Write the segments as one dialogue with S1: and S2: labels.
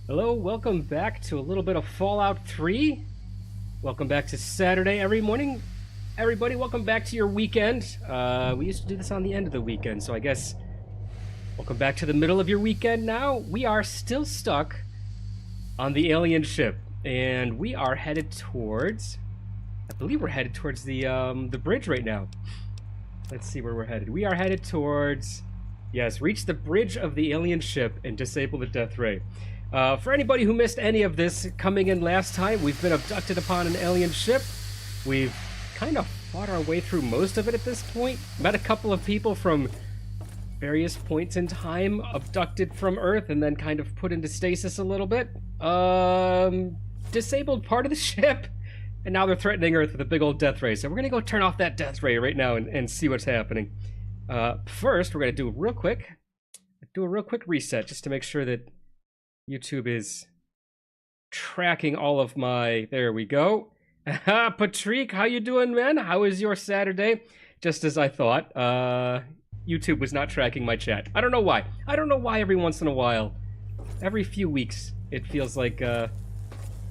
S1: Hello, welcome back to a little bit of Fallout 3. Welcome back to Saturday every morning. Everybody, welcome back to your weekend. We used to do this on the end of the weekend, so I guess welcome back to the middle of your weekend now. We are still stuck on the alien ship, and we are headed towards... I believe we're headed towards the bridge right now. Let's see where we're headed. We are headed towards... Yes, reach the bridge of the alien ship and disable the death ray. For anybody who missed any of this coming in last time, we've been abducted upon an alien ship. We've kind of fought our way through most of it at this point. Met a couple of people from various points in time, abducted from Earth, and then kind of put into stasis a little bit. Disabled part of the ship, and now they're threatening Earth with a big old death ray. So we're gonna go turn off that death ray right now and see what's happening. First, we're gonna do a real quick reset just to make sure that YouTube is tracking all of my... There we go. Patrick, how you doing, man? How is your Saturday? Just as I thought. YouTube was not tracking my chat. I don't know why. I don't know why every once in a while, every few weeks, it feels like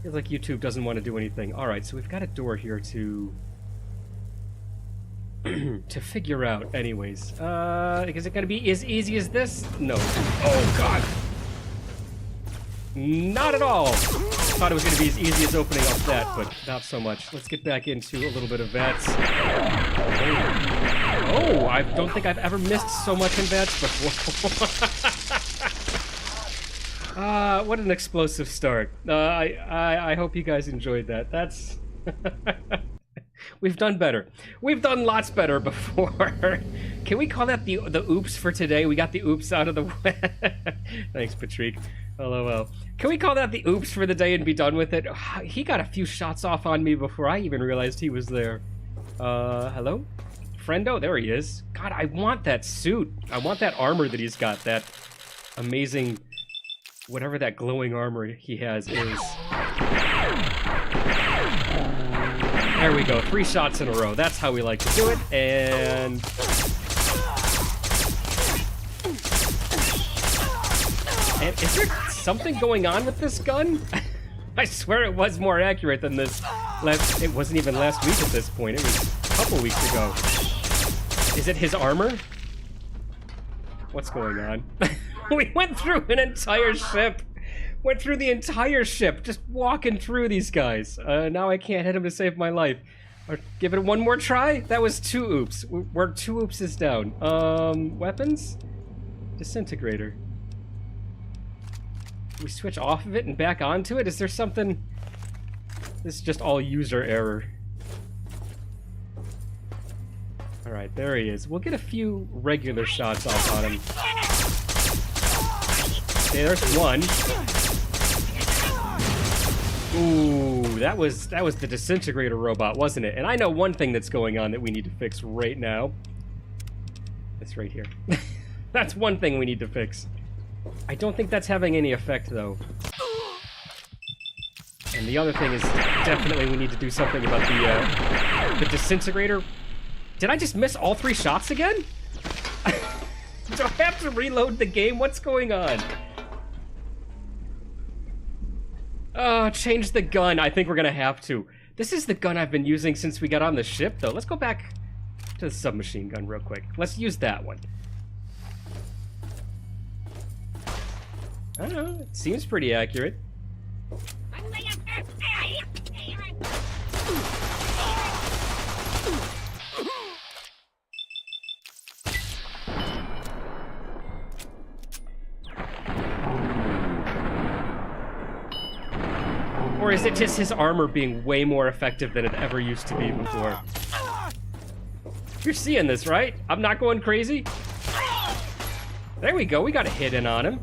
S1: YouTube doesn't want to do anything. All right, so we've got a door here to to figure out. Anyways, is it gonna be as easy as this? No. Oh God. Not at all! Thought it was going to be as easy as opening up that, but not so much. Let's get back into a little bit of VATS. Oh, I don't think I've ever missed so much in VATS before. What an explosive start. I hope you guys enjoyed that. That's... We've done better. We've done lots better before. Can we call that the oops for today? We got the oops out of the way. Thanks, Patrick. LOL. Can we call that the oops for the day and be done with it? He got a few shots off on me before I even realized he was there. Hello? Friendo? There he is. God, I want that suit. I want that armor that he's got. That amazing... whatever that glowing armor he has is. There we go. 3 shots in a row. That's how we like to do it. And... And is there something going on with this gun? I swear it was more accurate than this. It wasn't even last week at this point. It was a couple weeks ago. Is it his armor? What's going on? We went through an entire ship. Went through the entire ship, just walking through these guys. Now I can't hit him to save my life. Or give it one more try? That was 2 oops. We're 2 oopses down. Weapons? Disintegrator. We switch off of it and back onto it? Is there something... This is just all user error. Alright, there he is. We'll get a few regular shots off on him. Okay, there's one. Ooh, that was the disintegrator robot, wasn't it? And I know one thing that's going on that we need to fix right now. It's right here. That's one thing we need to fix. I don't think that's having any effect, though. And the other thing is definitely we need to do something about the disintegrator. Did I just miss all 3 shots again? Do I have to reload the game? What's going on? Change the gun. I think we're gonna have to. This is the gun I've been using since we got on the ship, though. Let's go back to the submachine gun real quick. Let's use that one. I don't know. It seems pretty accurate. Or is it just his armor being way more effective than it ever used to be before? You're seeing this, right? I'm not going crazy? There we go, we got a hit in on him.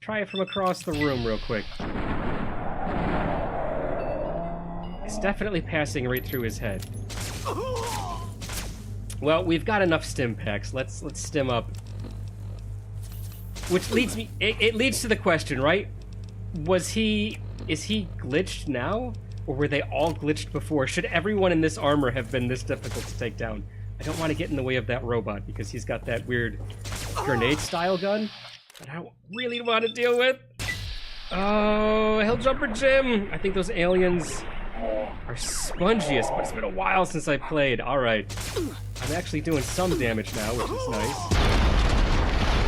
S1: Try it from across the room real quick. It's definitely passing right through his head. Well, we've got enough stim packs. Let's stim up. Which leads me... It leads to the question, right? Is he glitched now? Or were they all glitched before? Should everyone in this armor have been this difficult to take down? I don't want to get in the way of that robot because he's got that weird grenade-style gun that I don't really want to deal with. Oh, Hill Jumper Jim! I think those aliens are spongiest, but it's been a while since I played. Alright. I'm actually doing some damage now, which is nice.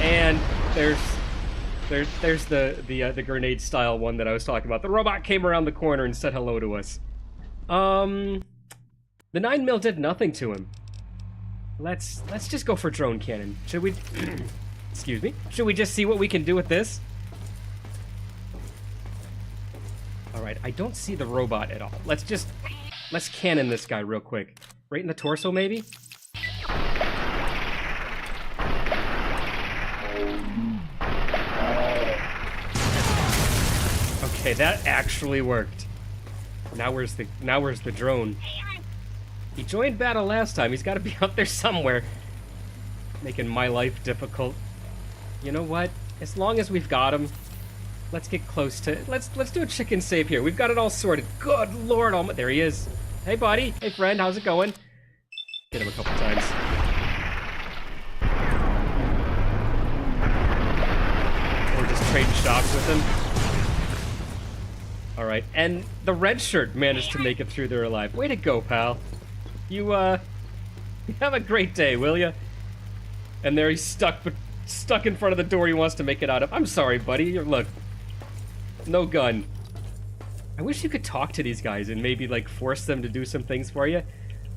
S1: And there's the grenade style one that I was talking about. The robot came around the corner and said hello to us. The 9mm did nothing to him. Let's just go for drone cannon. Should we excuse me? Should we just see what we can do with this? Alright, I don't see the robot at all. Let's cannon this guy real quick. Right in the torso, maybe? Okay, that actually worked. Now where's the drone? He joined battle last time. He's got to be up there somewhere. Making my life difficult. You know what? As long as we've got him, let's get close to... Let's do a chicken save here. We've got it all sorted. Good Lord almighty. There he is. Hey, buddy. Hey, friend. How's it going? Get him a couple times. Or just trading shots with him. Alright. And the red shirt managed to make it through there alive. Way to go, pal. You have a great day, will ya? And there he's stuck in front of the door he wants to make it out of. I'm sorry, buddy. Look. No gun. I wish you could talk to these guys and maybe, like, force them to do some things for you.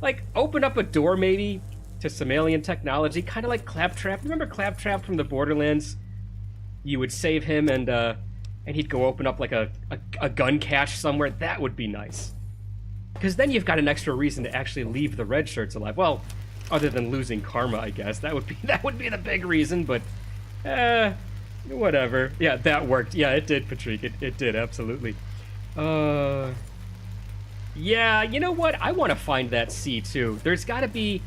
S1: Like, open up a door, maybe, to some alien technology. Kind of like Claptrap. Remember Claptrap from the Borderlands? You would save him and he'd go open up, like, a gun cache somewhere. That would be nice. Because then you've got an extra reason to actually leave the red shirts alive. Well, other than losing karma, I guess. That would be the big reason, but... whatever. Yeah, that worked. Yeah, it did, Patrick. It did, absolutely. Yeah, you know what? I want to find that C, too. There's got to be... Do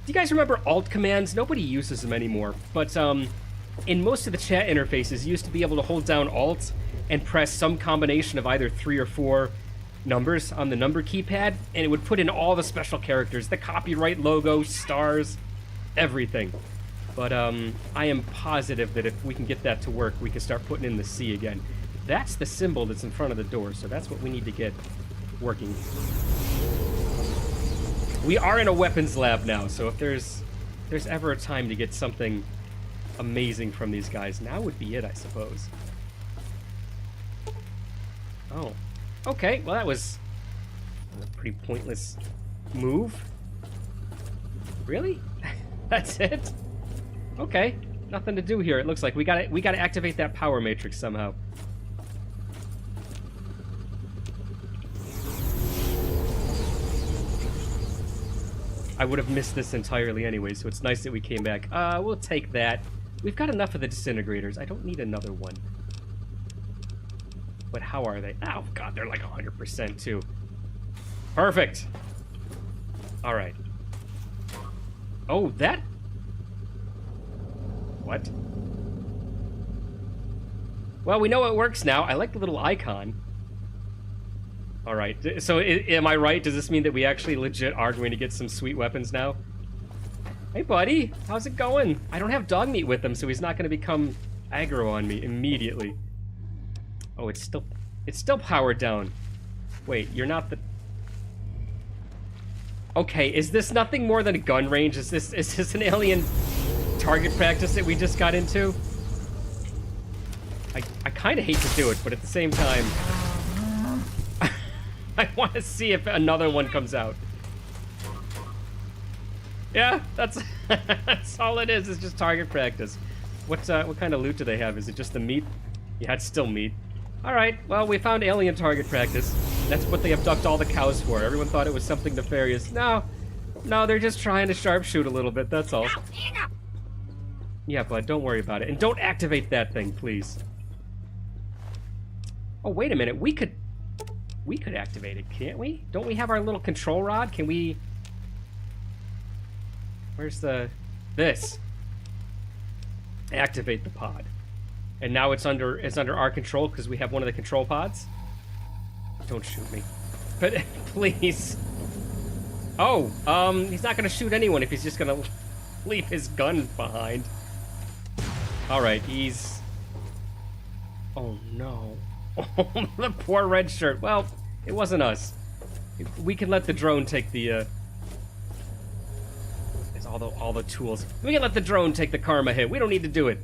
S1: you guys remember alt commands? Nobody uses them anymore. But, in most of the chat interfaces, you used to be able to hold down alt and press some combination of either 3 or 4 numbers on the number keypad, and it would put in all the special characters, the copyright logo, stars, everything. But I am positive that if we can get that to work, we can start putting in the C again. That's the symbol that's in front of the door, so that's what we need to get working. We are in a weapons lab now, so if there's ever a time to get something amazing from these guys, now would be it, I suppose. Oh. Okay, well that was a pretty pointless move. Really? That's it? Okay, nothing to do here. It looks like we gotta activate that power matrix somehow. I would have missed this entirely anyway, so it's nice that we came back. We'll take that. We've got enough of the disintegrators. I don't need another one. But how are they? Oh, God, they're like 100% too. Perfect. All right. Oh, that... What? Well, we know it works now. I like the little icon. All right. So, am I right? Does this mean that we actually legit are going to get some sweet weapons now? Hey, buddy. How's it going? I don't have dog meat with him, so he's not going to become aggro on me immediately. Oh, it's still powered down. Wait, you're not the... Okay, is this nothing more than a gun range? Is this an alien target practice that we just got into? I kind of hate to do it, but at the same time... I want to see if another one comes out. Yeah, that's all it is. It's just target practice. What kind of loot do they have? Is it just the meat? Yeah, it's still meat. All right. Well, we found alien target practice. That's what they abduct all the cows for. Everyone thought it was something nefarious. No, they're just trying to sharpshoot a little bit. That's all. Yeah, bud. Don't worry about it, and don't activate that thing, please. Oh, wait a minute. We could activate it, can't we? Don't we have our little control rod? Can we... Where's this? Activate the pod. And now it's under our control because we have one of the control pods? Don't shoot me. But please. Oh, he's not gonna shoot anyone if he's just gonna leave his gun behind. Alright, he's... Oh no. The poor red shirt. Well, it wasn't us. We can let the drone take the, it's all the tools. We can let the drone take the karma hit. We don't need to do it.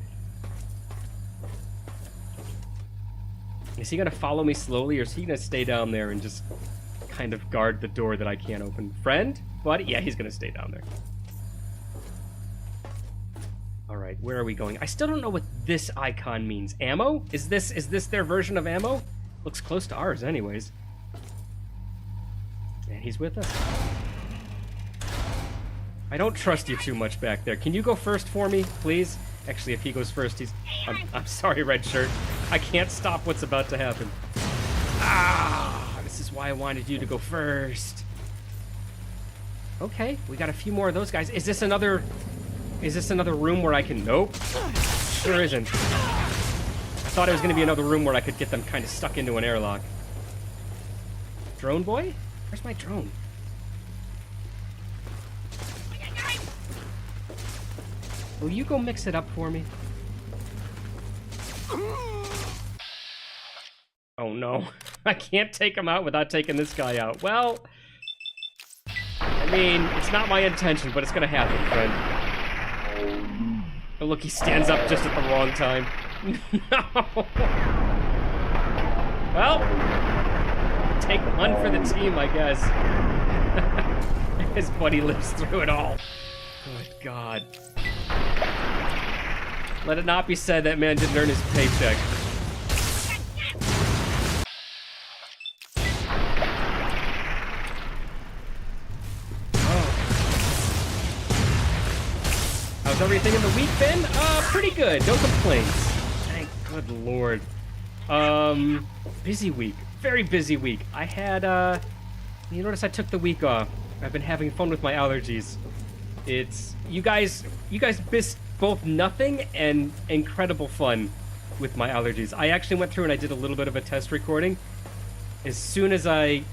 S1: Is he gonna follow me slowly, or is he gonna stay down there and just kind of guard the door that I can't open? Friend? Buddy? Yeah, he's gonna stay down there. Alright, where are we going? I still don't know what this icon means. Ammo? Is this their version of ammo? Looks close to ours anyways. And he's with us. I don't trust you too much back there. Can you go first for me, please? Actually, if he goes first, he's... I'm sorry, red shirt. I can't stop what's about to happen. Ah! This is why I wanted you to go first. Okay, we got a few more of those guys. Is this another room where I can... Nope. Sure isn't. I thought it was going to be another room where I could get them kind of stuck into an airlock. Drone boy? Where's my drone? Will you go mix it up for me? Oh no. I can't take him out without taking this guy out. Well, I mean, it's not my intention, but it's gonna happen, friend. Oh, look, he stands up just at the wrong time. No! Well, take one for the team, I guess. His buddy lives through it all. Good God. Let it not be said that man didn't earn his paycheck. How's everything in the week been? Pretty good. No complaints. Thank good Lord. Busy week. Very busy week. I had, you notice I took the week off. I've been having fun with my allergies. It's, you guys missed both nothing and incredible fun with my allergies. I actually went through and I did a little bit of a test recording. As soon as I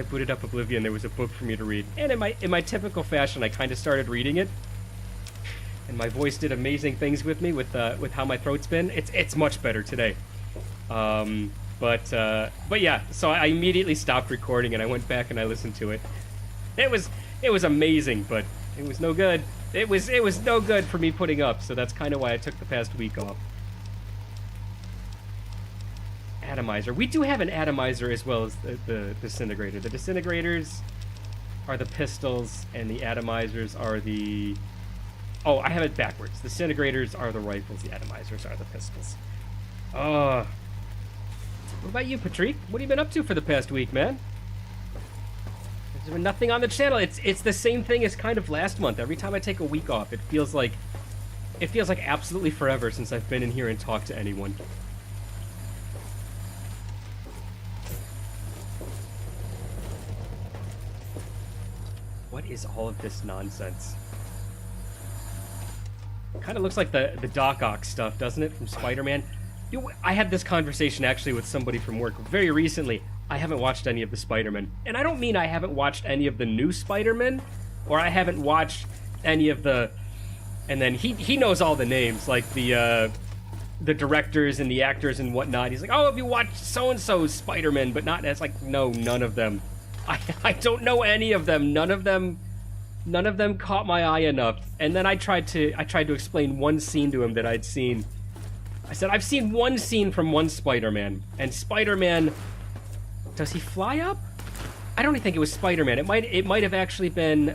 S1: booted up Oblivion, there was a book for me to read. And in my typical fashion, I kind of started reading it. And my voice did amazing things with me with how my throat's been. It's much better today. But yeah, so I immediately stopped recording and I went back and I listened to it. It was amazing, but it was no good. It was no good for me putting up, so that's kind of why I took the past week off. Atomizer. We do have an atomizer as well as the disintegrator. The disintegrators are the pistols, and the atomizers are the... Oh, I have it backwards. The disintegrators are the rifles, the atomizers are the pistols. What about you, Patrick? What have you been up to for the past week, man? There's been nothing on the channel. It's the same thing as kind of last month. Every time I take a week off, it feels like absolutely forever since I've been in here and talked to anyone. What is all of this nonsense? Kind of looks like the Doc Ock stuff, doesn't it, from Spider-Man? I had this conversation actually with somebody from work very recently. I haven't watched any of the Spider-Man. And I don't mean I haven't watched any of the new Spider-Man, or I haven't watched any of the... And then he knows all the names, like the directors and the actors and whatnot. He's like, oh, have you watched so-and-so's Spider-Man? But not... It's like, no, none of them. I don't know any of them. None of them caught my eye enough. And then I tried to explain one scene to him that I'd seen. I said, I've seen one scene from one Spider-Man, and Spider-Man... Does he fly up? I don't even think it was Spider-Man. It might have actually been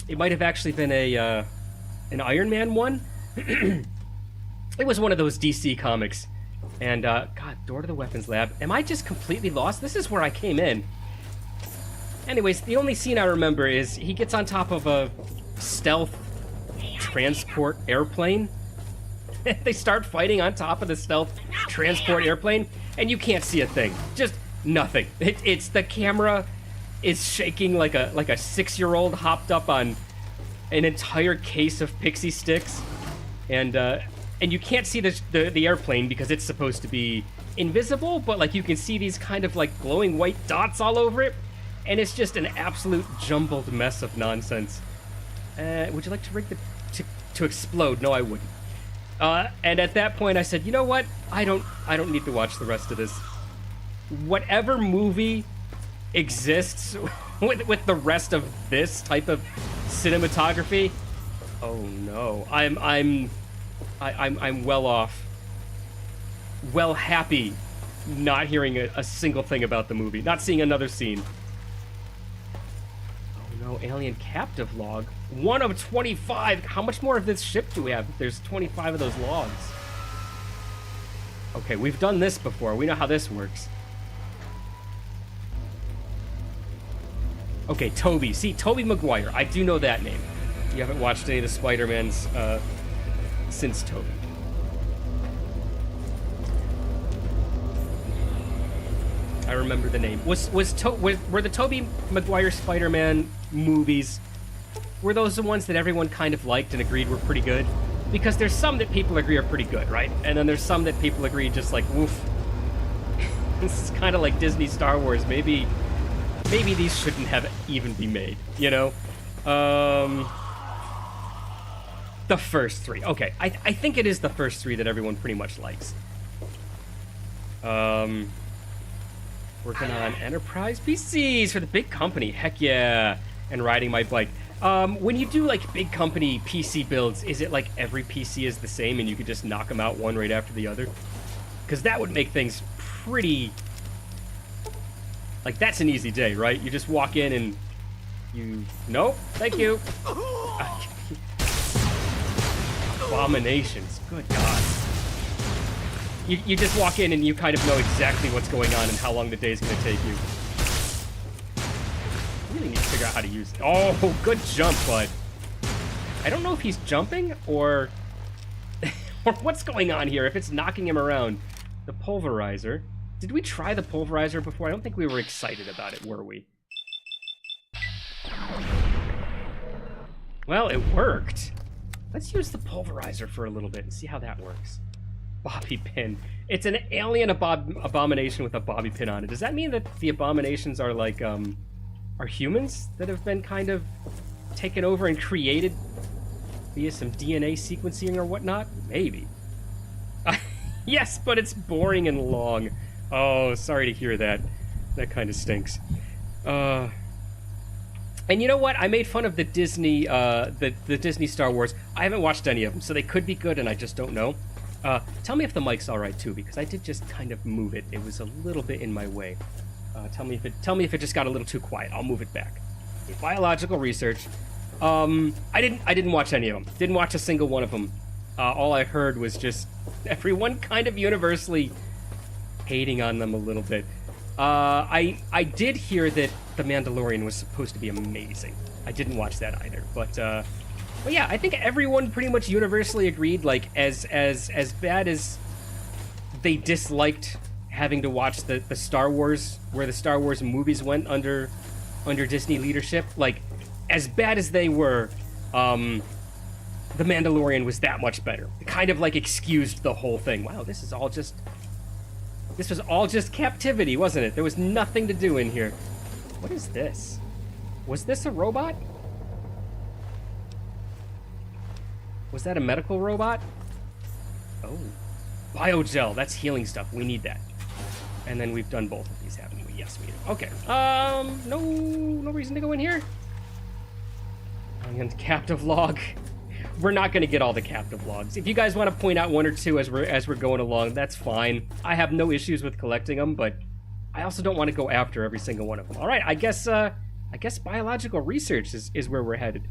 S1: it might have actually been an Iron Man one. It was one of those DC comics. And God, door to the weapons lab. Am I just completely lost? This is where I came in. Anyways, the only scene I remember is he gets on top of a stealth transport airplane. They start fighting on top of the stealth transport airplane, and you can't see a thing. Just nothing. It's the camera is shaking like a 6-year-old hopped up on an entire case of pixie sticks, and you can't see the airplane because it's supposed to be invisible, but like you can see these kind of like glowing white dots all over it, and it's just an absolute jumbled mess of nonsense. Would you like to rig to explode? No, I wouldn't. And at that point, I said, you know what? I don't need to watch the rest of this. Whatever movie exists with the rest of this type of cinematography. Oh no, I'm well off. Well happy, not hearing a single thing about the movie, not seeing another scene. Oh no, alien captive log. 1 of 25. How much more of this ship do we have? There's 25 of those logs. Okay, we've done this before. We know how this works. Okay, Toby. See, Tobey Maguire. I do know that name. You haven't watched any of the Spider-Mans since Toby. I remember the name. Were the Tobey Maguire Spider-Man movies, were those the ones that everyone kind of liked and agreed were pretty good? Because there's some that people agree are pretty good, right? And then there's some that people agree just like, woof. This is kind of like Disney Star Wars. Maybe these shouldn't have even be made, you know? The first three. Okay, I think it is the first three that everyone pretty much likes. Working on Enterprise PCs for the big company. Heck yeah. And riding my bike. When you do, like, big company PC builds, is it like every PC is the same and you could just knock them out one right after the other? Because that would make things pretty... Like, that's an easy day, right? You just walk in and you... Nope, thank you. Abominations. Good God. You just walk in and you kind of know exactly what's going on and how long the day's going to take you. I really need to figure out how to use it. Oh, good jump, bud. I don't know if he's jumping or... or what's going on here, if it's knocking him around. The pulverizer. Did we try the pulverizer before? I don't think we were excited about it, were we? Well, it worked. Let's use the pulverizer for a little bit and see how that works. Bobby pin. It's an alien abomination with a bobby pin on it. Does that mean that the abominations are like, are humans that have been kind of taken over and created via some DNA sequencing or whatnot? Maybe. Yes, but it's boring and long. Oh, sorry to hear that. That kind of stinks. And you know what? I made fun of the Disney, the Disney Star Wars. I haven't watched any of them, so they could be good, and I just don't know. Tell me if the mic's all right too, because I did just kind of move it. It was a little bit in my way. Tell me if it just got a little too quiet. I'll move it back. Okay, biological research. I didn't watch any of them. Didn't watch a single one of them. All I heard was just everyone kind of universally hating on them a little bit. I did hear that The Mandalorian was supposed to be amazing. I didn't watch that either, but yeah, I think everyone pretty much universally agreed, like, as bad as they disliked having to watch the Star Wars, where the Star Wars movies went under Disney leadership, like, as bad as they were, The Mandalorian was that much better. It kind of, like, excused the whole thing. Wow, this was all just captivity, wasn't it? There was nothing to do in here. What is this? Was this a robot? Was that a medical robot? Oh. Biogel. That's healing stuff. We need that. And then we've done both of these, haven't we? Yes, we do. Okay. No reason to go in here. And captive log. We're not going to get all the captive logs. If you guys want to point out one or two as we're going along, that's fine. I have no issues with collecting them, but I also don't want to go after every single one of them. All right, I guess biological research is where we're headed.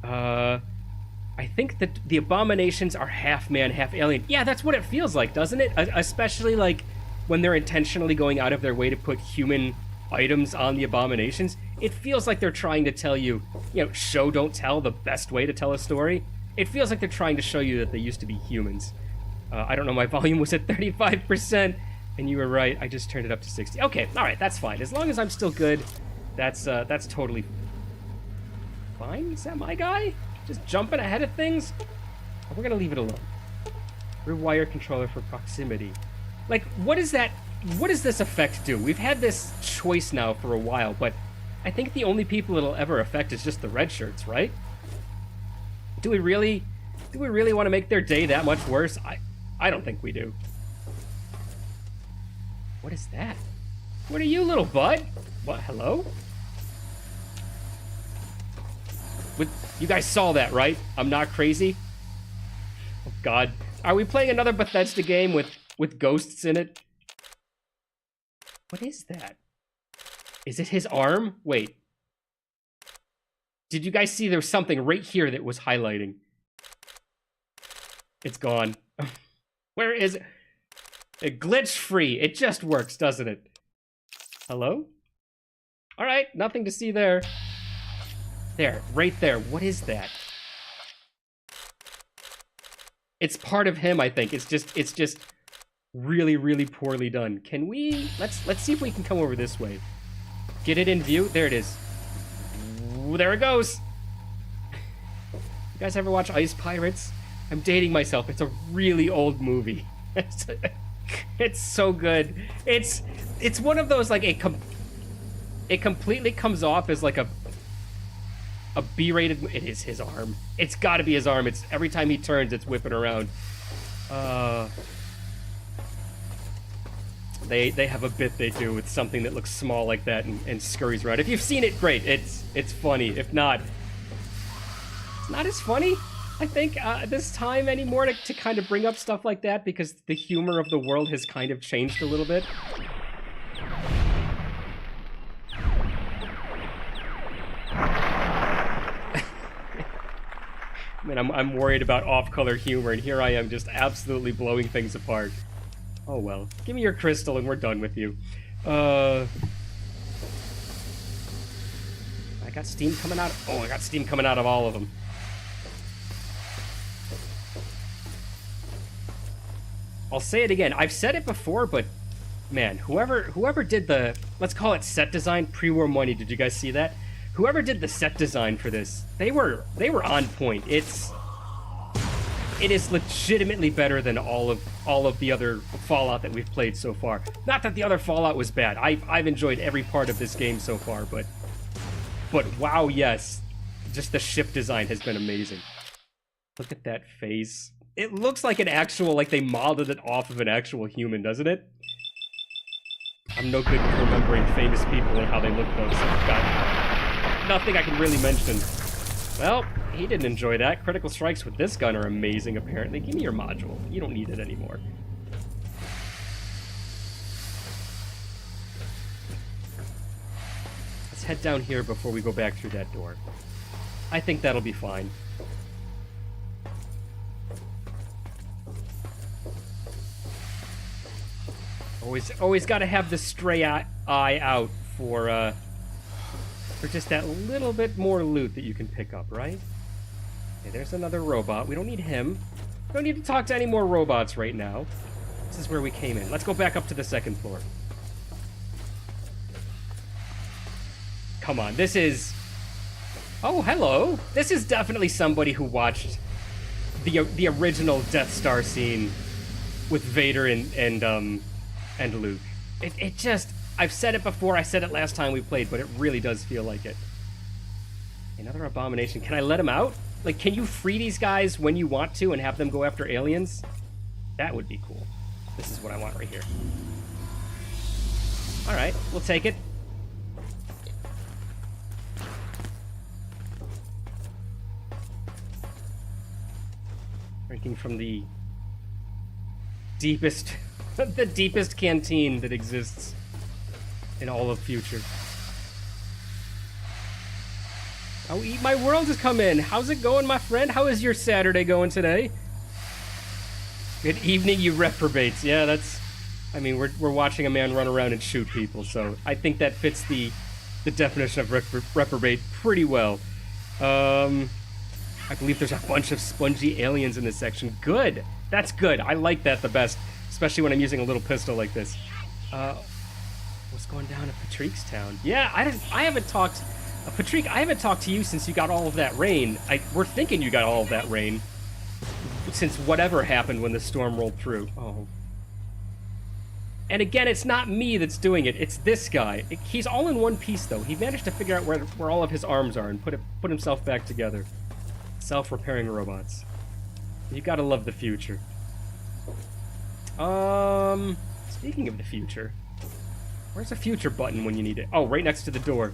S1: I think that the abominations are half man, half alien. Yeah, that's what it feels like, doesn't it? Especially like when they're intentionally going out of their way to put human items on the abominations. It feels like they're trying to tell you, show, don't tell, the best way to tell a story. It feels like they're trying to show you that they used to be humans. I don't know, my volume was at 35%, and you were right, I just turned it up to 60. Okay, all right, that's fine. As long as I'm still good, that's totally fine. Is that my guy? Just jumping ahead of things? We're gonna leave it alone. Rewire controller for proximity. Like, what is that? What does this effect do? We've had this choice now for a while, but I think the only people it'll ever affect is just the red shirts, right? Do we really Do we really want to make their day that much worse? I don't think we do. What is that? What are you, little bud? What, hello? You guys saw that, right? I'm not crazy? Oh, God. Are we playing another Bethesda game with ghosts in it? What is that? Is it his arm? Wait. Did you guys see there was something right here that was highlighting? It's gone. Where is it? Glitch-free. It just works, doesn't it? Hello? Alright, nothing to see there. There, right there. What is that? It's part of him, I think. It's just really, really poorly done. Can we... Let's see if we can come over this way. Get it in view. There it is. Ooh, there it goes. You guys ever watch Ice Pirates? I'm dating myself. It's a really old movie. It's so good. It's one of those, like, it completely comes off as like a B-rated... It is his arm. It's gotta be his arm. It's every time he turns, it's whipping around. They have a bit they do with something that looks small like that and scurries around. If you've seen it, great. It's funny. If not, it's not as funny, I think, this time anymore to kind of bring up stuff like that because the humor of the world has kind of changed a little bit. I mean, I'm worried about off-color humor, and here I am just absolutely blowing things apart. Oh well. Give me your crystal and we're done with you. I got steam coming out. Oh, I got steam coming out of all of them. I'll say it again. I've said it before, but man, whoever did the, let's call it set design, pre-war money. Did you guys see that? Whoever did the set design for this, they were on point. It is legitimately better than all of the other Fallout that we've played so far. Not that the other Fallout was bad. I've enjoyed every part of this game so far, but wow, yes, just the ship design has been amazing. Look at that face. It looks like an actual, like they modeled it off of an actual human, doesn't it? I'm no good with remembering famous people and how they look though, so I've got nothing I can really mention. Well, he didn't enjoy that. Critical strikes with this gun are amazing, apparently. Give me your module. You don't need it anymore. Let's head down here before we go back through that door. I think that'll be fine. Always got to have the stray eye out for just that little bit more loot that you can pick up, right? Okay, there's another robot. We don't need him. We don't need to talk to any more robots right now. This is where we came in. Let's go back up to the second floor. Come on, this is... Oh, hello. This is definitely somebody who watched the original Death Star scene with Vader and Luke. It just... I've said it before, I said it last time we played, but it really does feel like it. Another abomination. Can I let him out? Like, can you free these guys when you want to and have them go after aliens? That would be cool. This is what I want right here. Alright, we'll take it. Drinking from the deepest... the deepest canteen that exists in all of future. Oh, Eat My World has come in. How's it going, my friend? How is your Saturday going today? Good evening, you reprobates. Yeah, that's... I mean, we're watching a man run around and shoot people, so I think that fits the definition of reprobate pretty well. I believe there's a bunch of spongy aliens in this section. Good. That's good. I like that the best, especially when I'm using a little pistol like this. What's going down at Patrick's town? Yeah, I haven't talked... Patrick, I haven't talked to you since you got all of that rain. We're thinking you got all of that rain. Since whatever happened when the storm rolled through. Oh. And again, it's not me that's doing it. It's this guy. He's all in one piece, though. He managed to figure out where all of his arms are and put himself back together. Self-repairing robots. You gotta love the future. Speaking of the future, where's the future button when you need it? Oh, right next to the door.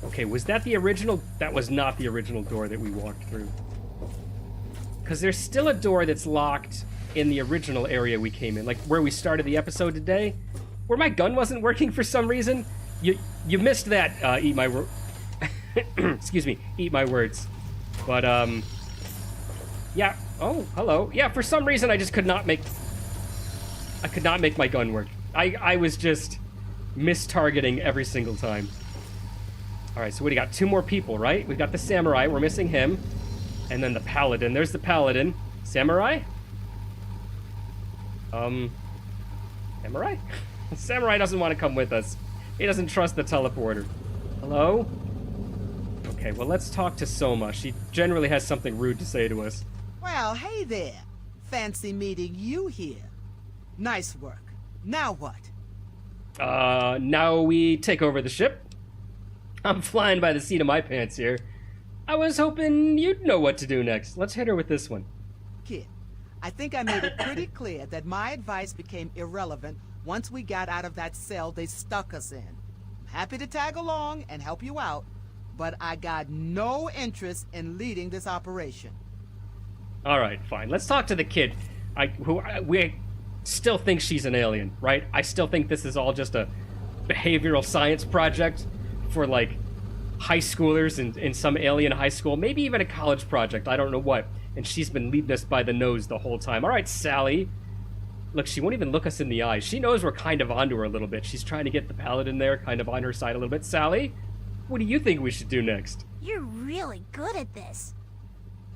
S1: Okay, was that the original? That was not the original door that we walked through. Because there's still a door that's locked in the original area we came in, like where we started the episode today, where my gun wasn't working for some reason. You missed that, eat my excuse me, eat my words. But, yeah. Oh, hello. Yeah, for some reason I just could not make my gun work. I was just mistargeting every single time. Alright, so we got 2 more people, right? We got the samurai, we're missing him. And then the paladin. There's the paladin. Samurai? Samurai? Samurai doesn't want to come with us. He doesn't trust the teleporter. Hello? Okay, well, let's talk to Soma. She generally has something rude to say to us.
S2: Well, hey there. Fancy meeting you here. Nice work. Now what?
S1: Now we take over the ship. I'm flying by the seat of my pants here. I was hoping you'd know what to do next. Let's hit her with this one.
S2: Kid, I think I made it pretty clear that my advice became irrelevant once we got out of that cell they stuck us in. I'm happy to tag along and help you out, but I got no interest in leading this operation.
S1: All right, fine. Let's talk to the kid. We still think she's an alien, right? I still think this is all just a behavioral science project for, like, high schoolers in some alien high school. Maybe even a college project. I don't know what. And she's been leading us by the nose the whole time. All right, Sally. Look, she won't even look us in the eyes. She knows we're kind of onto her a little bit. She's trying to get the paladin there, kind of on her side a little bit. Sally, what do you think we should do next?
S3: You're really good at this.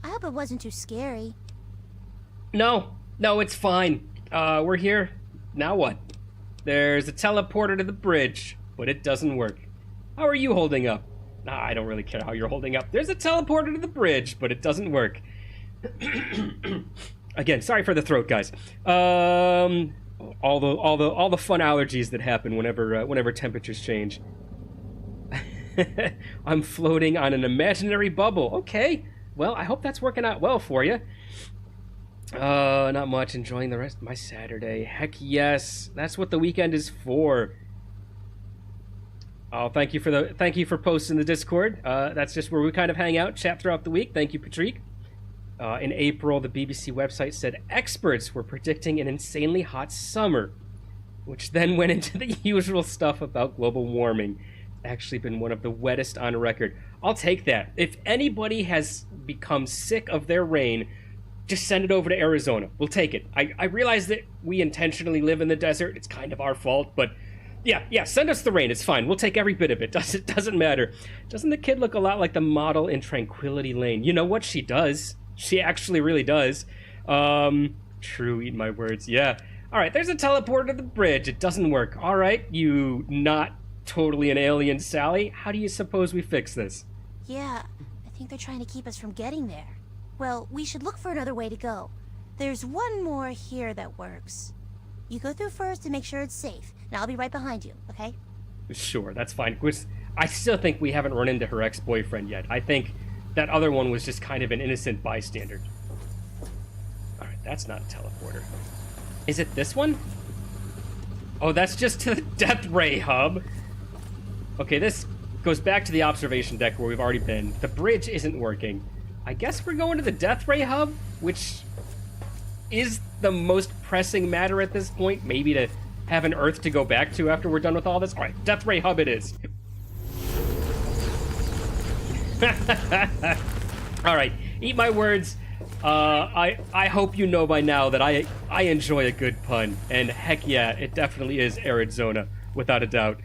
S3: I hope it wasn't too scary.
S1: No, it's fine. We're here. Now what? There's a teleporter to the bridge, but it doesn't work. How are you holding up? Nah, I don't really care how you're holding up. There's a teleporter to the bridge, but it doesn't work. Again, sorry for the throat, guys. All the fun allergies that happen whenever temperatures change. I'm floating on an imaginary bubble. Okay. Well, I hope that's working out well for you. Not much. Enjoying the rest of my Saturday. Heck yes. That's what the weekend is for. Oh, thank you for posting the Discord. That's just where we kind of hang out, chat throughout the week. Thank you, Patrick. In April, the BBC website said experts were predicting an insanely hot summer, which then went into the usual stuff about global warming. Actually been one of the wettest on record. I'll take that. If anybody has become sick of their rain, just send it over to Arizona. We'll take it. I realize that we intentionally live in the desert. It's kind of our fault, but yeah, send us the rain. It's fine. We'll take every bit of it. Doesn't matter. Doesn't the kid look a lot like the model in Tranquility Lane? You know what? She does. She actually really does. True, eat my words. Yeah. All right, there's a teleporter to the bridge. It doesn't work. All right, you not totally an alien Sally. How do you suppose we fix this?
S3: Yeah, I think they're trying to keep us from getting there. Well, we should look for another way to go. There's one more here that works. You go through first to make sure it's safe, and I'll be right behind you, okay?
S1: Sure, that's fine. I still think we haven't run into her ex-boyfriend yet. I think that other one was just kind of an innocent bystander. Alright, that's not a teleporter. Is it this one? Oh, that's just to the Death Ray hub. Okay, this goes back to the observation deck where we've already been. The bridge isn't working. I guess we're going to the Death Ray hub, which is the most pressing matter at this point. Maybe to have an Earth to go back to after we're done with all this. All right, Death Ray hub it is. All right, eat my words. I hope you know by now that I enjoy a good pun, and heck yeah, it definitely is Arizona, without a doubt.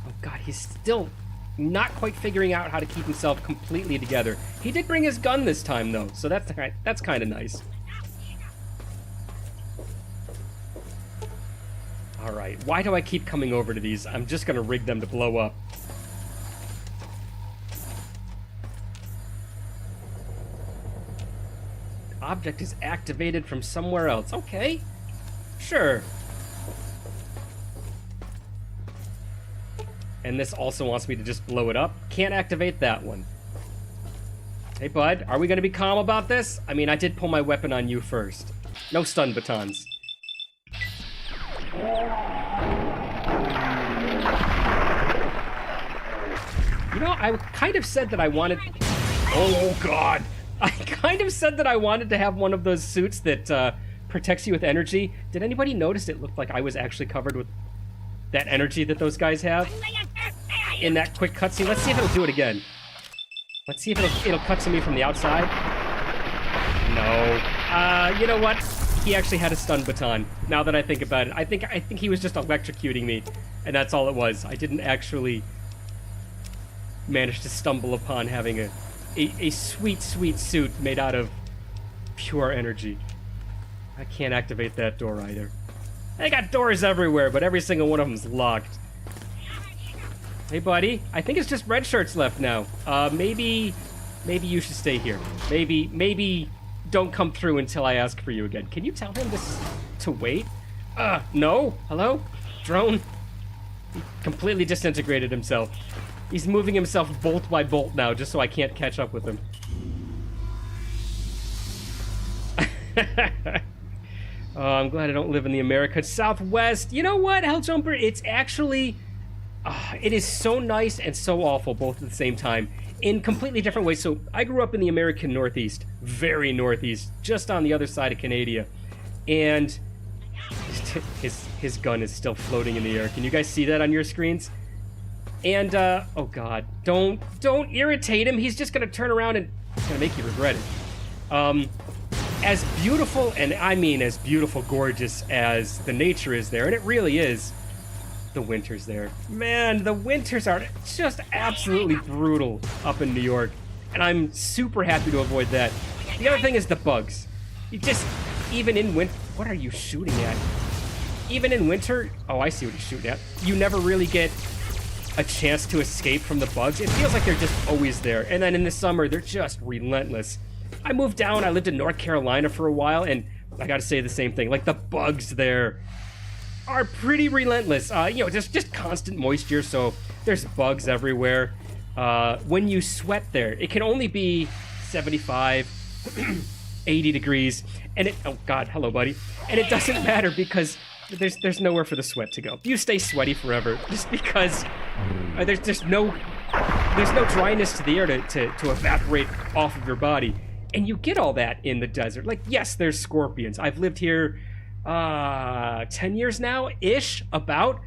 S1: Oh god, he's still not quite figuring out how to keep himself completely together. He did bring his gun this time though, so that's kind of nice. All right, why do I keep coming over to these? I'm just gonna rig them to blow up. Object is activated from somewhere else. Okay, sure. And this also wants me to just blow it up. Can't activate that one. Hey, bud, are we gonna be calm about this? I mean, I did pull my weapon on you first. No stun batons. You know, I kind of said that I wanted... Oh, God. I kind of said that I wanted to have one of those suits that protects you with energy. Did anybody notice it looked like I was actually covered with that energy that those guys have in that quick cutscene? Let's see if it'll do it again. Let's see if it'll cut to me from the outside. No. You know what? He actually had a stun baton. Now that I think about it, I think he was just electrocuting me, and that's all it was. I didn't actually manage to stumble upon having a sweet, sweet suit made out of pure energy. I can't activate that door either. They got doors everywhere, but every single one of them's locked. Hey, buddy. I think it's just red shirts left now. Maybe you should stay here. Maybe don't come through until I ask for you again. Can you tell him to wait? No? Hello? Drone? He completely disintegrated himself. He's moving himself bolt by bolt now, just so I can't catch up with him. Oh, I'm glad I don't live in the American Southwest. You know what, Helljumper? It's actually... it is so nice and so awful both at the same time, in completely different ways. So, I grew up in the American Northeast, very Northeast, just on the other side of Canada. And his gun is still floating in the air. Can you guys see that on your screens? And, oh God, don't irritate him. He's just gonna turn around and it's gonna make you regret it. As beautiful, and I mean as beautiful, gorgeous as the nature is there, and it really is, the winter's there. Man, the winters are just absolutely brutal up in New York, and I'm super happy to avoid that. The other thing is the bugs. You just, even in winter, what are you shooting at? Even in winter, oh, I see what he's shooting at. You never really get a chance to escape from the bugs. It feels like they're just always there. And then in the summer, they're just relentless. I moved down, I lived in North Carolina for a while, and I gotta say the same thing. Like, the bugs there are pretty relentless. You know, just constant moisture, so there's bugs everywhere. When you sweat there, it can only be 75, 80 degrees, and it, oh God, hello buddy. And it doesn't matter because there's nowhere for the sweat to go. You stay sweaty forever just because there's no dryness to the air to evaporate off of your body. And you get all that in the desert. Like, yes, there's scorpions. I've lived here 10 years now, ish, about.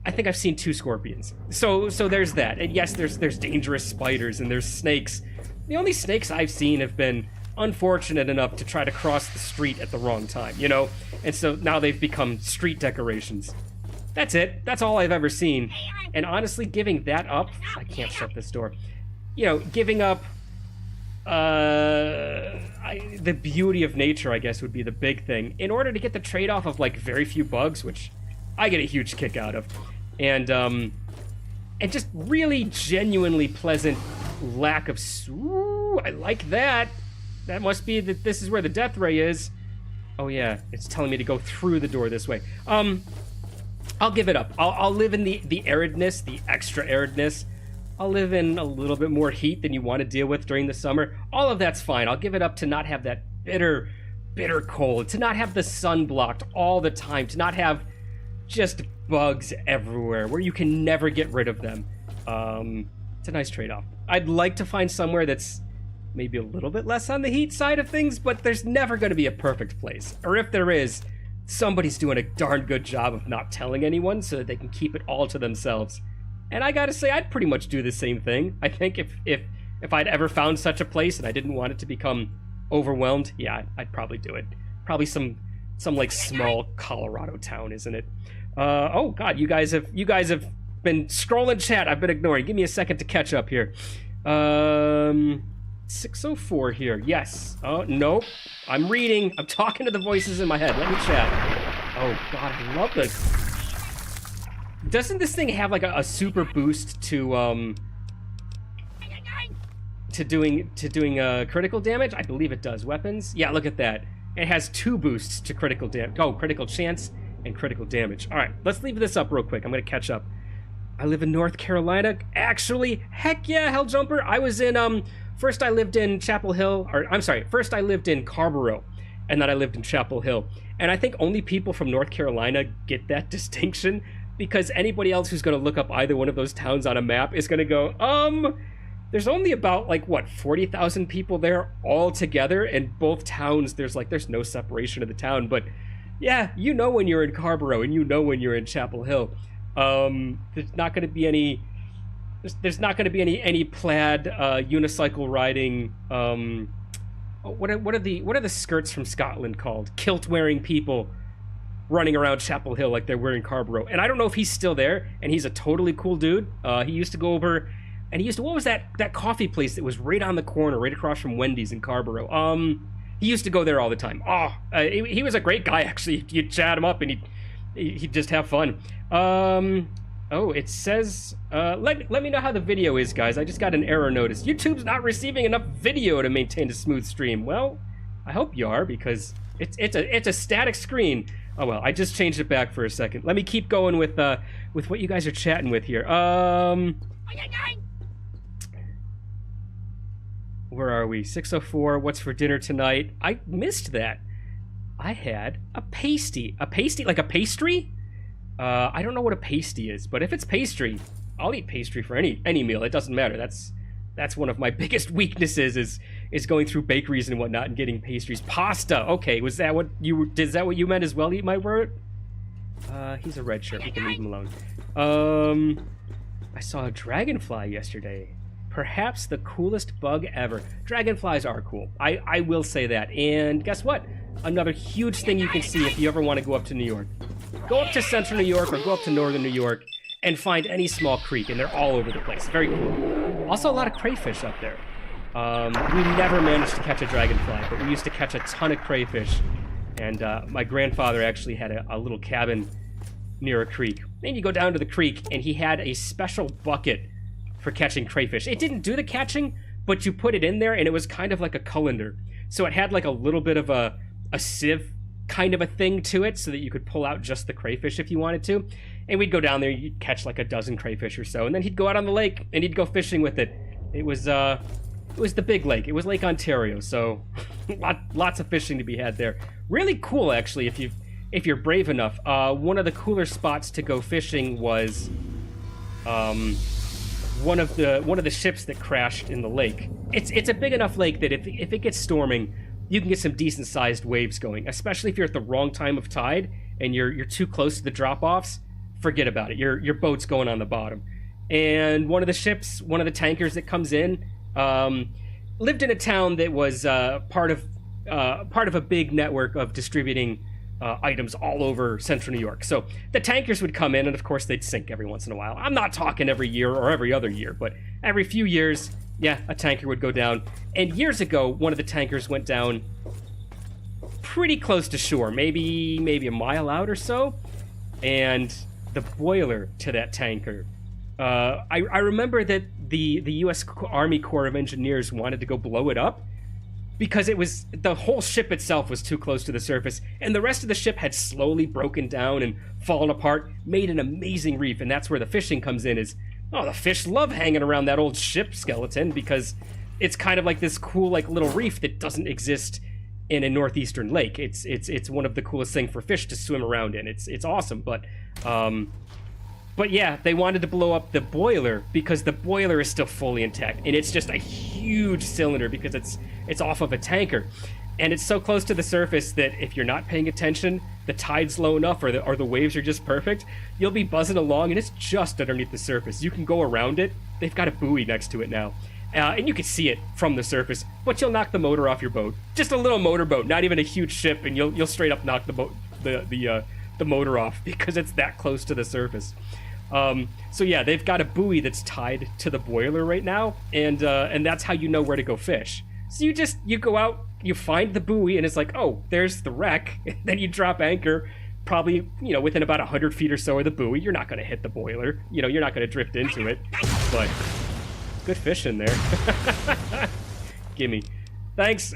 S1: I think I've seen 2 scorpions. So there's that. And yes, there's dangerous spiders and there's snakes. The only snakes I've seen have been unfortunate enough to try to cross the street at the wrong time, you know? And so now they've become street decorations. That's it. That's all I've ever seen. And honestly, giving that up, I can't shut this door. You know, giving up the beauty of nature, I guess, would be the big thing, in order to get the trade-off of, like, very few bugs, which I get a huge kick out of, and just really genuinely pleasant lack of... Ooh, I like that. That must be that this is where the death ray is. Oh yeah, it's telling me to go through the door this way. I'll give it up. I'll live in the aridness, the extra aridness. I'll live in a little bit more heat than you want to deal with during the summer. All of that's fine. I'll give it up to not have that bitter, bitter cold, to not have the sun blocked all the time, to not have just bugs everywhere where you can never get rid of them. It's a nice trade-off. I'd like to find somewhere that's maybe a little bit less on the heat side of things, but there's never going to be a perfect place. Or if there is, somebody's doing a darn good job of not telling anyone so that they can keep it all to themselves. And I gotta say, I'd pretty much do the same thing. I think if I'd ever found such a place and I didn't want it to become overwhelmed, yeah, I'd probably do it. Probably some like small Colorado town, isn't it? Oh God, you guys have been scrolling chat. I've been ignoring. Give me a second to catch up here. 604 here. Yes. Oh nope. I'm reading. I'm talking to the voices in my head. Let me chat. Oh God, I love this. Doesn't this thing have like a super boost to doing critical damage? I believe it does. Weapons? Yeah, look at that. It has 2 boosts to critical damage. Oh, critical chance and critical damage. All right, let's leave this up real quick. I'm gonna catch up. I live in North Carolina. Actually, heck yeah, Helljumper. I was in first I lived in Chapel Hill, or I'm sorry, first I lived in Carborough, and then I lived in Chapel Hill. And I think only people from North Carolina get that distinction, because anybody else who's going to look up either one of those towns on a map is going to go, there's only about, like, what, 40,000 people there all together, and both towns, there's no separation of the town. But yeah, you know when you're in Carborough, and you know when you're in Chapel Hill. There's not going to be any plaid unicycle riding, what are the skirts from Scotland called? Kilt wearing people running around Chapel Hill like they're wearing Carborough. And I don't know if he's still there, and he's a totally cool dude. He used to go over, and what was that coffee place that was right on the corner, right across from Wendy's in Carborough? He used to go there all the time. He was a great guy, actually. You'd chat him up, and he'd just have fun. It says, let me know how the video is, guys. I just got an error notice. YouTube's not receiving enough video to maintain a smooth stream. Well, I hope you are, because it's a static screen. Oh well, I just changed it back for a second. Let me keep going with what you guys are chatting with here. Where are we? 6:04. What's for dinner tonight? I missed that. I had a pasty. A pasty, like a pastry? I don't know what a pasty is, but if it's pastry, I'll eat pastry for any meal. It doesn't matter. That's one of my biggest weaknesses is going through bakeries and whatnot and getting pastries. Pasta. Okay, is that what you meant as well? Eat my word. He's a red shirt. We can leave him alone. I saw a dragonfly yesterday. Perhaps the coolest bug ever. Dragonflies are cool. I will say that. And guess what? Another huge thing you can see if you ever want to go up to New York. Go up to central New York or go up to northern New York and find any small creek, and they're all over the place. Very cool. Also, a lot of crayfish up there. We never managed to catch a dragonfly, but we used to catch a ton of crayfish. And my grandfather actually had a little cabin near a creek. And you go down to the creek, and he had a special bucket for catching crayfish. It didn't do the catching, but you put it in there, and it was kind of like a colander. So it had like a little bit of a sieve kind of a thing to it, so that you could pull out just the crayfish if you wanted to. And we'd go down there, you'd catch like a dozen crayfish or so, and then he'd go out on the lake and he'd go fishing with it. It was the big lake. It was Lake Ontario, so lots of fishing to be had there. Really cool, actually, if you're brave enough. One of the cooler spots to go fishing was one of the ships that crashed in the lake. It's a big enough lake that if it gets storming, you can get some decent sized waves going, especially if you're at the wrong time of tide and you're too close to the drop-offs. Forget about it. Your boat's going on the bottom. And one of the tankers that comes in, lived in a town that was part of a big network of distributing items all over central New York. So the tankers would come in, and of course they'd sink every once in a while. I'm not talking every year or every other year, but every few years, yeah, a tanker would go down. And years ago, one of the tankers went down pretty close to shore, maybe a mile out or so. And the boiler to that tanker, I remember that the U.S. Army Corps of Engineers wanted to go blow it up because the whole ship itself was too close to the surface, and the rest of the ship had slowly broken down and fallen apart, made an amazing reef. And that's where the fishing comes in. The fish love hanging around that old ship skeleton because it's kind of like this cool like little reef that doesn't exist in a northeastern lake. It's one of the coolest things for fish to swim around in. It's awesome, but yeah, they wanted to blow up the boiler because the boiler is still fully intact, and it's just a huge cylinder because it's off of a tanker, and it's so close to the surface that if you're not paying attention, the tide's low enough or the waves are just perfect, you'll be buzzing along, and it's just underneath the surface. You can go around it. They've got a buoy next to it now. And you can see it from the surface, but you'll knock the motor off your boat. Just a little motorboat, not even a huge ship, and you'll straight up knock the motor off because it's that close to the surface. So yeah, they've got a buoy that's tied to the boiler right now, and that's how you know where to go fish. So you go out, you find the buoy, and it's like, oh, there's the wreck. Then you drop anchor, probably within about 100 feet or so of the buoy. You're not going to hit the boiler. You're not going to drift into it, but good fish in there. Gimme. Thanks,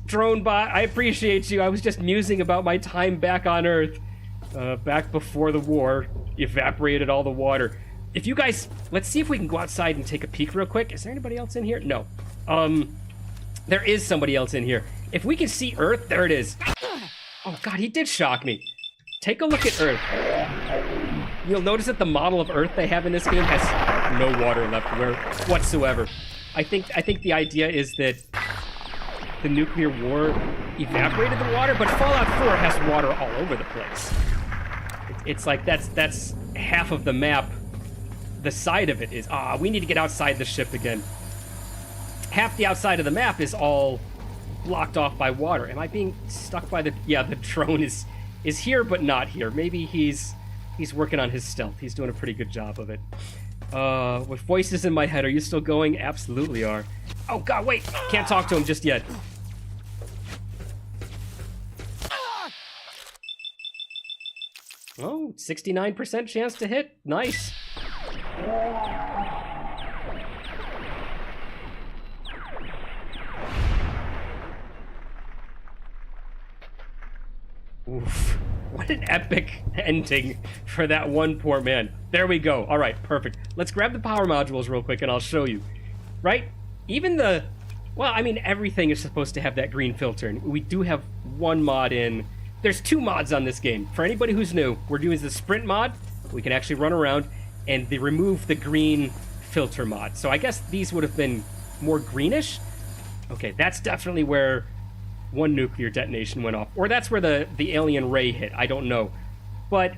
S1: drone bot. I appreciate you. I was just musing about my time back on Earth, back before the war evaporated all the water. If you guys, let's see if we can go outside and take a peek real quick. Is there anybody else in here? No. There is somebody else in here. If we can see Earth, there it is. Oh god, he did shock me. Take a look at Earth. You'll notice that the model of Earth they have in this game has no water left whatsoever. I think the idea is that the nuclear war evaporated the water, but Fallout 4 has water all over the place. It's like that's half of the map. The side of it is, we need to get outside the ship again. Half the outside of the map is all blocked off by water. Am I being stuck by the drone is here but not here. Maybe he's working on his stealth. He's doing a pretty good job of it. With voices in my head, are you still going? Absolutely are. Oh god, wait! Can't talk to him just yet. Oh, 69% chance to hit. Nice. Oof. What an epic ending for that one poor man. There we go. All right, perfect. Let's grab the power modules real quick and I'll show you. Right? Even everything is supposed to have that green filter. And we do have one mod in. There's 2 mods on this game. For anybody who's new, we're doing the sprint mod. We can actually run around, and they remove the green filter mod. So I guess these would have been more greenish. Okay, that's definitely where one nuclear detonation went off. Or that's where the alien ray hit. I don't know. But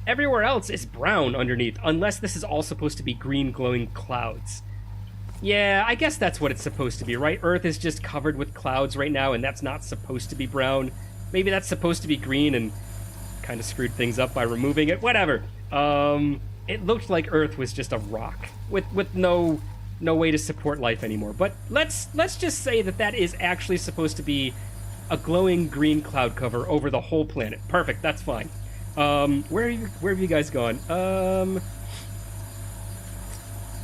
S1: everywhere else is brown underneath, unless this is all supposed to be green glowing clouds. Yeah, I guess that's what it's supposed to be, right? Earth is just covered with clouds right now, and that's not supposed to be brown. Maybe that's supposed to be green and kind of screwed things up by removing it. Whatever. It looked like Earth was just a rock with no way to support life anymore. But let's just say that is actually supposed to be a glowing green cloud cover over the whole planet. Perfect. That's fine. Where have you guys gone?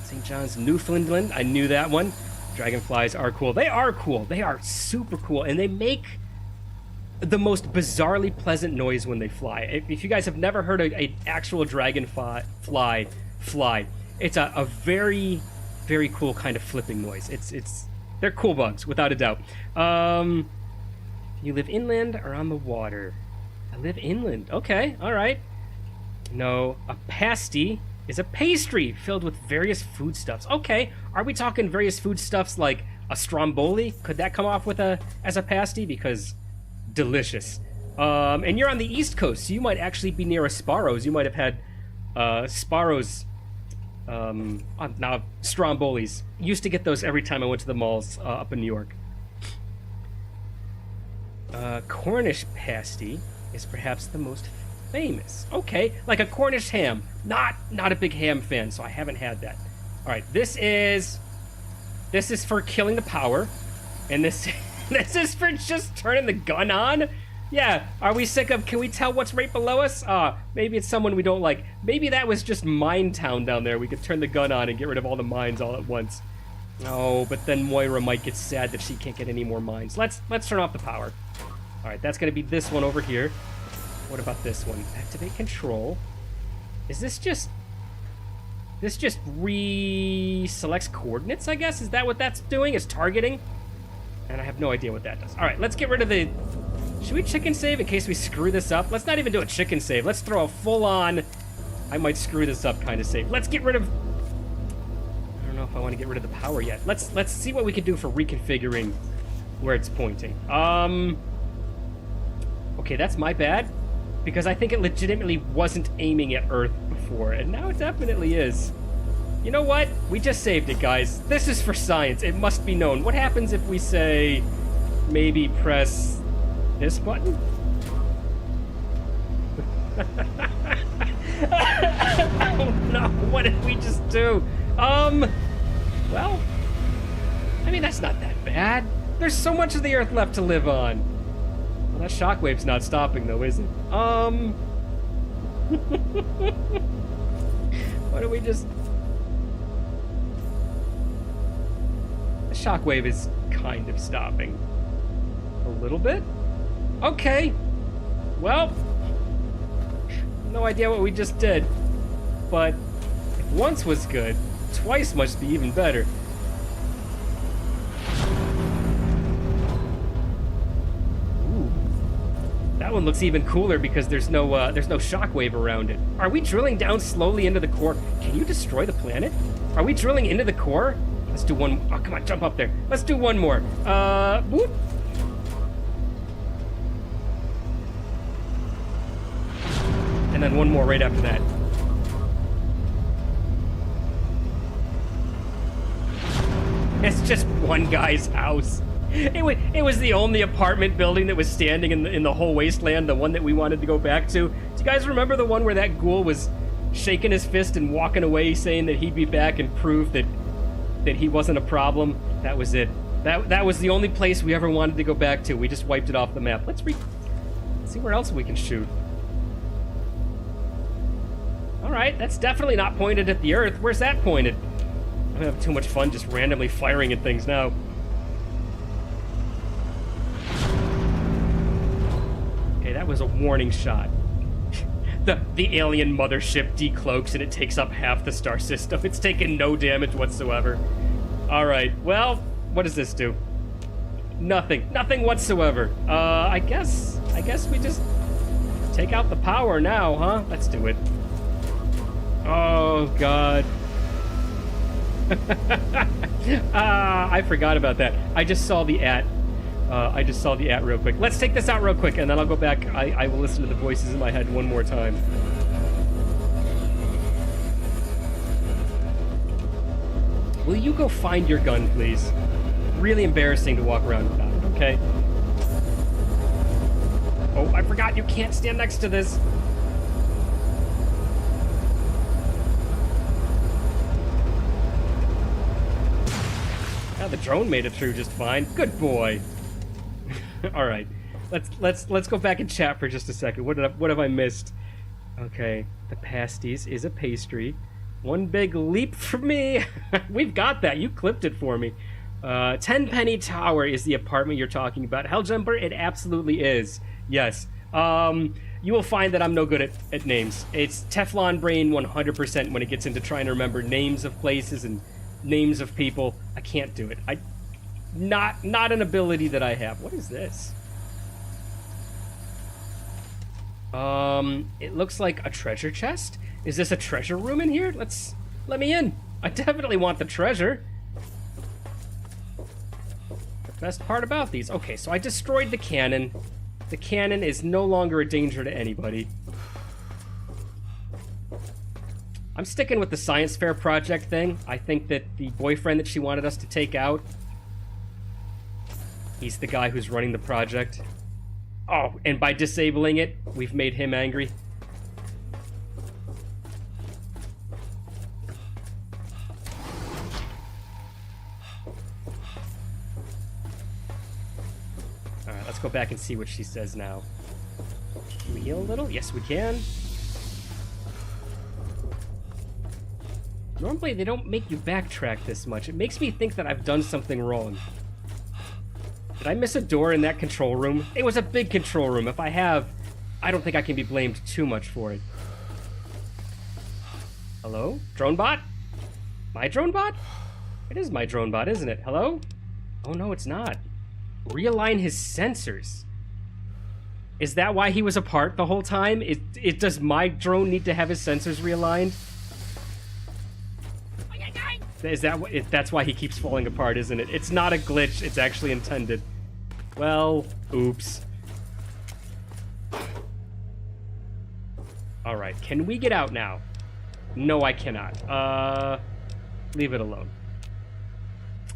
S1: St. John's, Newfoundland. I knew that one. Dragonflies are cool. They are cool. They are super cool, and they make the most bizarrely pleasant noise when they fly. If you guys have never heard an actual dragonfly fly, it's a very, very cool kind of flipping noise. They're cool bugs, without a doubt. You live inland or on the water? I live inland. Okay, all right. No, a pasty is a pastry filled with various foodstuffs. Okay, are we talking various foodstuffs like a stromboli? Could that come off as a pasty? Because delicious. And you're on the East Coast, so you might actually be near a Sparrow's. You might have had Sparrow's, now Strombolis. Used to get those every time I went to the malls up in New York. Cornish pasty is perhaps the most famous. Okay, like a Cornish ham. Not a big ham fan, so I haven't had that. All right, this is for killing the power, and this is for just turning the gun on. Yeah, are we sick of? Can we tell what's right below us? Maybe it's someone we don't like. Maybe that was just Mine Town down there. We could turn the gun on and get rid of all the mines all at once. Oh, but then Moira might get sad that she can't get any more mines. Let's turn off the power. All right, that's gonna be this one over here. What about this one? Activate control. Is this just reselects coordinates, I guess? Is that what that's doing? Is targeting? And I have no idea what that does. All right, let's get rid of the... Should we chicken save in case we screw this up? Let's not even do a chicken save. Let's throw a full-on, I might screw this up kind of save. Let's get rid of... I don't know if I want to get rid of the power yet. Let's see what we can do for reconfiguring where it's pointing. Okay, that's my bad. Because I think it legitimately wasn't aiming at Earth before, and now it definitely is. You know what? We just saved it, guys. This is for science. It must be known. What happens if we say, maybe press this button? Oh no, what did we just do? Well, I mean, that's not that bad. There's so much of the Earth left to live on. Well, that shockwave's not stopping, though, is it? Why don't we just... The shockwave is kind of stopping. A little bit? Okay. Well, no idea what we just did. But if once was good, twice must be even better. That one looks even cooler because there's no shockwave around it. Are we drilling down slowly into the core? Can you destroy the planet? Are we drilling into the core? Let's do one. Oh, come on, jump up there. Let's do one more. Whoop. And then one more right after that. It's just one guy's house. It was the only apartment building that was standing in the whole wasteland, the one that we wanted to go back to. Do you guys remember the one where that ghoul was shaking his fist and walking away saying that he'd be back and prove that he wasn't a problem? That was it. That was the only place we ever wanted to go back to. We just wiped it off the map. Let's see where else we can shoot. Alright, that's definitely not pointed at the Earth. Where's that pointed? I'm having too much fun just randomly firing at things now. Okay, that was a warning shot. The alien mothership decloaks and it takes up half the star system. It's taken no damage whatsoever. Alright, well, what does this do? Nothing. Nothing whatsoever. I guess we just take out the power now, huh? Let's do it. Oh, God. I forgot about that. I just saw the at real quick. Let's take this out real quick, and then I'll go back. I will listen to the voices in my head one more time. Will you go find your gun, please? Really embarrassing to walk around without it, okay? Oh, I forgot you can't stand next to this. The drone made it through just fine. Good boy. All right, let's go back and chat for just a second. What have I missed? Okay, the pasties is a pastry. One big leap for me. We've got that. You clipped it for me. 10-penny tower is the apartment you're talking about. Helljumper, it absolutely is. Yes. You will find that I'm no good at names. It's Teflon brain 100% when it gets into trying to remember names of places and names of people. I can't do it. Not an ability that I have. What is this? It looks like a treasure chest. Is this a treasure room in here? Let me in. I definitely want the treasure. The best part about these. Okay, so I destroyed the cannon. The cannon is no longer a danger to anybody. I'm sticking with the science fair project thing. I think that the boyfriend that she wanted us to take out, he's the guy who's running the project. Oh, and by disabling it, we've made him angry. Alright, let's go back and see what she says now. Can we heal a little? Yes, we can. Normally, they don't make you backtrack this much. It makes me think that I've done something wrong. Did I miss a door in that control room? It was a big control room. If I have, I don't think I can be blamed too much for it. Hello? Drone bot? My drone bot? It is my drone bot, isn't it? Hello? Oh, no, it's not. Realign his sensors. Is that why he was apart the whole time? Does my drone need to have his sensors realigned? Is that that's why he keeps falling apart, isn't it? It's not a glitch, it's actually intended. Well, oops. Alright, can we get out now? No, I cannot. Leave it alone.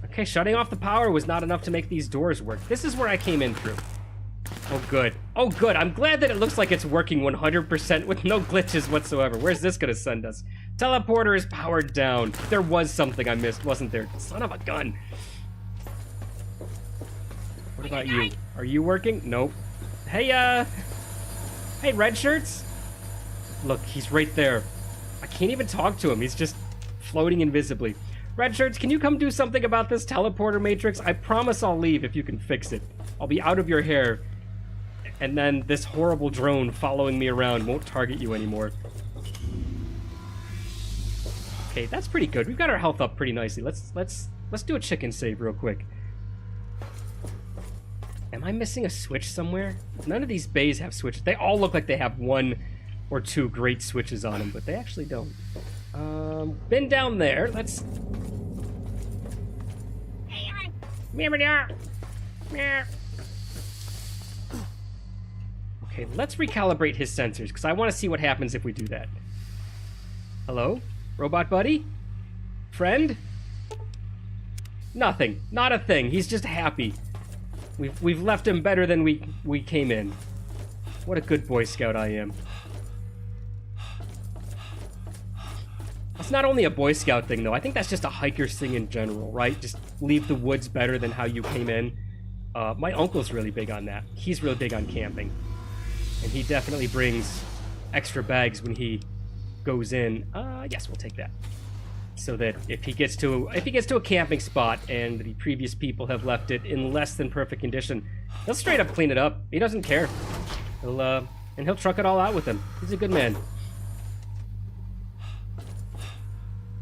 S1: Okay, shutting off the power was not enough to make these doors work. This is where I came in through. Oh, good. Oh, good. I'm glad that it looks like it's working 100% with no glitches whatsoever. Where's this gonna send us? Teleporter is powered down. There was something I missed, wasn't there? Son of a gun. What about you? Are you working? Nope. Hey, hey, red shirts? Look, he's right there. I can't even talk to him. He's just floating invisibly. Red shirts, can you come do something about this teleporter matrix? I promise I'll leave if you can fix it. I'll be out of your hair. And then this horrible drone following me around won't target you anymore. Okay, that's pretty good. We've got our health up pretty nicely. Let's do a chicken save real quick. Am I missing a switch somewhere? None of these bays have switches. They all look like they have 1 or 2 great switches on them, but they actually don't. Been down there. Let's... Okay, let's recalibrate his sensors, because I want to see what happens if we do that. Hello? Robot buddy? Friend? Nothing. Not a thing. He's just happy. We've left him better than we came in. What a good Boy Scout I am. That's not only a Boy Scout thing, though. I think that's just a hiker's thing in general, right? Just leave the woods better than how you came in. My uncle's really big on that. He's really big on camping. And he definitely brings extra bags when he goes in. Yes, we'll take that. So that if he gets to a camping spot and the previous people have left it in less than perfect condition, he'll straight up clean it up. He doesn't care. He'll truck it all out with him. He's a good man.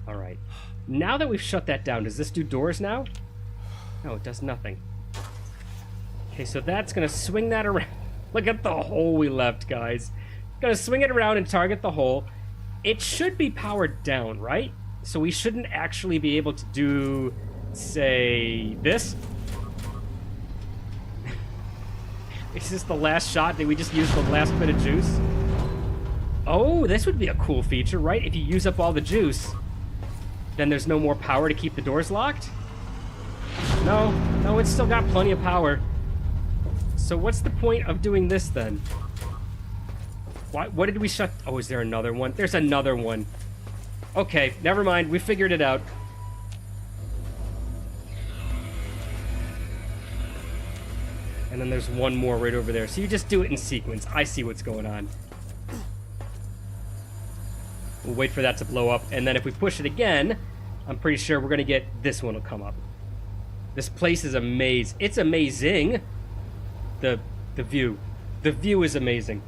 S1: All right. Now that we've shut that down, does this do doors now? No, it does nothing. Okay, so that's gonna swing that around. Look at the hole we left, guys. Gonna swing it around and target the hole. It should be powered down, right? So we shouldn't actually be able to do, say, this. Is this the last shot? Did we just use the last bit of juice? Oh, this would be a cool feature, right? If you use up all the juice, then there's no more power to keep the doors locked? No, it's still got plenty of power. So what's the point of doing this then? What did we shut? Oh, is there another one? There's another one. Okay, never mind. We figured it out. And then there's one more right over there. So you just do it in sequence. I see what's going on. We'll wait for that to blow up. And then if we push it again, I'm pretty sure we're going to get this one will come up. This place is amazing. It's amazing. The view. The view is amazing.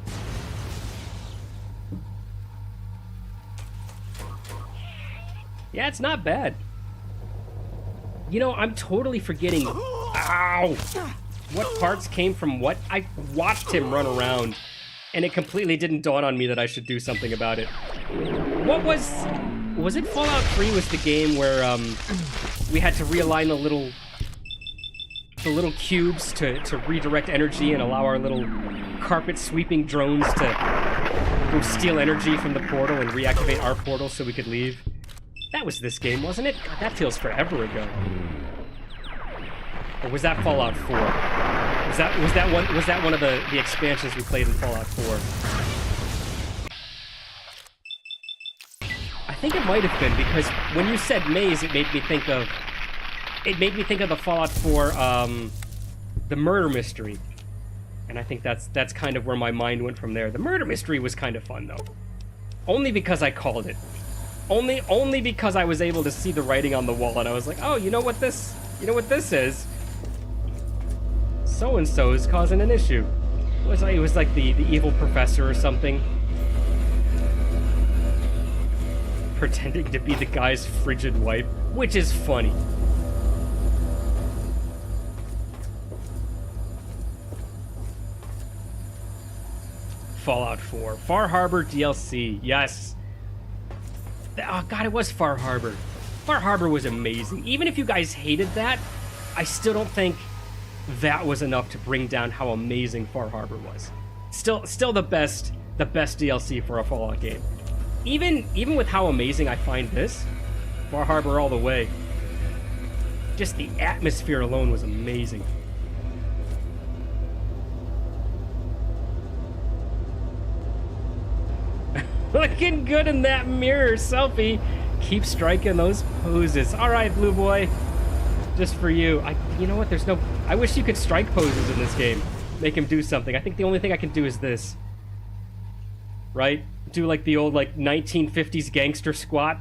S1: Yeah, it's not bad. You know, I'm totally forgetting... Ow! What parts came from what? I watched him run around, and it completely didn't dawn on me that I should do something about it. What was... Was it Fallout 3 was the game where, we had to realign the little cubes to redirect energy and allow our little carpet-sweeping drones to go steal energy from the portal and reactivate our portal so we could leave? That was this game, wasn't it? God, that feels forever ago. Or was that Fallout 4? Was that one of the expansions we played in Fallout 4? I think it might have been, because when you said maze, it made me think of the Fallout 4 the murder mystery. And I think that's kind of where my mind went from there. The murder mystery was kind of fun though. Only because I called it. Only because I was able to see the writing on the wall and I was like, "Oh, you know what this is? So and so is causing an issue." It was like the evil professor or something. Pretending to be the guy's frigid wife, which is funny. Fallout 4. Far Harbor DLC. Yes. Oh god, it was Far Harbor. Far Harbor was amazing. Even if you guys hated that, I still don't think that was enough to bring down how amazing Far Harbor was. Still the best DLC for a Fallout game. Even with how amazing I find this, Far Harbor all the way. Just the atmosphere alone was amazing. Looking good in that mirror selfie. Keep striking those poses. All right, Blue Boy. Just for you. You know what? I wish you could strike poses in this game. Make him do something. I think the only thing I can do is this. Right? Do like the old 1950s gangster squat.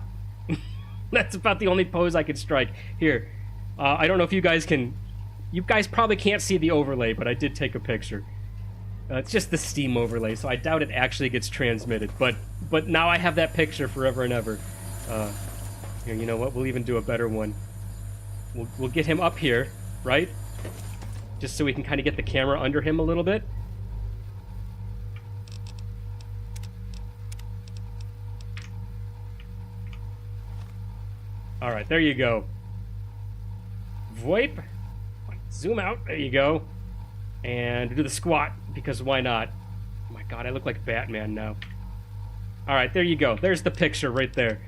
S1: That's about the only pose I can strike. Here. I don't know if you guys can... You guys probably can't see the overlay, but I did take a picture. It's just the Steam overlay, so I doubt it actually gets transmitted. But now I have that picture forever and ever. Here, you know what? We'll even do a better one. We'll get him up here, right? just so we can kind of get the camera under him a little bit. All right, there you go. VoIP. Zoom out. There you go. And do the squat, because why not? Oh my god, I look like Batman now. All right, there you go. There's the picture right there.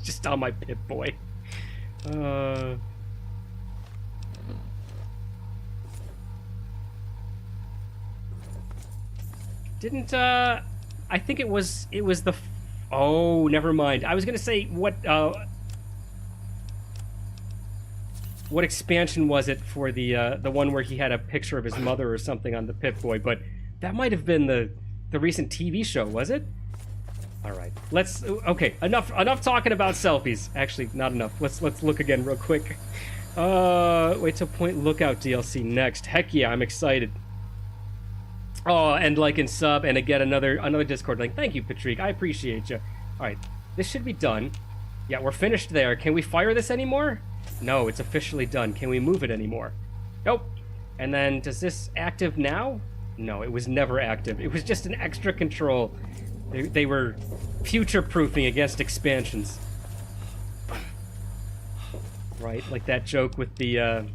S1: Just on my Pip-Boy. Didn't, I think it was the... Oh, never mind. I was gonna say, what expansion was it for the one where he had a picture of his mother or something on the Pip-Boy, but that might have been the recent TV show, was it? All right, let's... Okay, enough talking about selfies. Actually, not enough. Let's look again real quick. Wait till Point Lookout DLC next. Heck yeah, I'm excited. Oh, and like and sub, and again another Discord link. Thank you, Patrick. I appreciate you. All right, this should be done. Yeah, we're finished there. Can we fire this anymore? No, it's officially done. Can we move it anymore? Nope. And then, does this active now? No, it was never active. It was just an extra control. They were future-proofing against expansions. Right, like that joke with the, I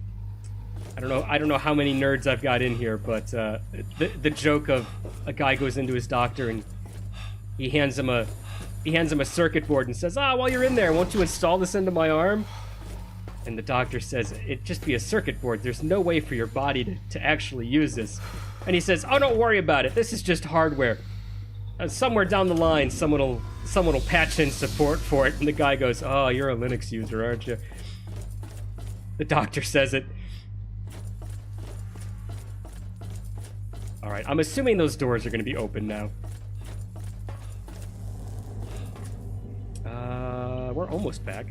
S1: don't know how many nerds I've got in here, but the joke of a guy goes into his doctor and he hands him a circuit board and says, while you're in there, won't you install this into my arm? And the doctor says, it'd just be a circuit board. There's no way for your body to actually use this. And he says, oh, don't worry about it. This is just hardware. Somewhere down the line, someone will patch in support for it. And the guy goes, oh, you're a Linux user, aren't you? The doctor says it. All right, I'm assuming those doors are going to be open now. We're almost back.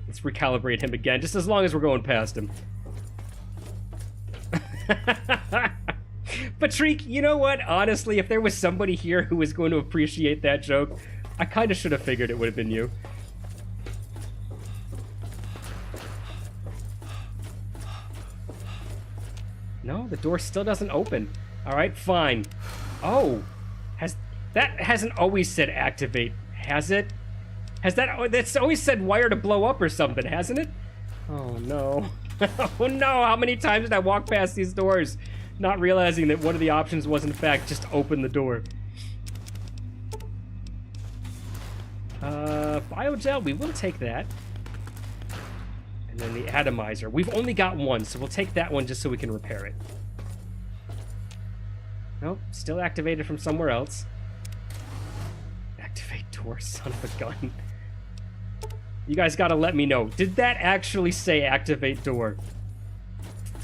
S1: Let's recalibrate him again, just as long as we're going past him. Patrick, you know what? Honestly, if there was somebody here who was going to appreciate that joke, I kind of should have figured it would have been you. No, the door still doesn't open. All right, fine. Oh, that hasn't always said activate, has it? That's always said wire to blow up or something, hasn't it? Oh no. Oh no, how many times did I walk past these doors not realizing that one of the options was in fact just open the door? Biogel, we will take that. And then the atomizer. We've only got one, so we'll take that one just so we can repair it. Nope, still activated from somewhere else. Activate door, son of a gun. You guys gotta let me know. Did that actually say activate door?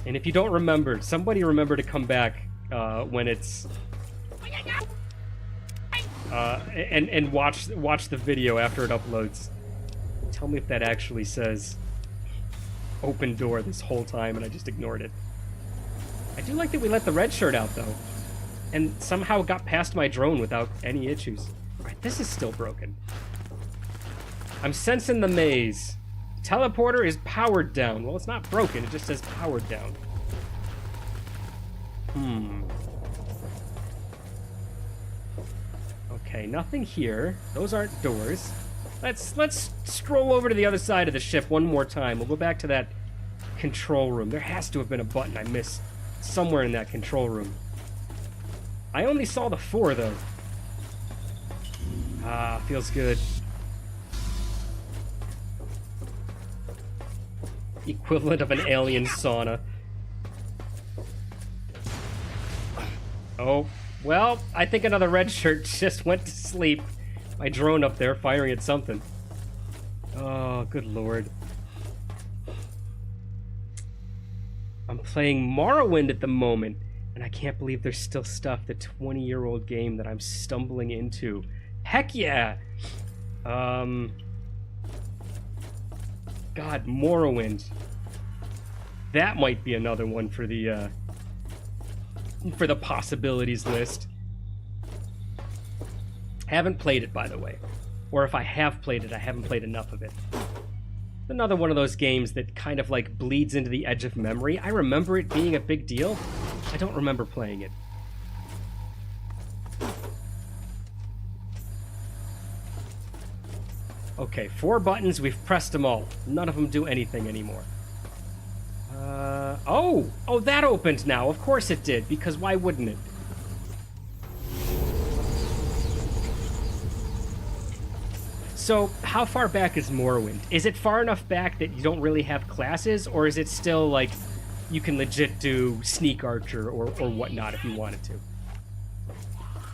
S1: And if you don't remember, somebody remember to come back when it's... and watch the video after it uploads. Tell me if that actually says open door this whole time and I just ignored it. I do like that we let the red shirt out though. And somehow got past my drone without any issues. Alright, this is still broken. I'm sensing the maze. Teleporter is powered down. Well, it's not broken, it just says powered down. Okay, nothing here. Those aren't doors. Let's stroll over to the other side of the ship one more time. We'll go back to that control room. There has to have been a button I missed somewhere in that control room. I only saw the 4, though. Ah, feels good. Equivalent of an alien sauna. Oh, well, I think another red shirt just went to sleep. My drone up there firing at something. Oh, good lord. I'm playing Morrowind at the moment, and I can't believe there's still stuff, the 20-year-old game that I'm stumbling into. Heck yeah! God, Morrowind. That might be another one for the possibilities list. Haven't played it, by the way. Or if I have played it, I haven't played enough of it. Another one of those games that kind of like bleeds into the edge of memory. I remember it being a big deal. I don't remember playing it. Okay, 4 buttons. We've pressed them all. None of them do anything anymore. Oh! Oh, that opened now. Of course it did, because why wouldn't it? So, how far back is Morrowind? Is it far enough back that you don't really have classes, or is it still, like, you can legit do Sneak Archer or whatnot if you wanted to?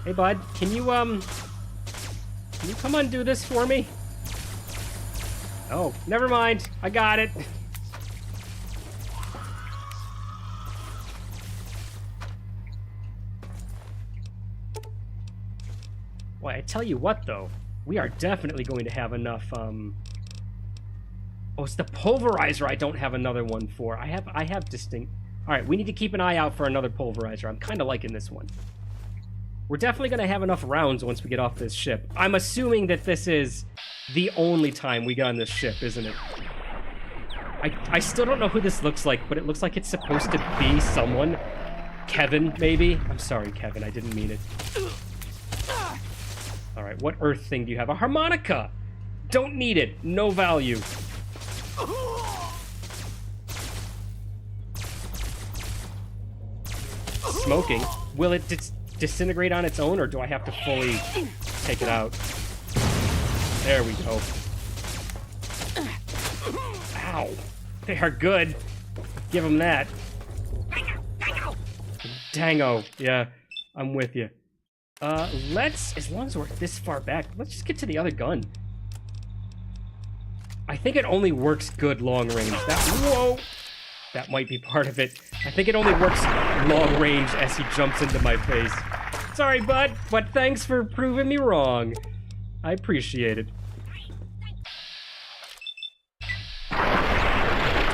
S1: Hey, bud, can you come undo this for me? Oh, never mind. I got it. Well, I tell you what, though. We are definitely going to have enough, Oh, it's the pulverizer I don't have another one for. I have distinct... Alright, we need to keep an eye out for another pulverizer. I'm kind of liking this one. We're definitely going to have enough rounds once we get off this ship. I'm assuming that this is the only time we get on this ship, isn't it? I still don't know who this looks like, but it looks like it's supposed to be someone. Kevin, maybe? I'm sorry, Kevin. I didn't mean it. Alright, what earth thing do you have? A harmonica! Don't need it. No value. Smoking. Will it disintegrate on its own, or do I have to fully take it out? There we go. Ow. They are good. Give them that. Dango. Yeah, I'm with you. As long as we're this far back, let's just get to the other gun. I think it only works good long range. Whoa! That might be part of it. I think it only works long range as he jumps into my face. Sorry, bud, but thanks for proving me wrong. I appreciate it.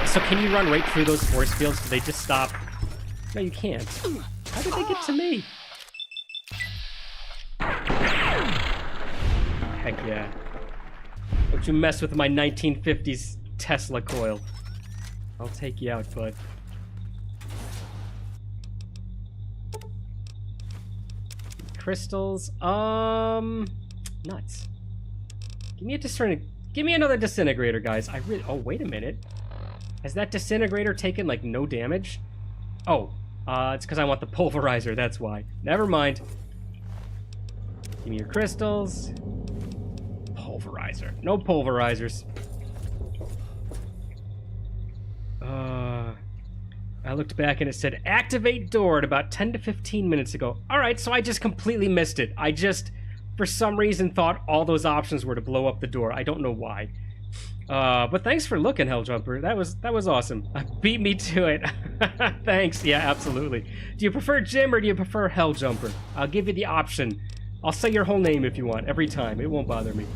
S1: So can you run right through those force fields? Do they just stop? No, you can't. How did they get to me? Heck yeah. Don't you mess with my 1950s Tesla coil. I'll take you out, bud. Crystals. Nuts. Give me another disintegrator, guys. Oh, wait a minute. Has that disintegrator taken, like, no damage? Oh, it's because I want the pulverizer, that's why. Never mind. Give me your crystals. Pulverizer. No pulverizers. I looked back and it said, activate door at about 10 to 15 minutes ago. Alright, so I just completely missed it. I just, for some reason, thought all those options were to blow up the door. I don't know why. But thanks for looking, Helljumper. That was awesome. Beat me to it. Thanks. Yeah, absolutely. Do you prefer Jim or do you prefer Helljumper? I'll give you the option. I'll say your whole name if you want, every time. It won't bother me.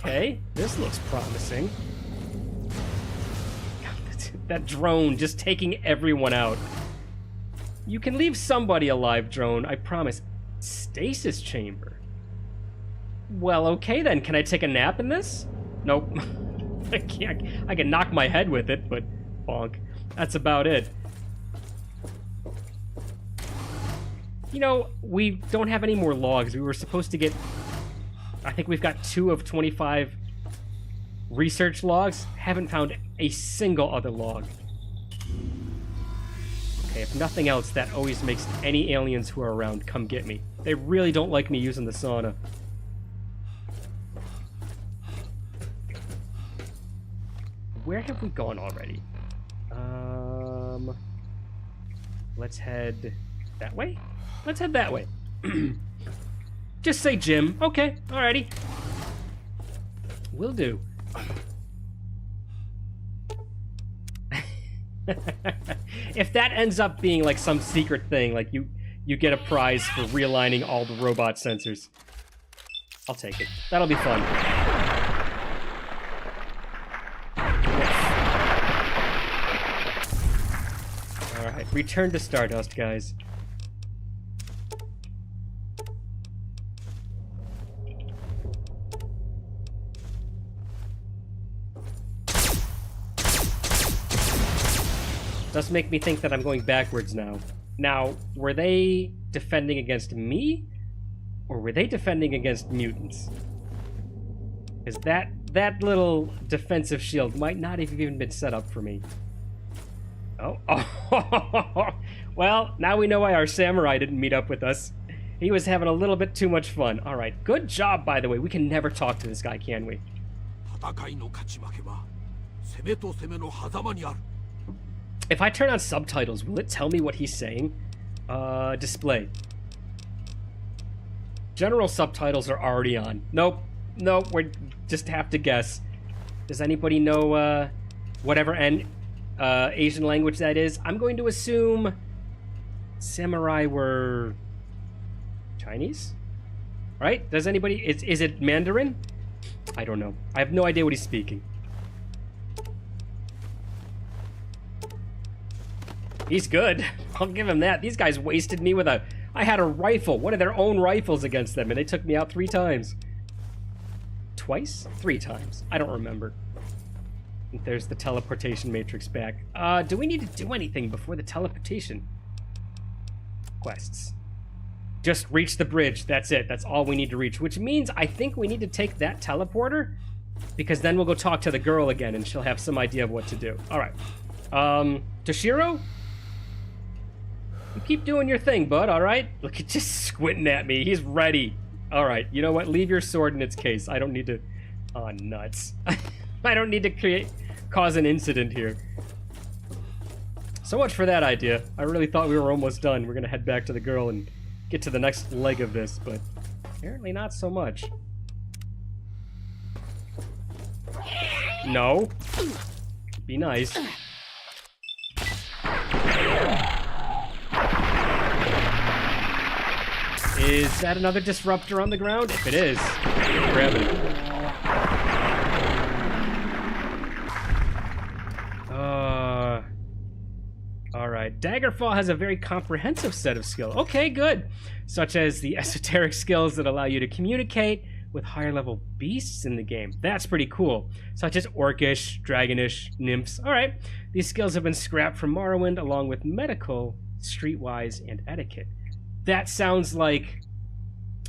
S1: Okay, this looks promising. That drone just taking everyone out. You can leave somebody alive, drone, I promise. Stasis chamber. Well, okay then. Can I take a nap in this? Nope. I can't. I can knock my head with it, but bonk. That's about it. You know, we don't have any more logs. We were supposed to get... I think we've got 2 of 25 research logs. Haven't found a single other log. Okay, if nothing else, that always makes any aliens who are around come get me. They really don't like me using the sauna. Where have we gone already? Let's head that way? Let's head that way. Just say Jim. Okay, alrighty. Will do. If that ends up being like some secret thing, like you get a prize for realigning all the robot sensors, I'll take it. That'll be fun. Alright, return to Stardust, guys. Does make me think that I'm going backwards now. Now, were they defending against me? Or were they defending against mutants? Because that little defensive shield might not have even been set up for me. Oh. Well, now we know why our samurai didn't meet up with us. He was having a little bit too much fun. All right, good job, by the way. We can never talk to this guy, can we? If I turn on subtitles, will it tell me what he's saying? Display. General subtitles are already on. Nope, we just have to guess. Does anybody know whatever Asian language that is? I'm going to assume samurai were Chinese? Right? Does anybody... Is it Mandarin? I don't know. I have no idea what he's speaking. He's good. I'll give him that. These guys wasted me with a... I had a rifle, one of their own rifles against them, and they took me out 3 times. Twice? 3 times. I don't remember. There's the teleportation matrix back. Do we need to do anything before the teleportation? Quests. Just reach the bridge. That's it. That's all we need to reach. Which means I think we need to take that teleporter, because then we'll go talk to the girl again, and she'll have some idea of what to do. All right. Toshiro? You keep doing your thing, bud, all right? Look, he's just squinting at me. He's ready. All right, you know what? Leave your sword in its case. I don't need to... Oh, nuts. I don't need to cause an incident here. So much for that idea. I really thought we were almost done. We're gonna head back to the girl and get to the next leg of this, but apparently not so much. No. Be nice. Is that another disruptor on the ground? If it is, grab it. Alright. Daggerfall has a very comprehensive set of skills. Okay, good. Such as the esoteric skills that allow you to communicate with higher level beasts in the game. That's pretty cool. Such as Orcish, Dragonish, Nymphs. Alright. These skills have been scrapped from Morrowind along with medical, streetwise, and etiquette. That sounds like...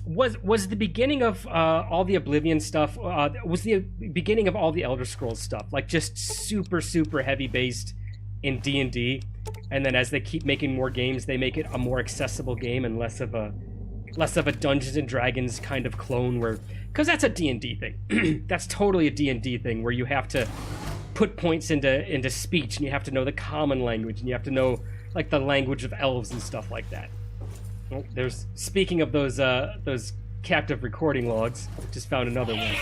S1: Was the beginning of all the Oblivion stuff, was the beginning of all the Elder Scrolls stuff, like just super, super heavy based in D&D, and then as they keep making more games, they make it a more accessible game and less of a Dungeons and Dragons kind of clone where... Because that's a D&D thing. That's totally a D&D thing where you have to put points into speech, and you have to know the common language, and you have to know like the language of elves and stuff like that. Oh, there's, speaking of those captive recording logs, I just found another one.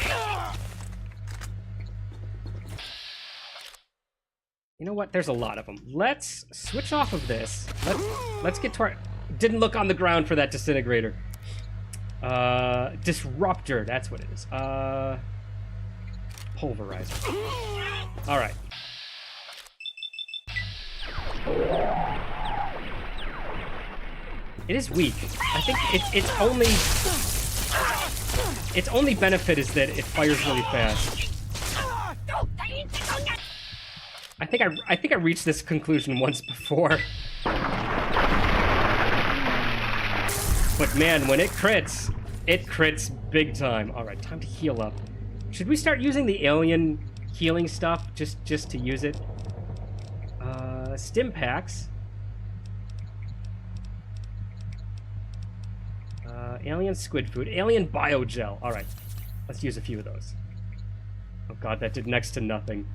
S1: You know what? There's a lot of them. Let's switch off of this. Let's get to our... Didn't look on the ground for that disintegrator. Disruptor, that's what it is. Pulverizer. All right. It is weak. I think its only benefit is that it fires really fast. I think I reached this conclusion once before. But man, when it crits big time. All right, time to heal up. Should we start using the alien healing stuff just to use it? Stim packs. Alien squid food. Alien biogel. Alright. Let's use a few of those. Oh god, that did next to nothing.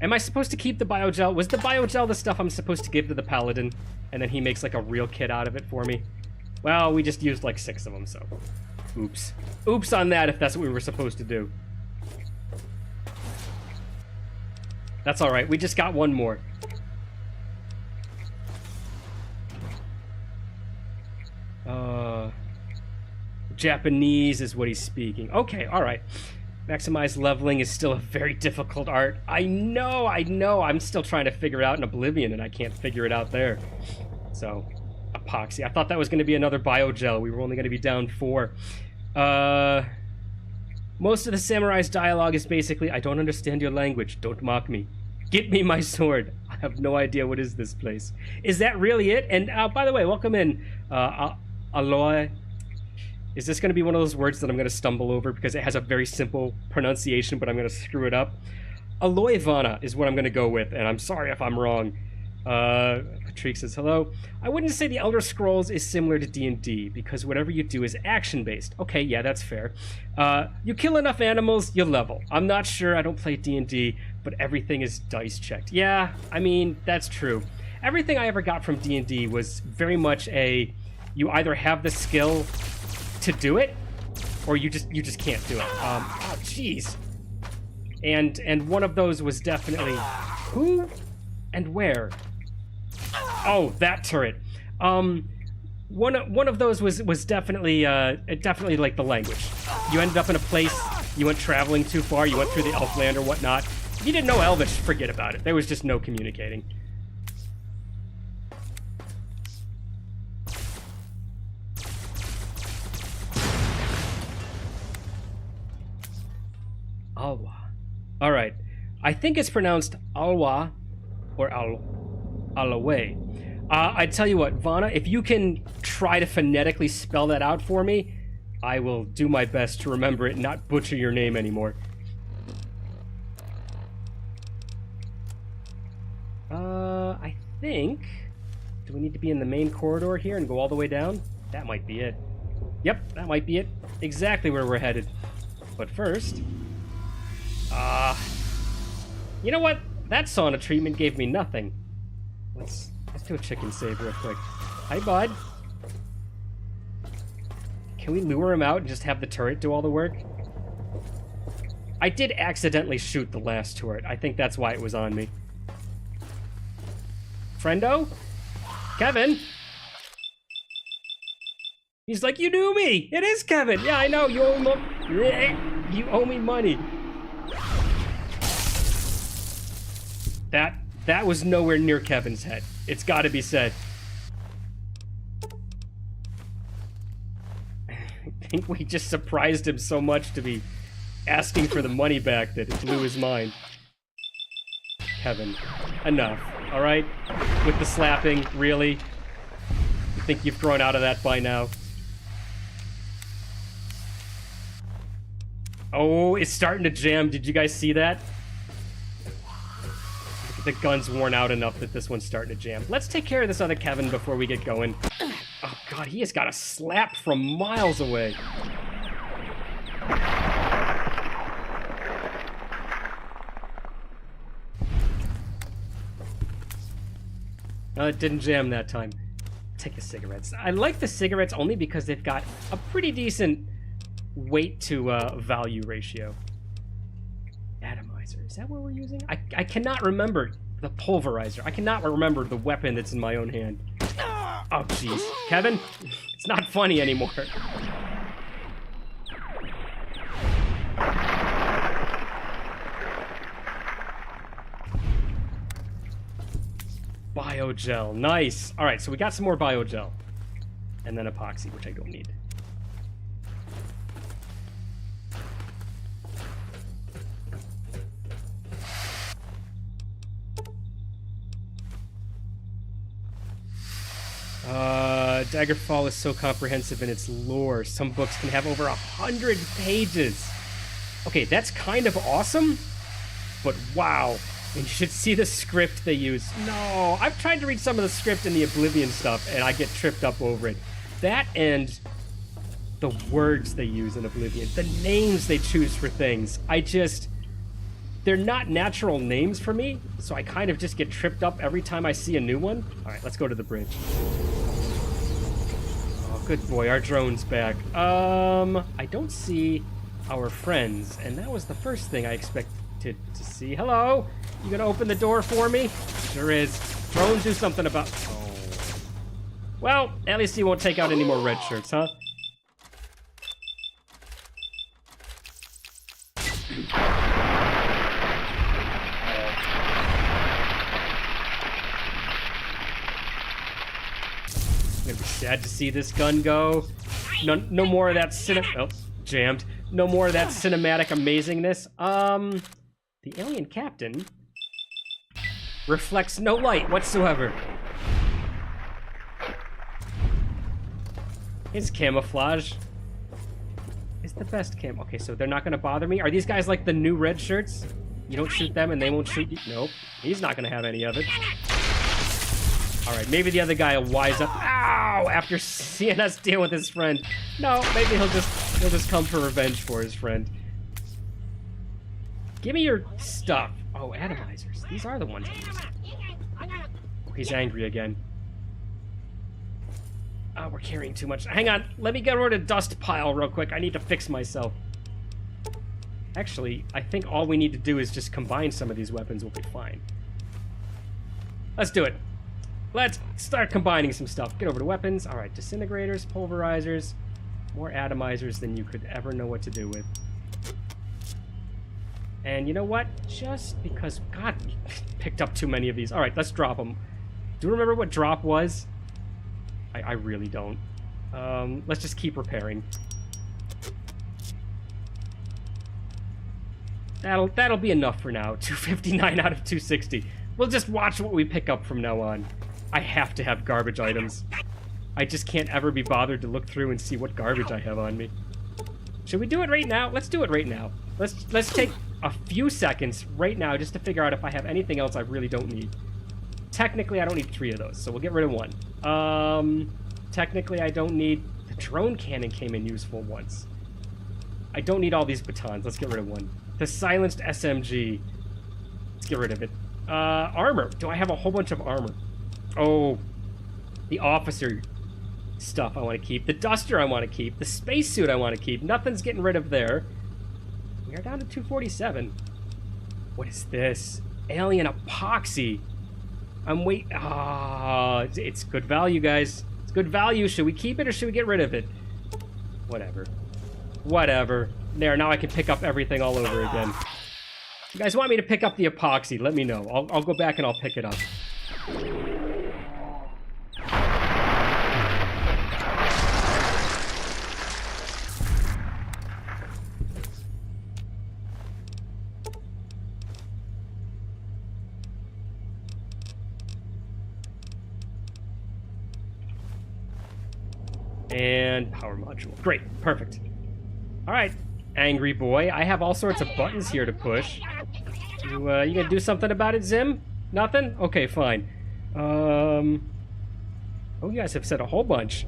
S1: Am I supposed to keep the biogel? Was the biogel the stuff I'm supposed to give to the paladin? And then he makes like a real kit out of it for me? Well, we just used like 6 of them, so... Oops. Oops on that if that's what we were supposed to do. That's alright. We just got one more. Japanese is what he's speaking. Okay, alright. Maximize leveling is still a very difficult art. I know. I'm still trying to figure it out in Oblivion, and I can't figure it out there. So, epoxy. I thought that was going to be another biogel. We were only going to be down 4. Most of the samurai's dialogue is basically, I don't understand your language. Don't mock me. Get me my sword. have no idea what is this place. Is that really it? And by the way, welcome in, Aloy. Is this going to be one of those words that I'm going to stumble over because it has a very simple pronunciation, but I'm going to screw it up? Aloy Vana is what I'm going to go with, and I'm sorry if I'm wrong. Patrick says hello. I wouldn't say the Elder Scrolls is similar to D&D because whatever you do is action-based. Okay, yeah, that's fair. You kill enough animals, you level. I'm not sure, I don't play D&D, but everything is dice-checked. Yeah, I mean, that's true. Everything I ever got from D&D was very much a, you either have the skill to do it, or you just can't do it. Oh, jeez. And one of those was definitely, who and where? Oh, that turret. One of those was definitely definitely like the language. You ended up in a place, you went traveling too far, you went through the Elfland or whatnot. If you didn't know Elvish, forget about it. There was just no communicating. Alwa. All right. I think it's pronounced Alwa or Alaway. I tell you what, Vana, if you can try to phonetically spell that out for me, I will do my best to remember it and not butcher your name anymore. I think... Do we need to be in the main corridor here and go all the way down? That might be it. Yep, that might be it. Exactly where we're headed. But first... you know what? That sauna treatment gave me nothing. Let's do a chicken save real quick. Hi, bud. Can we lure him out and just have the turret do all the work? I did accidentally shoot the last turret. I think that's why it was on me. Friendo? Kevin? He's like, you knew me! It is Kevin! Yeah, I know, you owe me money. That was nowhere near Kevin's head. It's gotta be said. I think we just surprised him so much to be asking for the money back that it blew his mind. Kevin, enough, alright? With the slapping, really? You think you've grown out of that by now? Oh, it's starting to jam. Did you guys see that? The gun's worn out enough that this one's starting to jam. Let's take care of this other Kevin before we get going. Oh god, he has got a slap from miles away. No, it didn't jam that time. Take the cigarettes. I like the cigarettes only because they've got a pretty decent weight to value ratio. Atomizer. Is that what we're using? I cannot remember the pulverizer. I cannot remember the weapon that's in my own hand. Oh, jeez. Kevin? It's not funny anymore. Biogel. Nice. All right, so we got some more biogel. And then epoxy, which I don't need. Daggerfall is so comprehensive in its lore. Some books can have over 100 pages. Okay, that's kind of awesome, but wow. And you should see the script they use. No, I've tried to read some of the script in the Oblivion stuff, and I get tripped up over it. That and the words they use in Oblivion, the names they choose for things. They're not natural names for me, so I kind of just get tripped up every time I see a new one. All right, let's go to the bridge. Oh, good boy, our drone's back. I don't see our friends, and that was the first thing I expected to see. Hello? You gonna open the door for me? Sure is. Drones do something about... Oh. Well, at least he won't take out any more red shirts, huh? I'm gonna be sad to see this gun go. No more of that jammed. No more of that cinematic amazingness. The alien captain reflects no light whatsoever. His camouflage is the best cam. Okay, so they're not gonna bother me. Are these guys like the new red shirts? You don't shoot them and they won't shoot you? Nope. He's not gonna have any of it. Alright, maybe the other guy will wise up. Ow! After seeing us deal with his friend. No, maybe he'll just come for revenge for his friend. Give me your stuff. Oh, atomizers. These are the ones I'm using. Oh, he's angry again. Oh, we're carrying too much. Hang on. Let me get rid of dust pile real quick. I need to fix myself. Actually, I think all we need to do is just combine some of these weapons. We'll be fine. Let's do it. Let's start combining some stuff. Get over to weapons. All right, disintegrators, pulverizers, more atomizers than you could ever know what to do with. And you know what? Just because, God, we picked up too many of these. All right, let's drop them. Do you remember what drop was? I really don't. Let's just keep repairing. That'll be enough for now. 259 out of 260. We'll just watch what we pick up from now on. I have to have garbage items. I just can't ever be bothered to look through and see what garbage I have on me. Should we do it right now? Let's do it right now. Let's take a few seconds right now just to figure out if I have anything else I really don't need. Technically, I don't need 3 of those, so we'll get rid of 1. Technically, I don't need... The drone cannon came in useful once. I don't need all these batons. Let's get rid of 1. The silenced SMG. Let's get rid of it. Armor. Do I have a whole bunch of armor? Oh, the officer stuff I want to keep. The duster I want to keep. The spacesuit I want to keep. Nothing's getting rid of there. We are down to 247. What is this? Alien epoxy. It's good value, guys. It's good value. Should we keep it or should we get rid of it? Whatever. Whatever. There, now I can pick up everything all over again. If you guys want me to pick up the epoxy, let me know. I'll go back and I'll pick it up. And power module. Great. Perfect. All right, angry boy. I have all sorts of buttons here to push. You gonna do something about it, Zim? Nothing? Okay, fine. Oh, you guys have said a whole bunch.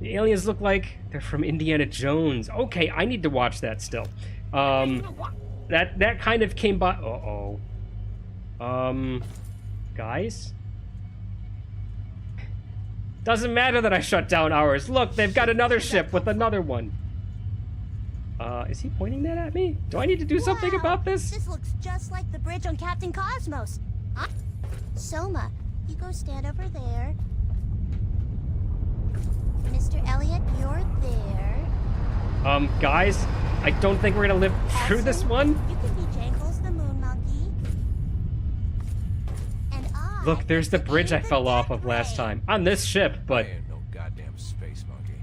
S1: The aliens look like they're from Indiana Jones. Okay, I need to watch that still. That kind of came by... Uh-oh. Guys? Doesn't matter that I shut down ours. Look, they've got another ship with another one. Is he pointing that at me? Do I need to do something about this?
S3: This looks just like the bridge on Captain Cosmos. Soma, you go stand over there. Mr. Elliot, you're there.
S1: Guys, I don't think we're gonna live through this one.
S3: You can be Jangles the Moon Monkey. And
S1: Look, there's the bridge I fell off of last time. On this ship, but...
S4: I ain't no goddamn space monkey.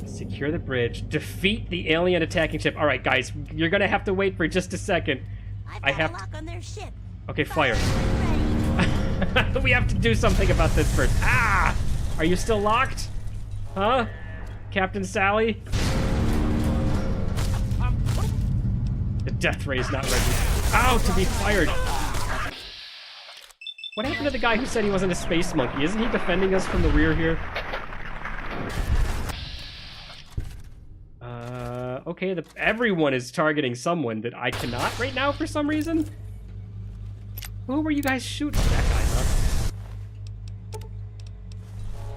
S1: Secure the bridge. Defeat the alien attacking ship. Alright, guys, you're gonna have to wait for just a second.
S3: I have a lock on their ship.
S1: Okay, fire. We have to do something about this first. Ah! Are you still locked? Huh? Captain Sally? The death ray is not ready. Ow, to be fired. What happened to the guy who said he wasn't a space monkey? Isn't he defending us from the rear here? Okay, everyone is targeting someone that I cannot right now for some reason. Who were you guys shooting? That guy,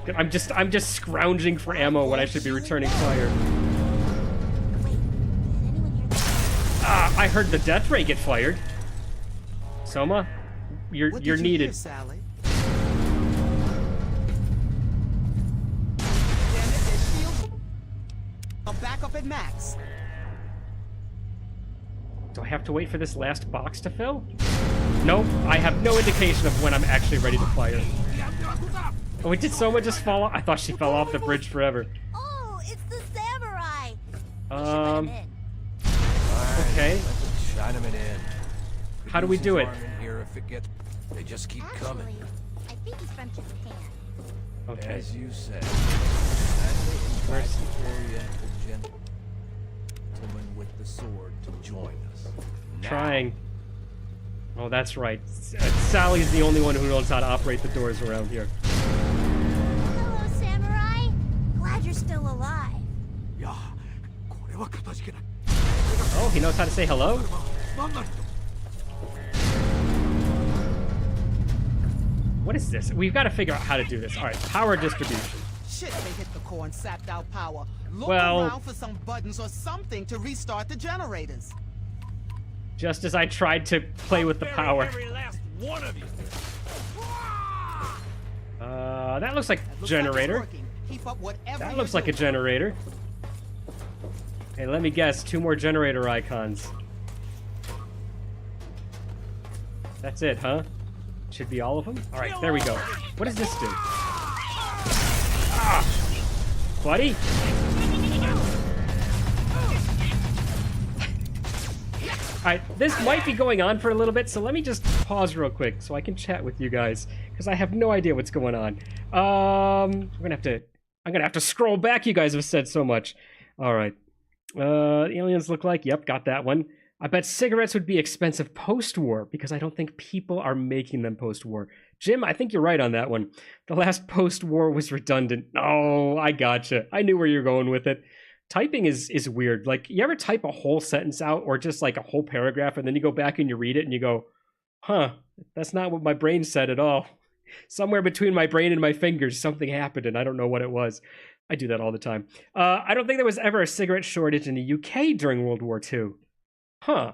S1: huh? I'm just scrounging for ammo when I should be returning fire. I heard the death ray get fired. Soma, you're needed.
S2: Hear, Sally? I'll back up at max.
S1: Do I have to wait for this last box to fill? Nope, I have no indication of when I'm actually ready to fire. Oh, wait, did Soma just fall off? I thought she fell off the bridge forever.
S3: Oh, it's the samurai.
S1: Okay.
S4: Shine him in.
S1: How do we do it?
S4: Here if it gets, they just keep coming.
S3: Actually, I think he's from Japan.
S1: Okay.
S4: As you said,
S1: Where's...
S4: Oriental gentleman with the sword to join us. Now.
S1: Trying. Oh, that's right. Sally's the only one who knows how to operate the doors around here.
S3: Hello, Samurai. Glad you're still alive.
S1: Oh, he knows how to say hello? What is this? We've got to figure out how to do this. All right, power distribution.
S2: Shit, they hit the core and sapped out power. Look
S1: Well-
S2: around for some buttons or something to restart the generators.
S1: Just as I tried to play with the power.
S4: Every last one of you.
S1: That looks like
S2: Looks like it's
S1: generator.
S2: working. Keep up whatever
S1: That
S2: you're
S1: looks like a
S2: doing.
S1: generator. Okay, let me guess. 2 more generator icons. That's it, huh? Should be all of them? Alright, there we go. What does this do? Ah! Buddy? Alright, this might be going on for a little bit, so let me just pause real quick so I can chat with you guys, because I have no idea what's going on. I'm gonna have to scroll back, you guys have said so much. Alright. Aliens look like, yep, got that one. I bet cigarettes would be expensive post-war, because I don't think people are making them post-war. Jim, I think you're right on that one. The last post-war was redundant. Oh, I gotcha. I knew where you're going with it. Typing is weird. Like, you ever type a whole sentence out or just like a whole paragraph and then you go back and you read it and you go, huh, that's not what my brain said at all. Somewhere between my brain and my fingers, something happened and I don't know what it was. I do that all the time. I don't think there was ever a cigarette shortage in the UK during World War II. Huh.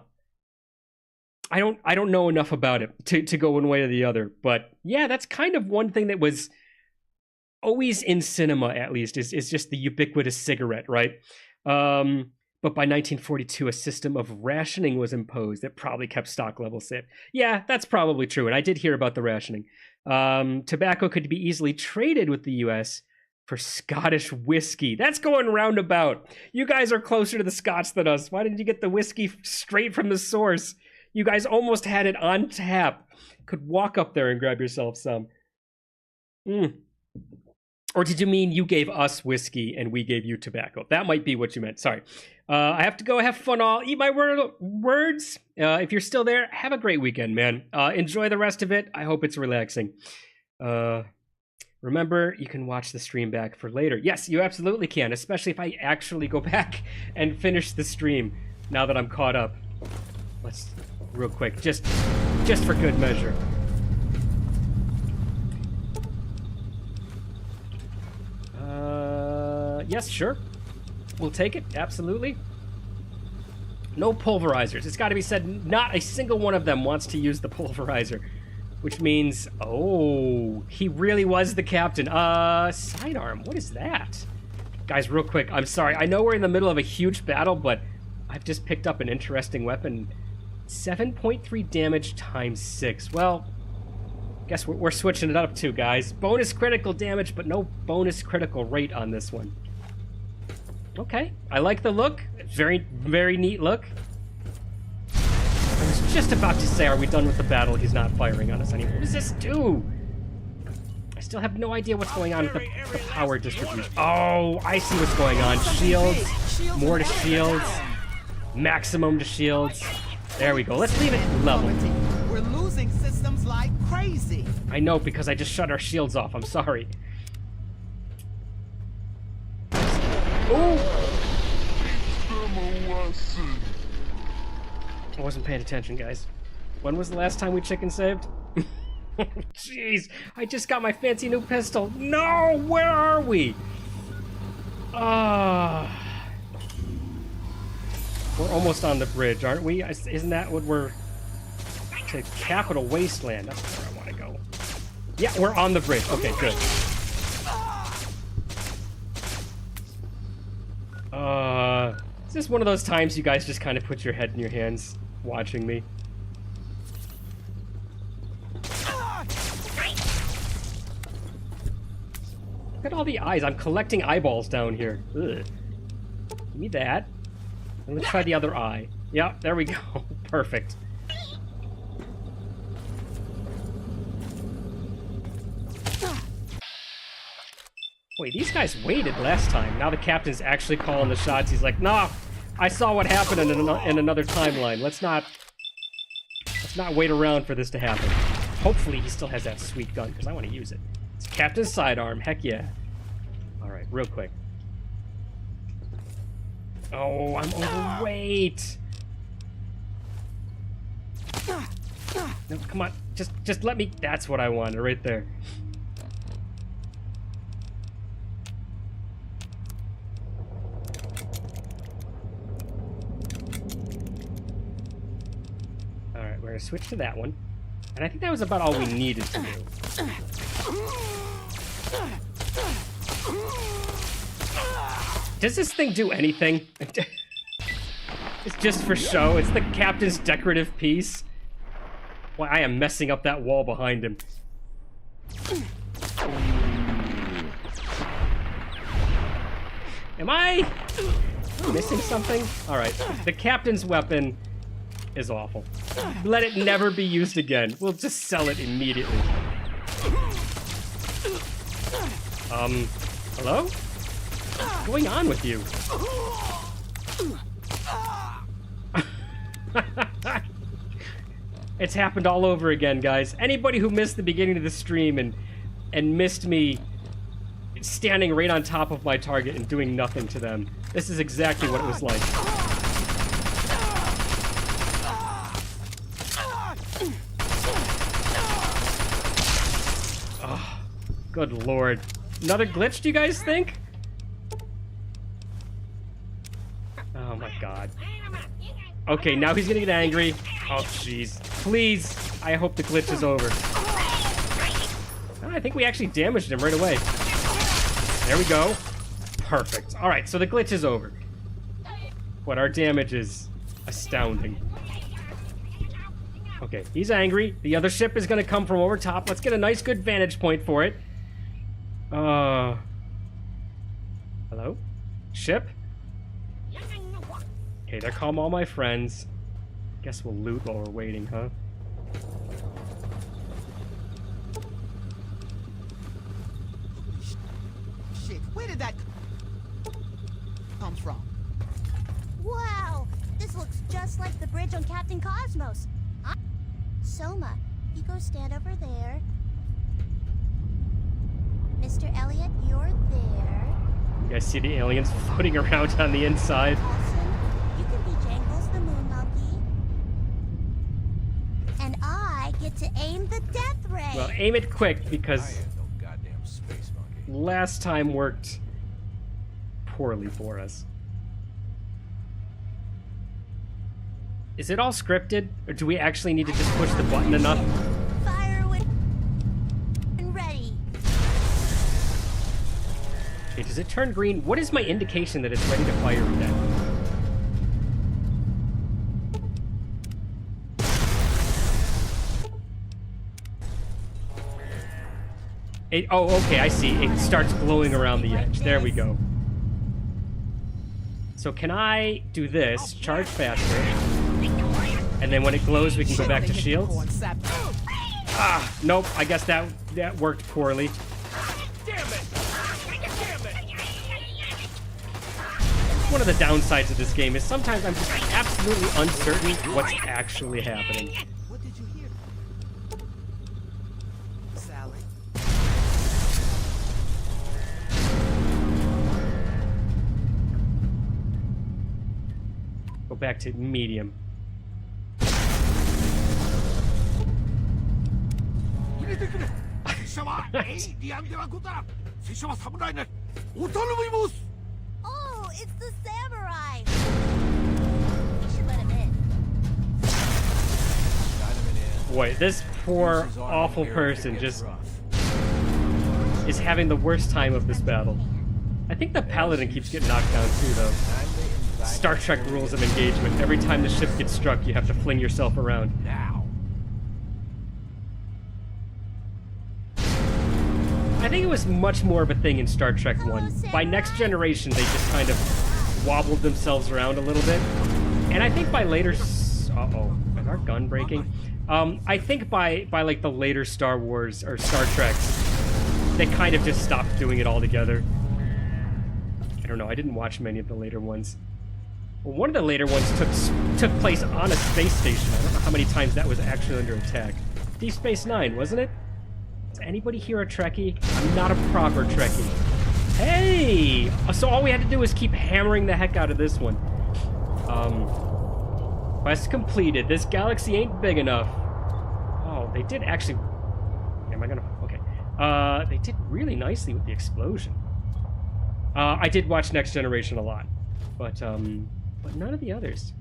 S1: I don't know enough about it to go one way or the other. But yeah, that's kind of one thing that was always in cinema, at least, is just the ubiquitous cigarette, right? But by 1942, a system of rationing was imposed that probably kept stock levels safe. Yeah, that's probably true, and I did hear about the rationing. Tobacco could be easily traded with the U.S. for Scottish whiskey. That's going roundabout. You guys are closer to the Scots than us. Why didn't you get the whiskey straight from the source? You guys almost had it on tap. Could walk up there and grab yourself some. Or did you mean you gave us whiskey and we gave you tobacco? That might be what you meant. Sorry. I have to go have fun. I'll eat my words. If you're still there, have a great weekend, man. Enjoy the rest of it. I hope it's relaxing. Remember, you can watch the stream back for later. Yes, you absolutely can, especially if I actually go back and finish the stream now that I'm caught up. Let's, real quick, just for good measure. Yes, sure. We'll take it, absolutely. No pulverizers. It's got to be said, not a single one of them wants to use the pulverizer. Which means, oh, he really was the captain. Sidearm, what is that? Guys, real quick, I'm sorry. I know we're in the middle of a huge battle, but I've just picked up an interesting weapon. 7.3 damage times 6. Well, guess we're switching it up too, guys. Bonus critical damage, but no bonus critical rate on this one. Okay, I like the look. Very, very neat look. I was just about to say, are we done with the battle? He's not firing on us anymore. What does this do? I still have no idea what's going on with the power distribution. Oh, I see what's going on. Shields, more to shields, maximum to shields. There we go. Let's leave it level.
S2: We're losing systems like crazy.
S1: I know, because I just shut our shields off. I'm sorry. Ooh! I wasn't paying attention, guys. When was the last time we chicken saved? Jeez, I just got my fancy new pistol. No, where are we? We're almost on the bridge, aren't we? Isn't that what we're... To Capital Wasteland. That's where I want to go. Yeah, we're on the bridge. Okay, good. Is this one of those times you guys just kind of put your head in your hands watching me? Look at all the eyes. I'm collecting eyeballs down here. Ugh. Give me that. And let's try the other eye. Yeah, there we go. Perfect. Wait, these guys waited last time. Now the captain's actually calling the shots. He's like, nah, I saw what happened in another timeline. Let's not wait around for this to happen. Hopefully he still has that sweet gun, because I want to use it. It's Captain's sidearm. Heck yeah. All right, real quick. Oh, I'm overweight. No, come on. Just let me. That's what I wanted right there. All right, we're gonna switch to that one. And I think that was about all we needed to do. Does this thing do anything? It's just for show. It's the captain's decorative piece. Why, I am messing up that wall behind him. Am I missing something? All right, the captain's weapon is awful. Let it never be used again. We'll just sell it immediately. Hello? What's going on with you? It's happened all over again, guys. Anybody who missed the beginning of the stream and missed me standing right on top of my target and doing nothing to them, this is exactly what it was like. Oh, good lord. Another glitch, do you guys think? Oh my god. Okay, now he's gonna get angry. Oh, jeez. Please, I hope the glitch is over. Oh, I think we actually damaged him right away. There we go. Perfect. All right, so the glitch is over. But our damage is astounding. Okay, he's angry. The other ship is gonna come from over top. Let's get a nice, good vantage point for it. Hello? Ship? Okay, there come all my friends. Guess we'll loot while we're waiting, huh?
S2: Shit, where did that come from?
S3: Wow, this looks just like the bridge on Captain Cosmos. Soma, you go stand over there. Mr. Elliot, you're there.
S1: You guys see the aliens floating around on the inside?
S3: Awesome. You can be Jangles the Moon Monkey. And I get to aim the death ray.
S1: Well, aim it quick, because
S4: I ain't no goddamn space monkey.
S1: last time worked poorly for us. Is it all scripted, or do we actually need to just push the button enough?
S3: Fire when ready.
S1: Okay, does it turn green? What is my indication that it's ready to fire again? Oh, okay, I see. It starts glowing around the edge. There we go. So can I do this, charge faster, and then when it glows, we can go back to shields? Ah, nope, I guess that worked poorly. One of the downsides of this game is sometimes I'm just absolutely uncertain what's actually happening.
S2: What did you hear? Sally.
S1: Go back to medium.
S3: Oh, it's the samurai. We should let him in.
S1: Boy, this poor,
S4: Uses armor
S1: awful
S4: here
S1: person
S4: to get
S1: just
S4: rough.
S1: is having the worst time of this battle. I think the paladin keeps getting knocked down too, though. Star Trek rules of engagement. Every time the ship gets struck, you have to fling yourself around.
S4: Now.
S1: I think it was much more of a thing in Star Trek 1. By Next Generation, they just kind of wobbled themselves around a little bit. And I think by later... Uh-oh. Is our gun breaking? I think by like the later Star Wars or Star Treks, they kind of just stopped doing it altogether. I don't know. I didn't watch many of the later ones. Well, one of the later ones took place on a space station. I don't know how many times that was actually under attack. Deep Space Nine, wasn't it? Is anybody here a Trekkie? I'm not a proper Trekkie. Hey! So all we had to do was keep hammering the heck out of this one. Quest completed. This galaxy ain't big enough. Oh, they did actually... Am I gonna... Okay. They did really nicely with the explosion. I did watch Next Generation a lot. But none of the others.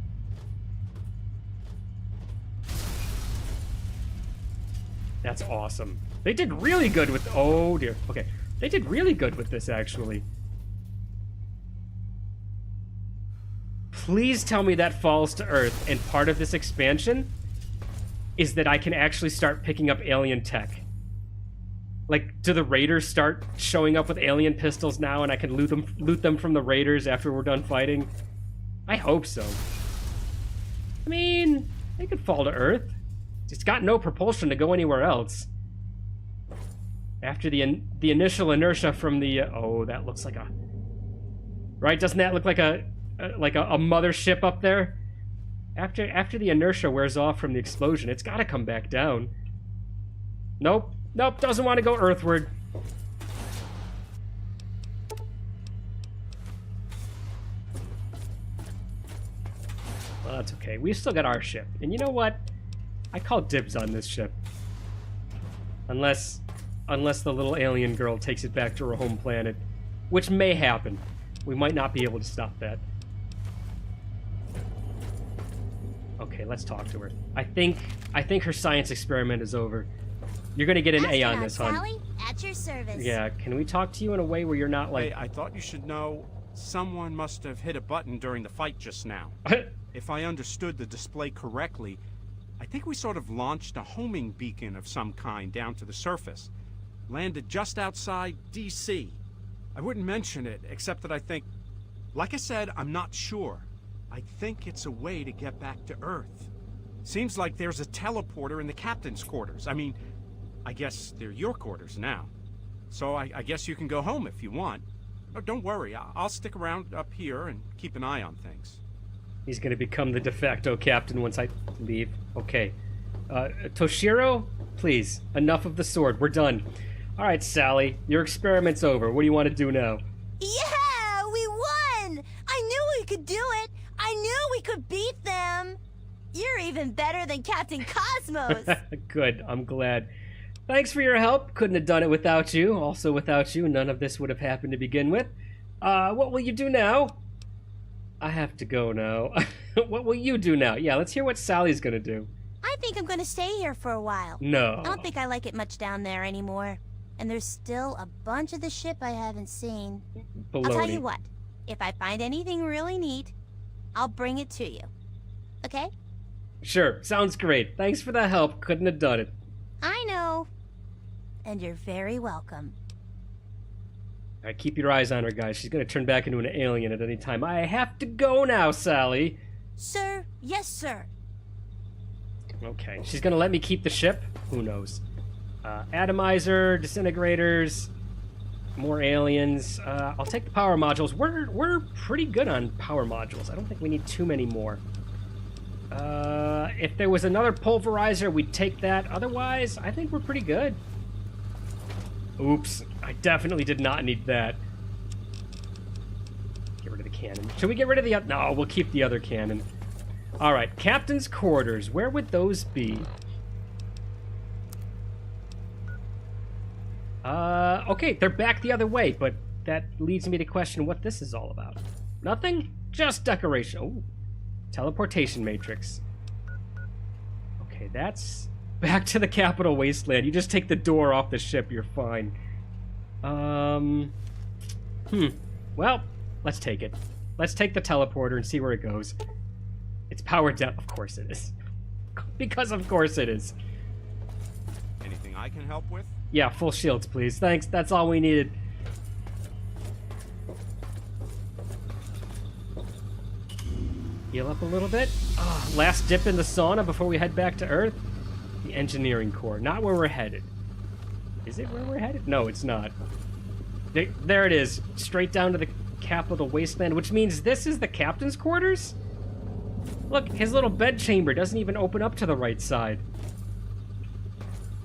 S1: That's awesome. They did really good with... Oh, dear. Okay. They did really good with this, actually. Please tell me that falls to Earth, and part of this expansion is that I can actually start picking up alien tech. Like, do the Raiders start showing up with alien pistols now, and I can loot them from the Raiders after we're done fighting? I hope so. I mean, they could fall to Earth. It's got no propulsion to go anywhere else. After the initial inertia from the... oh, that looks like a... Right? Doesn't that look like a mothership up there? After the inertia wears off from the explosion, it's got to come back down. Nope. Nope, doesn't want to go earthward. Well, that's okay. We've still got our ship. And you know what? I call dibs on this ship. Unless the little alien girl takes it back to her home planet. Which may happen. We might not be able to stop that. Okay, let's talk to her. I think her science experiment is over. You're gonna get an A on this, hon.
S3: Sally, at your service.
S1: Yeah, can we talk to you in a way where you're not like...
S5: Hey, I thought you should know someone must have hit a button during the fight just now. If I understood the display correctly, I think we sort of launched a homing beacon of some kind down to the surface. Landed just outside D.C. I wouldn't mention it, except that I think... Like I said, I'm not sure. I think it's a way to get back to Earth. Seems like there's a teleporter in the captain's quarters. I mean... I guess they're your quarters now. So I guess you can go home if you want. Oh, don't worry, I'll stick around up here and keep an eye on things.
S1: He's gonna become the de facto captain once I leave. Okay. Toshiro, please, enough of the sword. We're done. Alright, Sally, your experiment's over. What do you want to do now?
S3: Yeah, we won! I knew we could do it! I knew we could beat them! You're even better than Captain Cosmos!
S1: Good, I'm glad. Thanks for your help. Couldn't have done it without you. Also without you, none of this would have happened to begin with. What will you do now? I have to go now. What will you do now? Yeah, let's hear what Sally's gonna do.
S3: I think I'm gonna stay here for a while.
S1: No.
S3: I don't think I like it much down there anymore. And there's still a bunch of the ship I haven't seen.
S1: Baloney.
S3: I'll tell you what. If I find anything really neat, I'll bring it to you. Okay?
S1: Sure, sounds great. Thanks for the help. Couldn't have done it.
S3: I know. And you're very welcome.
S1: All right, keep your eyes on her, guys. She's gonna turn back into an alien at any time. I have to go now, Sally.
S3: Sir, yes, sir.
S1: Okay, she's gonna let me keep the ship? Who knows? Atomizer, disintegrators, more aliens. I'll take the power modules. We're pretty good on power modules. I don't think we need too many more. If there was another pulverizer, we'd take that. Otherwise, I think we're pretty good. Oops, I definitely did not need that. Get rid of the cannon. Should we get rid of the other? No, we'll keep the other cannon. Alright, captain's quarters. Where would those be? Okay, they're back the other way, but that leads me to question what this is all about. Nothing? Just decoration. Oh, teleportation matrix. Okay, that's back to the capital wasteland. You just take the door off the ship, you're fine. Well, let's take it. Let's take the teleporter and see where it goes. It's powered down. Of course it is. Because of course it is.
S5: Anything I can help with?
S1: Yeah, full shields, please. Thanks, that's all we needed. Heal up a little bit. Oh, last dip in the sauna before we head back to Earth. The engineering core, not where we're headed. Is it where we're headed? No, it's not. There it is. Straight down to the cap of the wasteland, which means this is the captain's quarters? Look, his little bed chamber doesn't even open up to the right side.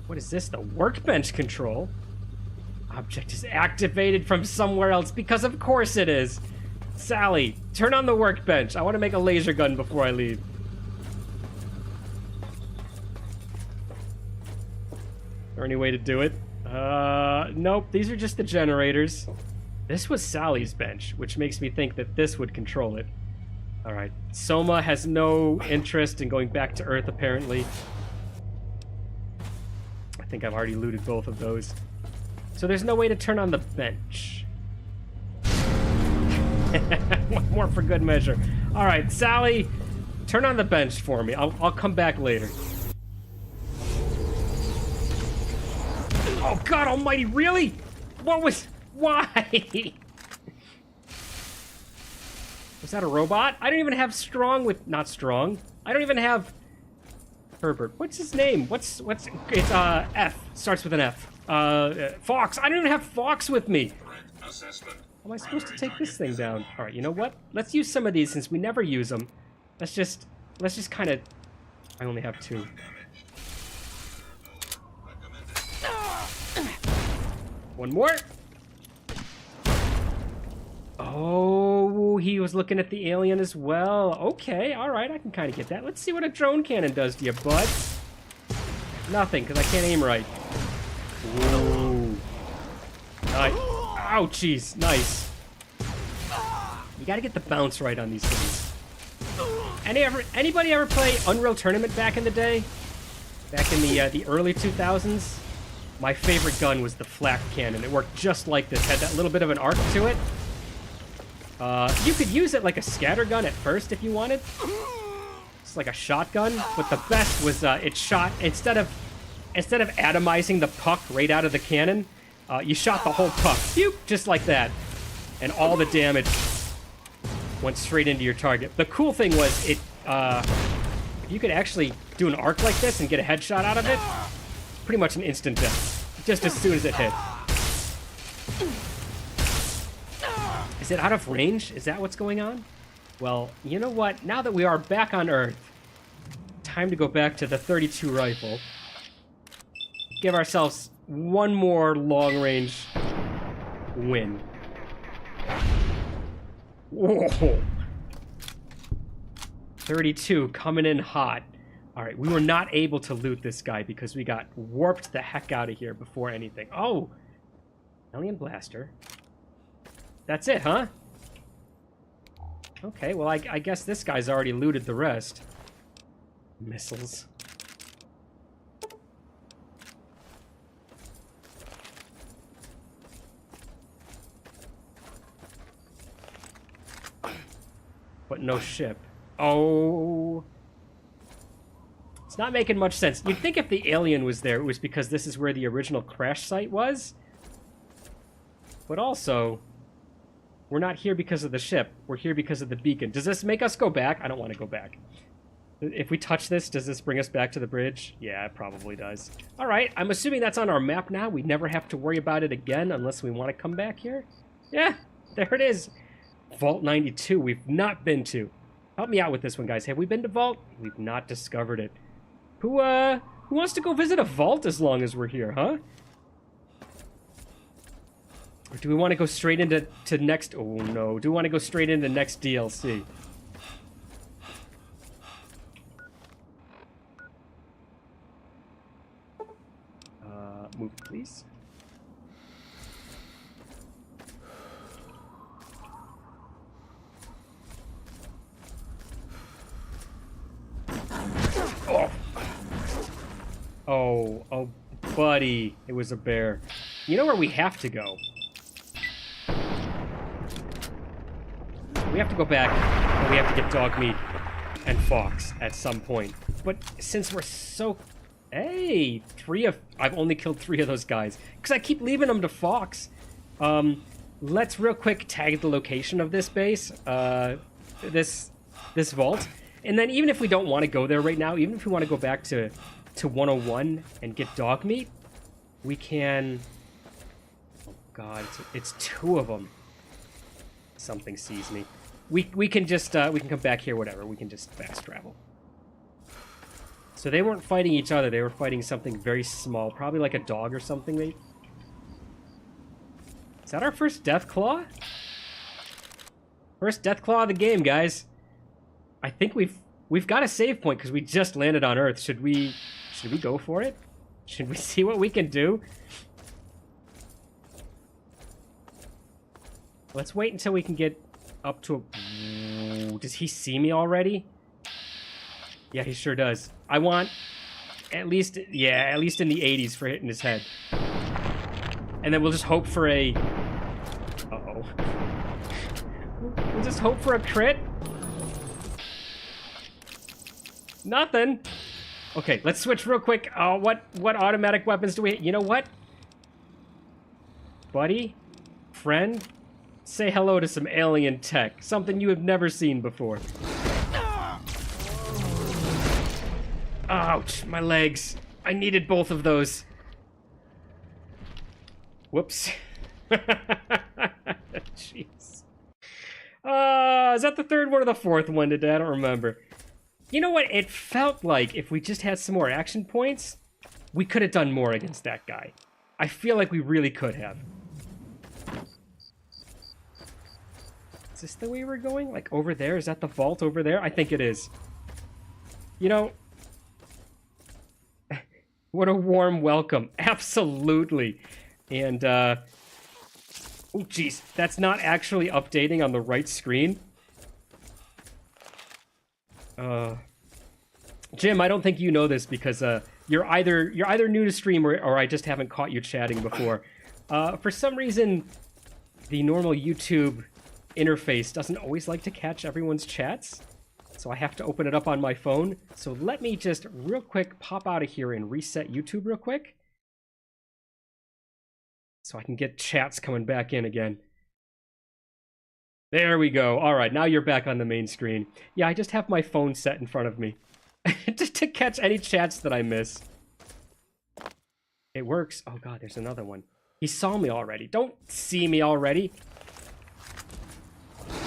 S1: What is this? The workbench control? Object is activated from somewhere else, because of course it is. Sally, turn on the workbench. I want to make a laser gun before I leave. Is there any way to do it? Nope, these are just the generators. This was Sally's bench, which makes me think that this would control it. Alright, Soma has no interest in going back to Earth, apparently. I think I've already looted both of those. So there's no way to turn on the bench. One more for good measure. Alright, Sally, turn on the bench for me. I'll come back later. Oh, God almighty, really? Why? Was that a robot? I don't even have strong with... Not strong. I don't even have... Herbert. What's his name? It's, F. Starts with an F. Fox. I don't even have Fox with me. How am I supposed to take this thing down? Alright, you know what? Let's use some of these since we never use them. Let's just kind of... I only have 2. One more. Oh, he was looking at the alien as well. Okay, alright, I can kind of get that. Let's see what a drone cannon does to you, bud. Nothing, because I can't aim right. Ooh. Nice. Ow, jeez. Nice. You gotta get the bounce right on these things. Anybody ever play Unreal Tournament back in the day? Back in the early 2000s? My favorite gun was the flak cannon. It worked just like this. Had that little bit of an arc to it. You could use it like a scatter gun at first if you wanted. It's like a shotgun, but the best was it shot instead of atomizing the puck right out of the cannon, you shot the whole puck, phew, just like that, and all the damage went straight into your target. The cool thing was if you could actually do an arc like this and get a headshot out of it, pretty much an instant death, just as soon as it hit. Is it out of range? Is that what's going on? Well, you know what? Now that we are back on Earth, time to go back to the 32 rifle. Give ourselves one more long-range win. Whoa. 32 coming in hot. All right, we were not able to loot this guy because we got warped the heck out of here before anything. Oh, alien blaster. That's it, huh? Okay, well, I guess this guy's already looted the rest. Missiles. But no ship. Oh. It's not making much sense. You'd think if the alien was there, it was because this is where the original crash site was. But also, we're not here because of the ship. We're here because of the beacon. Does this make us go back? I don't want to go back. If we touch this, does this bring us back to the bridge? Yeah, it probably does. All right, I'm assuming that's on our map now. We never have to worry about it again unless we want to come back here. Yeah, there it is. Vault 92, we've not been to. Help me out with this one, guys. Have we been to Vault? We've not discovered it. Who wants to go visit a vault as long as we're here, huh? Or do we want to go straight into next... Oh, no. Do we want to go straight into next DLC? Move, please. Oh, buddy. It was a bear. You know where we have to go? We have to go back, and we have to get Dogmeat and Fox at some point. But since we're so... Hey! I've only killed 3 of those guys. Because I keep leaving them to Fox. Let's real quick tag the location of this base. This vault. And then even if we don't want to go there right now, even if we want to go back to 101 and get Dogmeat, we can... Oh god, it's two of them. Something sees me. We can just, we can come back here, whatever. We can just fast travel. So they weren't fighting each other. They were fighting something very small. Probably like a dog or something. Is that our first Death Claw? First Death Claw of the game, guys. I think we've got a save point because we just landed on Earth. Should we go for it? Should we see what we can do? Let's wait until we can get up to a... Does he see me already? Yeah, he sure does. I want at least in the 80s for hitting his head. And then we'll just hope for a... Uh-oh. We'll just hope for a crit. Nothing. Okay, let's switch real quick. What automatic weapons do we... You know what? Buddy? Friend? Say hello to some alien tech. Something you have never seen before. Ouch, my legs. I needed both of those. Whoops. Jeez. Is that the third one or the fourth one today? I don't remember. You know what? It felt like if we just had some more action points, we could have done more against that guy. I feel like we really could have. Is this the way we're going? Like over there? Is that the vault over there? I think it is. You know... What a warm welcome. Absolutely. And, oh, jeez. That's not actually updating on the right screen. Jim, I don't think you know this because, you're either new to stream or I just haven't caught you chatting before. For some reason, the normal YouTube interface doesn't always like to catch everyone's chats. So I have to open it up on my phone. So let me just real quick pop out of here and reset YouTube real quick. So I can get chats coming back in again. There we go. All right, now you're back on the main screen. Yeah, I just have my phone set in front of me. Just to catch any chats that I miss. It works. Oh god, there's another one. He saw me already. Don't see me already.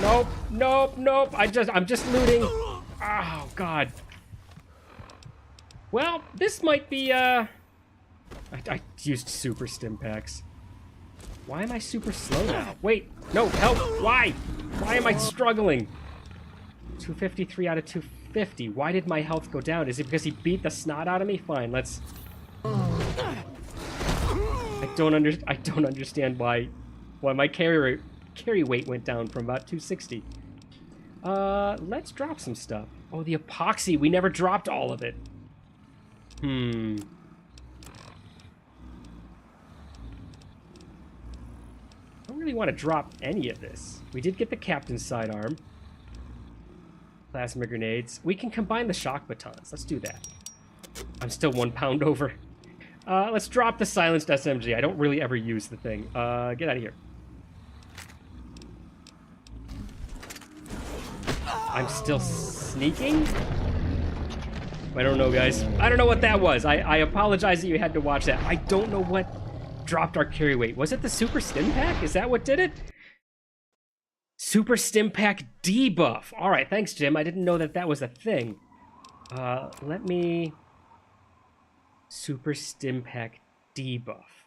S1: Nope, nope, nope. I'm just looting. Oh, God. Well, this might be, I used super stim packs. Why am I super slow now? Wait, no, help. Why? Why am I struggling? 253 out of 250. Why did my health go down? Is it because he beat the snot out of me? Fine, let's... I don't understand why my carry weight went down from about 260. Let's drop some stuff. Oh, the epoxy. We never dropped all of it. I don't really want to drop any of this. We did get the captain's sidearm. Plasma grenades. We can combine the shock batons. Let's do that. I'm still 1 pound over. Let's drop the silenced SMG. I don't really ever use the thing. Get out of here. I'm still sneaking? I don't know, guys. I don't know what that was. I apologize that you had to watch that. I don't know what dropped our carry weight. Was it the Super Stim Pack? Is that what did it? Super Stim Pack debuff. All right, thanks, Jim. I didn't know that that was a thing. Let me... Super Stim Pack debuff.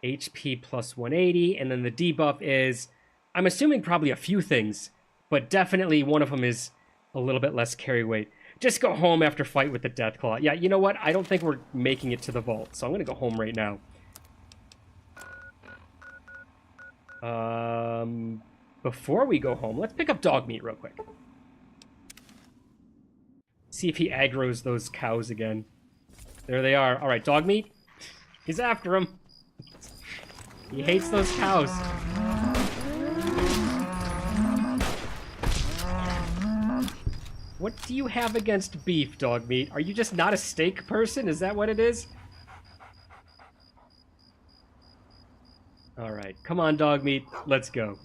S1: HP plus 180, and then the debuff is... I'm assuming probably a few things, but definitely one of them is a little bit less carry weight. Just go home after fight with the Deathclaw. Yeah, you know what? I don't think we're making it to the vault, so I'm going to go home right now. Before we go home, let's pick up dog meat real quick. See if he aggroes those cows again. There they are. All right, dog meat. He's after him. He hates those cows. What do you have against beef, dog meat? Are you just not a steak person? Is that what it is? All right, come on, dog meat. Let's go.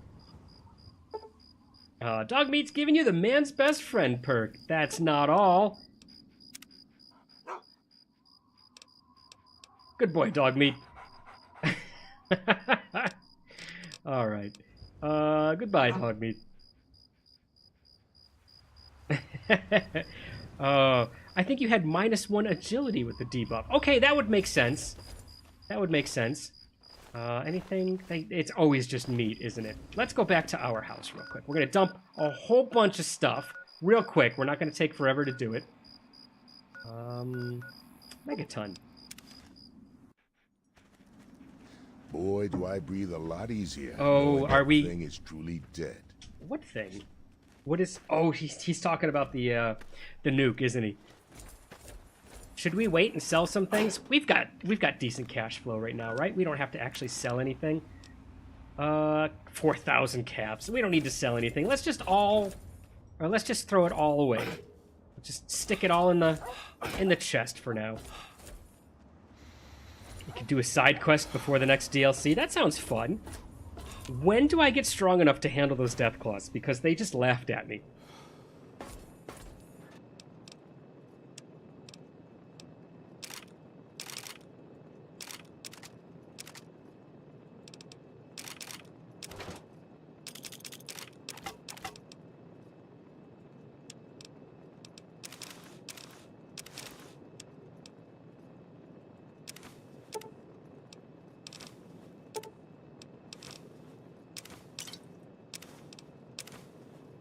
S1: Dog meat's giving you the man's best friend perk. That's not all. Good boy, dog meat. All right. Goodbye, dog meat. I think you had -1 agility with the debuff. Okay, that would make sense. That would make sense. Anything? It's always just meat, isn't it? Let's go back to our house real quick. We're going to dump a whole bunch of stuff real quick. We're not going to take forever to do it. Megaton.
S6: Boy, do I breathe a lot easier.
S1: Oh,
S6: knowing
S1: are
S6: that
S1: we...
S6: thing is truly dead.
S1: What thing? What is... Oh, he's talking about the nuke, isn't he? Should we wait and sell some things? We've got decent cash flow right now, right? We don't have to actually sell anything. 4,000 caps. We don't need to sell anything. Let's just throw it all away. Just stick it all in the chest for now. We could do a side quest before the next DLC. That sounds fun. When do I get strong enough to handle those death claws? Because they just laughed at me.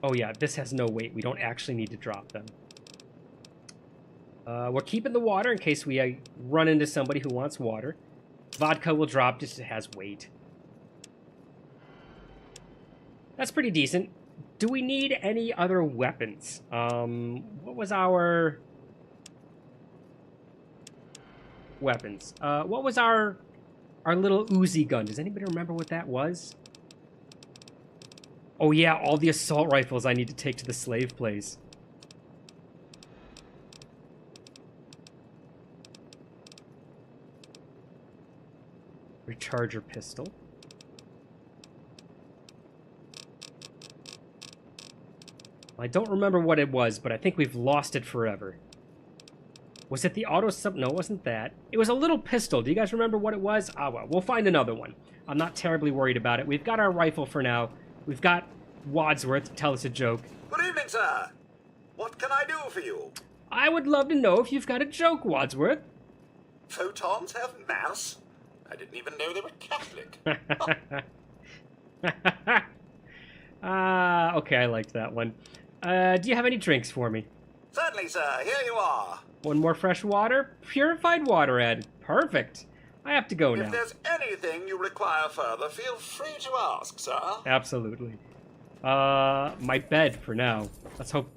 S1: Oh yeah, this has no weight. We don't actually need to drop them. We're keeping the water in case we run into somebody who wants water. Vodka will drop just it has weight. That's pretty decent. Do we need any other weapons? What was our... weapons? What was our little Uzi gun? Does anybody remember what that was? Oh yeah, all the assault rifles I need to take to the slave place. Recharger pistol. I don't remember what it was, but I think we've lost it forever. Was it the auto sub? No, it wasn't that. It was a little pistol. Do you guys remember what it was? Ah, well, we'll find another one. I'm not terribly worried about it. We've got our rifle for now. We've got Wadsworth to tell us a joke.
S7: Good evening, sir. What can I do for you?
S1: I would love to know if you've got a joke, Wadsworth.
S7: Photons have mass? I didn't even know they were Catholic.
S1: Okay, I liked that one. Do you have any drinks for me?
S7: Certainly, sir. Here you are.
S1: One more fresh water? Purified water added. Perfect. I have to go now.
S7: If there's anything you require further, feel free to ask, sir.
S1: Absolutely. My bed for now. Let's hope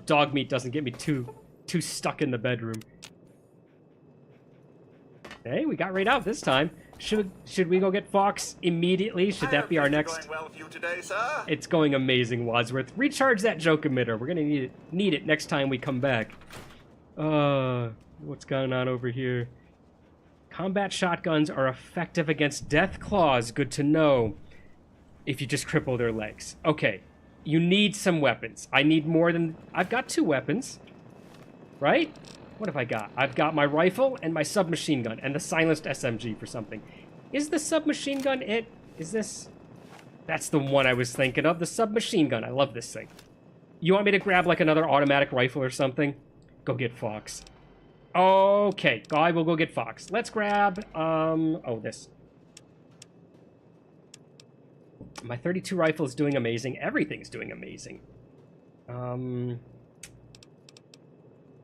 S1: dog meat doesn't get me too stuck in the bedroom. Hey, we got right out this time. Should we go get Fox immediately? Should that be our next?
S7: Going well for you today, sir.
S1: It's going amazing, Wadsworth. Recharge that joke emitter. We're gonna need it next time we come back. What's going on over here? Combat shotguns are effective against death claws. Good to know. If you just cripple their legs. Okay, you need some weapons. I need more than... I've got 2 weapons. Right? What have I got? I've got my rifle and my submachine gun and the silenced SMG for something. Is the submachine gun it? Is this... That's the one I was thinking of. The submachine gun. I love this thing. You want me to grab like another automatic rifle or something? Go get Fox. Okay, I will go get Fox. Let's grab, oh, this. My 32 rifle is doing amazing. Everything's doing amazing. I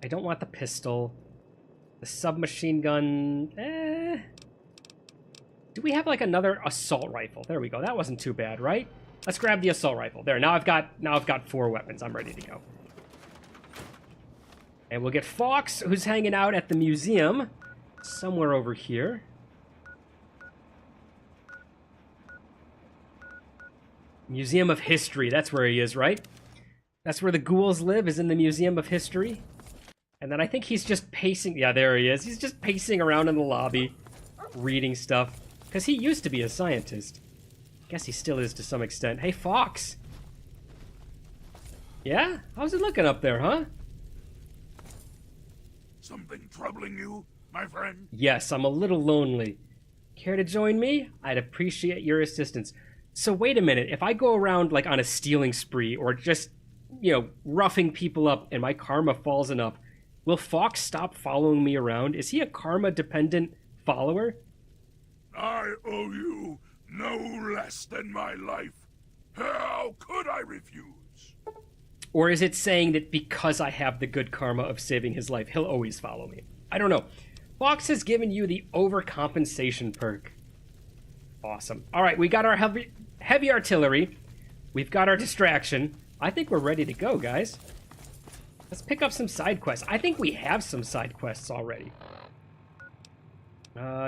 S1: don't want the pistol. The submachine gun, Do we have like another assault rifle? There we go. That wasn't too bad, right? Let's grab the assault rifle. There, now I've got 4 weapons. I'm ready to go. And we'll get Fox, who's hanging out at the museum. Somewhere over here. Museum of History. That's where he is, right? That's where the ghouls live, is in the Museum of History. And then I think he's just pacing... Yeah, there he is. He's just pacing around in the lobby, reading stuff. Because he used to be a scientist. Guess he still is to some extent. Hey, Fox! Yeah? How's it looking up there, huh?
S6: Something troubling you?
S8: my friend?
S1: Yes, I'm a little lonely. Care to join me? I'd appreciate your assistance. So wait a minute, if I go around like on a stealing spree or just, roughing people up and my karma falls enough, will Fox stop following me around? Is he a karma-dependent follower?
S8: I owe you no less than my life. How could I refuse?
S1: Or is it saying that because I have the good karma of saving his life, he'll always follow me? I don't know. Fox has given you the overcompensation perk. Awesome. All right, we got our heavy artillery. We've got our distraction. I think we're ready to go, guys. Let's pick up some side quests. I think we have some side quests already.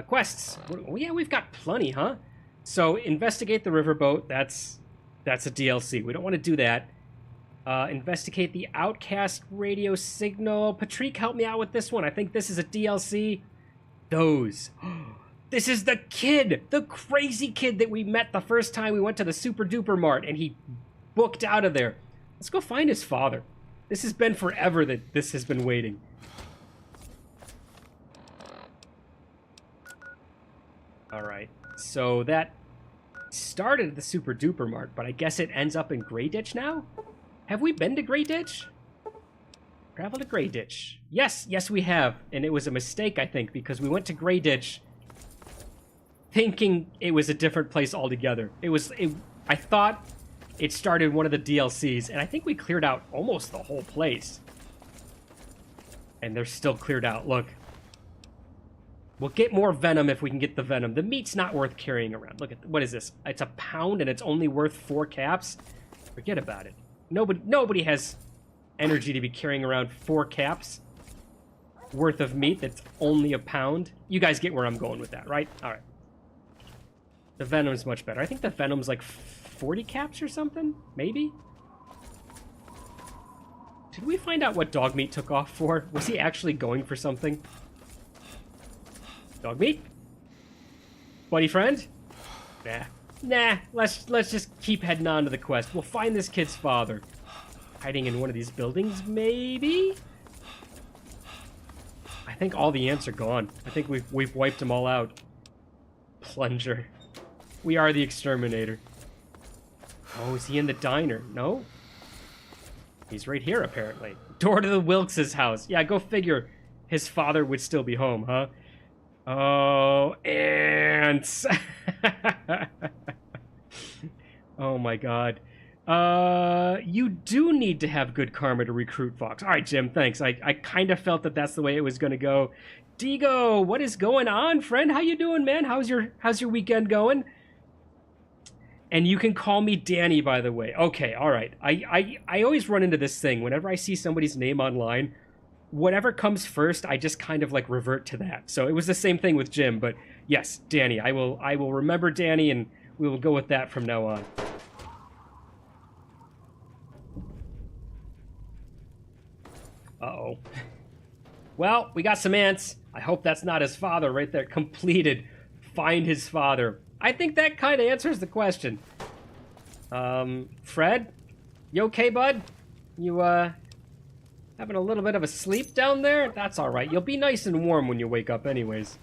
S1: Quests. Oh, yeah, we've got plenty, huh? So, investigate the riverboat. That's a DLC. We don't want to do that. Investigate the outcast radio signal. Patrick, help me out with this one. I think this is a DLC. Those. This is the kid! The crazy kid that we met the first time we went to the Super Duper Mart and he booked out of there. Let's go find his father. This has been forever that this has been waiting. Alright, so that started at the Super Duper Mart, but I guess it ends up in Grey Ditch now? Have we been to Grey Ditch? Travel to Grey Ditch. Yes, we have. And it was a mistake, I think, because we went to Grey Ditch thinking it was a different place altogether. I thought it started one of the DLCs, and I think we cleared out almost the whole place. And they're still cleared out. Look. We'll get more venom if we can get the venom. The meat's not worth carrying around. Look at, what is this? It's a pound and it's only worth 4 caps? Forget about it. Nobody has energy to be carrying around 4 caps worth of meat that's only a pound. You guys get where I'm going with that, right? All right. The venom's much better. I think the venom's like 40 caps or something? Maybe? Did we find out what dog meat took off for? Was he actually going for something? Dog meat? Buddy friend? Nah, let's just keep heading on to the quest. We'll find this kid's father. Hiding in one of these buildings, maybe? I think all the ants are gone. I think we've wiped them all out. Plunger. We are the exterminator. Oh, is he in the diner? No? He's right here, apparently. Door to the Wilkes' house. Yeah, go figure. His father would still be home, huh? Oh, ants! Oh my god. You do need to have good karma to recruit Fox. Alright, Jim, thanks. I kind of felt that that's the way it was gonna go. Digo, what is going on, friend? How you doing, man? How's your weekend going? And you can call me Danny, by the way. Okay, alright. I always run into this thing. Whenever I see somebody's name online, whatever comes first, I just kind of like revert to that. So it was the same thing with Jim, but yes, Danny. I will remember Danny, and we will go with that from now on. Uh-oh. Well, we got some ants. I hope that's not his father right there. Completed. Find his father. I think that kind of answers the question. Fred? You okay, bud? You, having a little bit of a sleep down there? That's alright. You'll be nice and warm when you wake up anyways.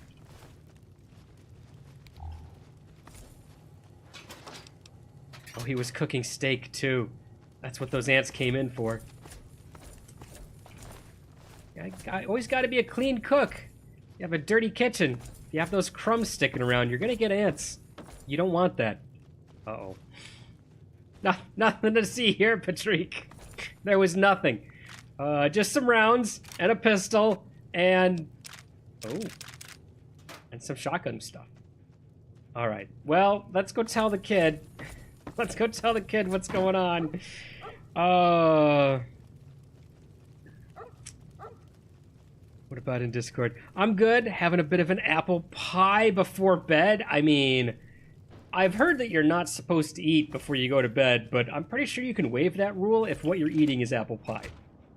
S1: Oh, he was cooking steak, too. That's what those ants came in for. I always got to be a clean cook. You have a dirty kitchen. If you have those crumbs sticking around, you're going to get ants. You don't want that. Uh-oh. Nothing to see here, Patrick. There was nothing. Just some rounds and a pistol and... Oh. And some shotgun stuff. Alright. Well, let's go tell the kid. Let's go tell the kid what's going on. What about in Discord? I'm good. Having a bit of an apple pie before bed. I mean, I've heard that you're not supposed to eat before you go to bed, but I'm pretty sure you can waive that rule if what you're eating is apple pie.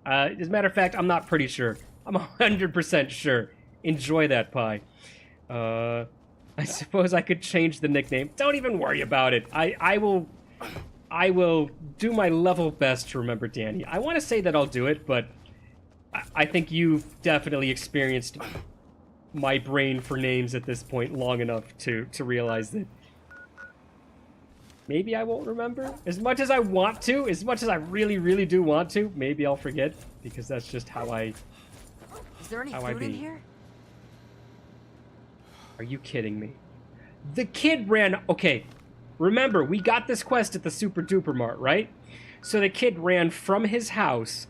S1: As a matter of fact, I'm not pretty sure. I'm 100% sure. Enjoy that pie. I suppose I could change the nickname. Don't even worry about it. I will do my level best to remember Danny. I want to say that I'll do it, but I think you've definitely experienced my brain for names at this point long enough to realize that maybe I won't remember. As much as I want to, as much as I really, really do want to, maybe I'll forget, because that's just how I...
S9: Is there any
S1: how I
S9: food
S1: be.
S9: in here?
S1: Are you kidding me? The kid ran... Okay, remember, we got this quest at the Super Duper Mart, right? So the kid ran from his house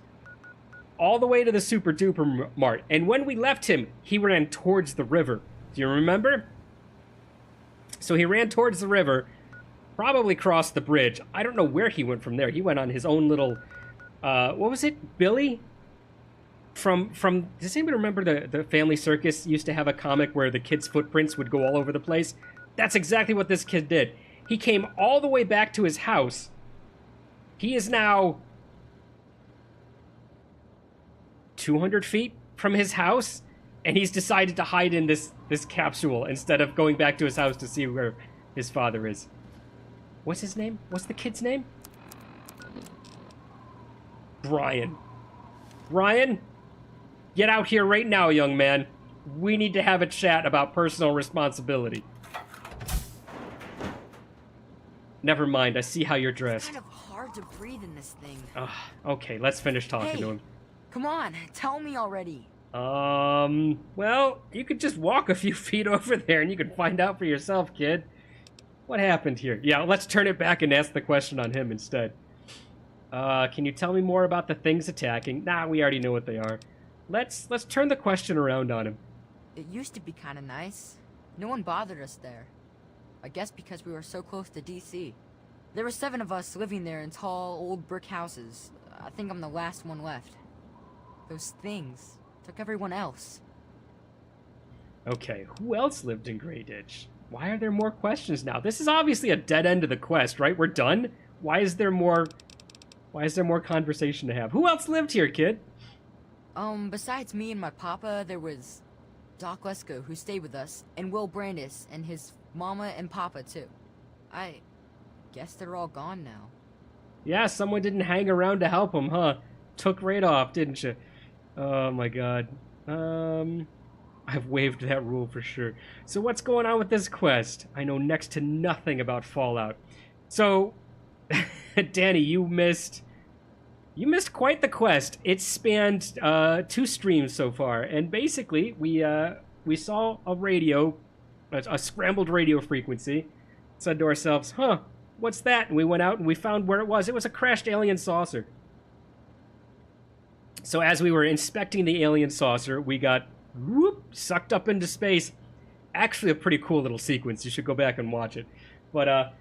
S1: all the way to the Super Duper Mart. And when we left him, he ran towards the river. Do you remember? So he ran towards the river, probably crossed the bridge. I don't know where he went from there. He went on his own little... what was it? Billy? From does anybody remember the Family Circus used to have a comic where the kids' footprints would go all over the place? That's exactly what this kid did. He came all the way back to his house. He is now 200 feet from his house, and he's decided to hide in this capsule instead of going back to his house to see where his father is. What's his name? What's the kid's name? Brian. Brian? Get out here right now, young man. We need to have a chat about personal responsibility. Never mind, I see how you're dressed.
S9: It's kind of hard to breathe in this thing.
S1: Okay, let's finish talking to him.
S9: Come on, tell me already.
S1: Well, you could just walk a few feet over there and you can find out for yourself, kid. What happened here? Yeah, let's turn it back and ask the question on him instead. Can you tell me more about the things attacking? Nah, we already know what they are. Let's turn the question around on him.
S9: It used to be kind of nice. No one bothered us there. I guess because we were so close to DC. There were 7 of us living there in tall, old brick houses. I think I'm the last one left. Those things took everyone else.
S1: Okay, who else lived in Grey Ditch? Why are there more questions now? This is obviously a dead end of the quest, right? We're done? Why is there more conversation to have? Who else lived here, kid?
S9: Besides me and my papa, there was Doc Lesko, who stayed with us, and Will Brandis, and his mama and papa, too. I guess they're all gone now.
S1: Yeah, someone didn't hang around to help him, huh? Took right off, didn't you? Oh my god. I've waived that rule for sure. So what's going on with this quest? I know next to nothing about Fallout. So, Danny, you missed quite the quest. It spanned 2 streams so far, and basically we saw a radio, a scrambled radio frequency. Said to ourselves, huh, what's that? And we went out and we found where it was. It was a crashed alien saucer. So as we were inspecting the alien saucer, we got sucked up into space. Actually a pretty cool little sequence. You should go back and watch it. But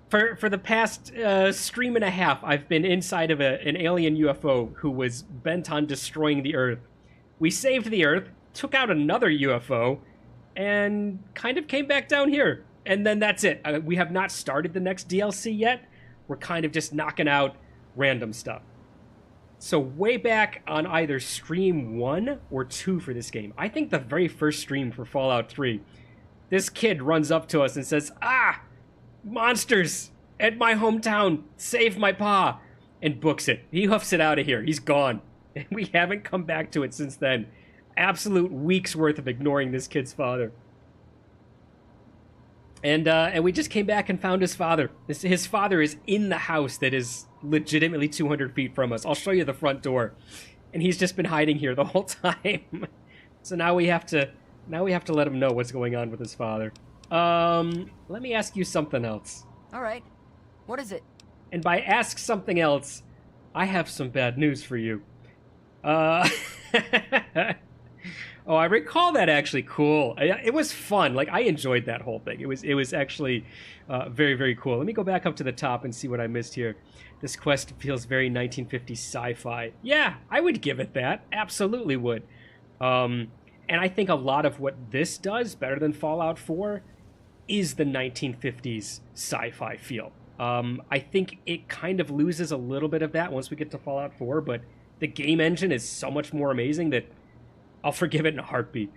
S1: for the past stream and a half, I've been inside of an alien UFO who was bent on destroying the Earth. We saved the Earth, took out another UFO, and kind of came back down here. And then that's it. We have not started the next DLC yet. We're kind of just knocking out random stuff. So way back on either stream 1 or 2 for this game, I think the very first stream for Fallout 3, this kid runs up to us and says, "Ah! Monsters! At my hometown! Save my pa!" And books it. He hoofs it out of here. He's gone. And we haven't come back to it since then. Absolute weeks worth of ignoring this kid's father. And we just came back and found his father. His father is in the house that is legitimately 200 feet from us. I'll show you the front door. And he's just been hiding here the whole time. So now we have to let him know what's going on with his father. Let me ask you something else.
S9: All right. What is it?
S1: And by ask something else, I have some bad news for you. Oh, I recall that actually. Cool. It was fun. Like, I enjoyed that whole thing. It was actually very, very cool. Let me go back up to the top and see what I missed here. This quest feels very 1950s sci-fi. Yeah, I would give it that. Absolutely would. And I think a lot of what this does better than Fallout 4 is the 1950s sci-fi feel. I think it kind of loses a little bit of that once we get to Fallout 4, but the game engine is so much more amazing that I'll forgive it in a heartbeat.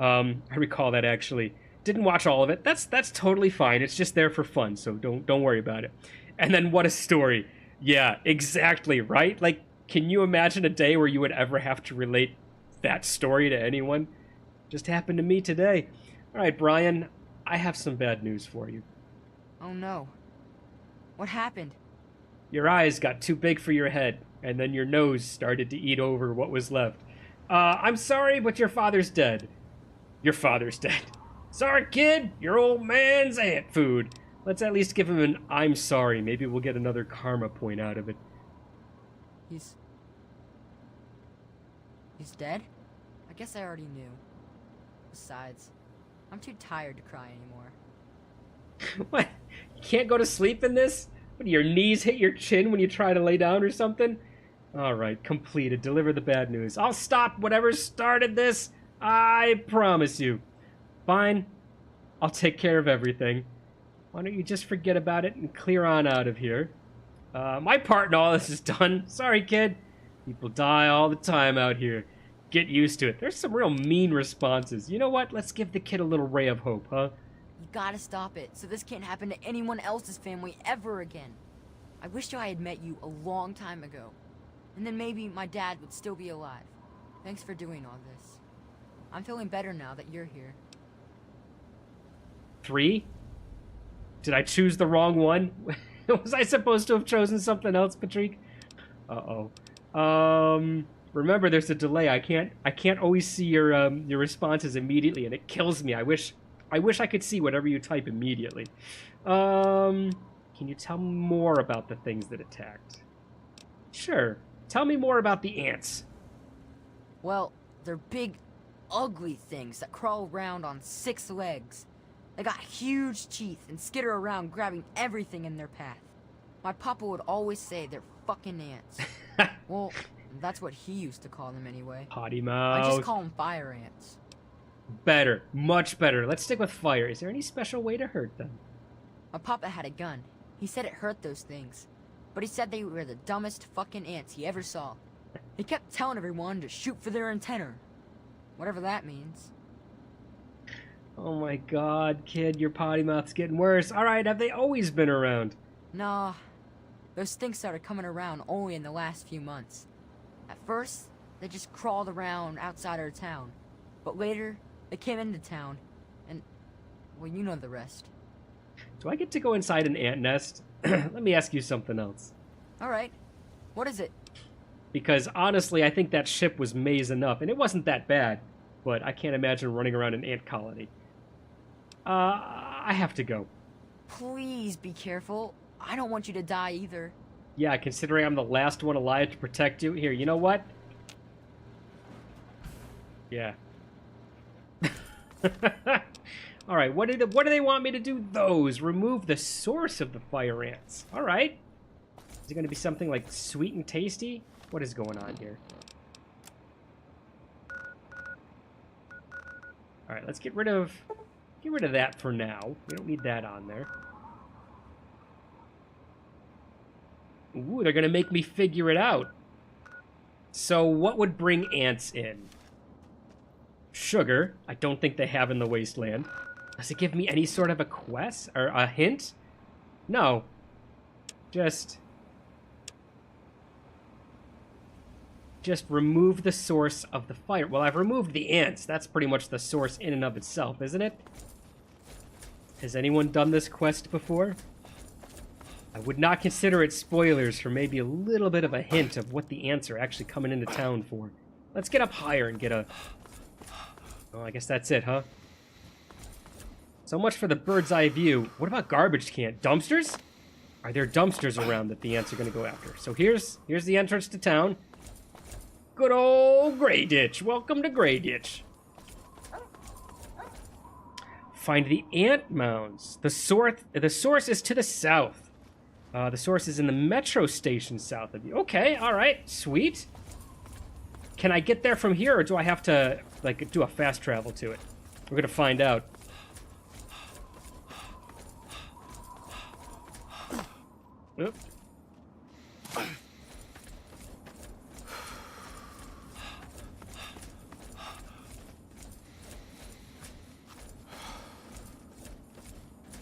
S1: I recall that actually. Didn't watch all of it. That's totally fine. It's just there for fun, so don't worry about it. And then what a story. Yeah, exactly, right? Like, can you imagine a day where you would ever have to relate that story to anyone? Just happened to me today. All right, Brian, I have some bad news for you.
S9: Oh no. What happened?
S1: Your eyes got too big for your head, and then your nose started to eat over what was left. I'm sorry, but your father's dead. Your father's dead. Sorry, kid, your old man's ant food. Let's at least give him an I'm sorry. Maybe we'll get another karma point out of it.
S9: He's dead? I guess I already knew. Besides, I'm too tired to cry anymore.
S1: What? You can't go to sleep in this? What, do your knees hit your chin when you try to lay down or something? Alright, completed. Deliver the bad news. I'll stop whatever started this. I promise you. Fine. I'll take care of everything. Why don't you just forget about it and clear on out of here? My part in all this is done. Sorry, kid. People die all the time out here. Get used to it. There's some real mean responses. You know what? Let's give the kid a little ray of hope, huh?
S9: You gotta stop it, so this can't happen to anyone else's family ever again. I wish I had met you a long time ago. And then maybe my dad would still be alive. Thanks for doing all this. I'm feeling better now that you're here.
S1: 3? Did I choose the wrong one? Was I supposed to have chosen something else, Patrick? Uh-oh. Remember, there's a delay. I can't always see your responses immediately, and it kills me. I wish I could see whatever you type immediately. Can you tell me more about the things that attacked? Sure. Tell me more about the ants.
S9: Well, they're big, ugly things that crawl around on 6 legs. They got huge teeth and skitter around grabbing everything in their path. My papa would always say they're fucking ants. Well, that's what he used to call them anyway.
S1: Potty mouth.
S9: I just call them fire ants.
S1: Better. Much better. Let's stick with fire. Is there any special way to hurt them?
S9: My papa had a gun. He said it hurt those things. But he said they were the dumbest fucking ants he ever saw. He kept telling everyone to shoot for their antenna. Whatever that means.
S1: Oh my god, kid, your potty mouth's getting worse. Alright, have they always been around?
S9: Nah. Those things started coming around only in the last few months. At first, they just crawled around outside our town. But later, they came into town. And, well, you know the rest.
S1: Do I get to go inside an ant nest? Let me ask you something else.
S9: Alright. What is it?
S1: Because honestly, I think that ship was maze enough, and it wasn't that bad. But I can't imagine running around an ant colony. I have to go.
S9: Please be careful. I don't want you to die either.
S1: Yeah, considering I'm the last one alive to protect you. Here, you know what? Yeah. Alright, what do they want me to do? Those. Remove the source of the fire ants. Alright. Is it going to be something like sweet and tasty? What is going on here? Alright, let's get rid of that for now. We don't need that on there. Ooh, they're gonna make me figure it out. So what would bring ants in? Sugar. I don't think they have in the wasteland. Does it give me any sort of a quest or a hint? No. Just remove the source of the fire. Well, I've removed the ants. That's pretty much the source in and of itself, isn't it? Has anyone done this quest before? I would not consider it spoilers for maybe a little bit of a hint of what the ants are actually coming into town for. Let's get up higher and get a... Oh, I guess that's it, huh? So much for the bird's eye view. What about garbage can? Dumpsters? Are there dumpsters around that the ants are going to go after? So here's the entrance to town. Good old Grey Ditch. Welcome to Grey Ditch. Find the ant mounds. The source is to the south. The source is in the metro station south of you. Okay, all right, sweet. Can I get there from here, or do I have to like do a fast travel to it? We're gonna find out. Oop.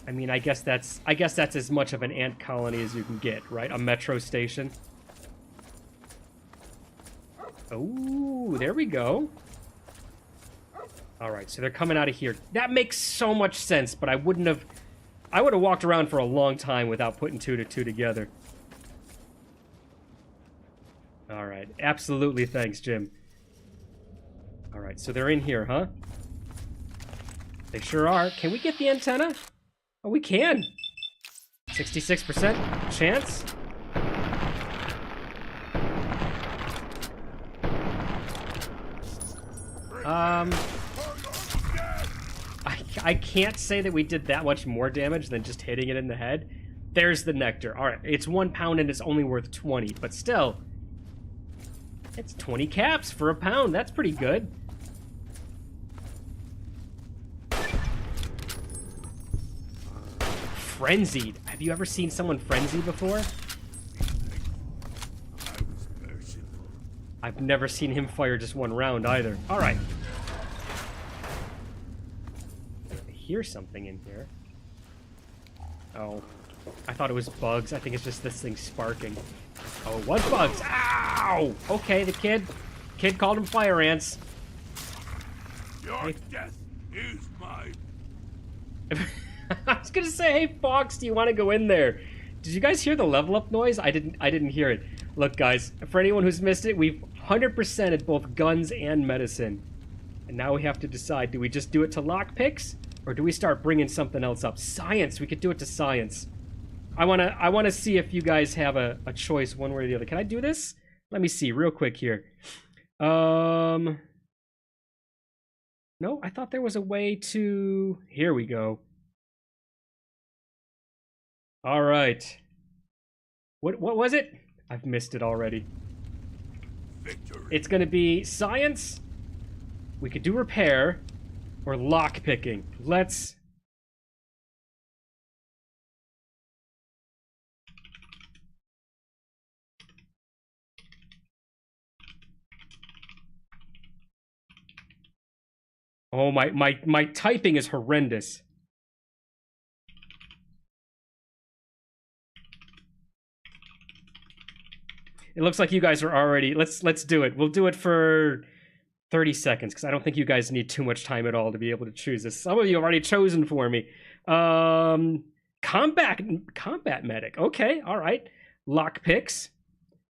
S1: I mean, I guess that's as much of an ant colony as you can get, right? A metro station. Oh, there we go. All right, so they're coming out of here. That makes so much sense, but I would have walked around for a long time without putting 2 to 2 together. All right, absolutely thanks, Jim. All right, so they're in here, huh? They sure are. Can we get the antenna? Oh, we can. 66% chance. I can't say that we did that much more damage than just hitting it in the head. There's the nectar. All right, it's 1 pound and it's only worth 20, but still, it's 20 caps for a pound. That's pretty good. Frenzied. Have you ever seen someone frenzy before? I've never seen him fire just 1 round either. All right. I hear something in here. Oh, I thought it was bugs. I think it's just this thing sparking. Oh, it was bugs. Ow! Okay, the kid called them fire ants.
S8: Your death is mine.
S1: I was gonna say, hey Fox, do you want to go in there? Did you guys hear the level up noise? I didn't hear it. Look, guys, for anyone who's missed it, we've 100%ed both guns and medicine, and now we have to decide: do we just do it to lockpicks, or do we start bringing something else up? Science. We could do it to science. I wanna see if you guys have a choice one way or the other. Can I do this? Let me see real quick here. No, I thought there was a way to. Here we go. All right. What was it? I've missed it already.
S8: Victory.
S1: It's going to be science. We could do repair or lock picking. Let's. Oh, my typing is horrendous. It looks like you guys are already. Let's do it. We'll do it for 30 seconds because I don't think you guys need too much time at all to be able to choose this. Some of you have already chosen for me. Combat medic. Okay, all right. Lock picks.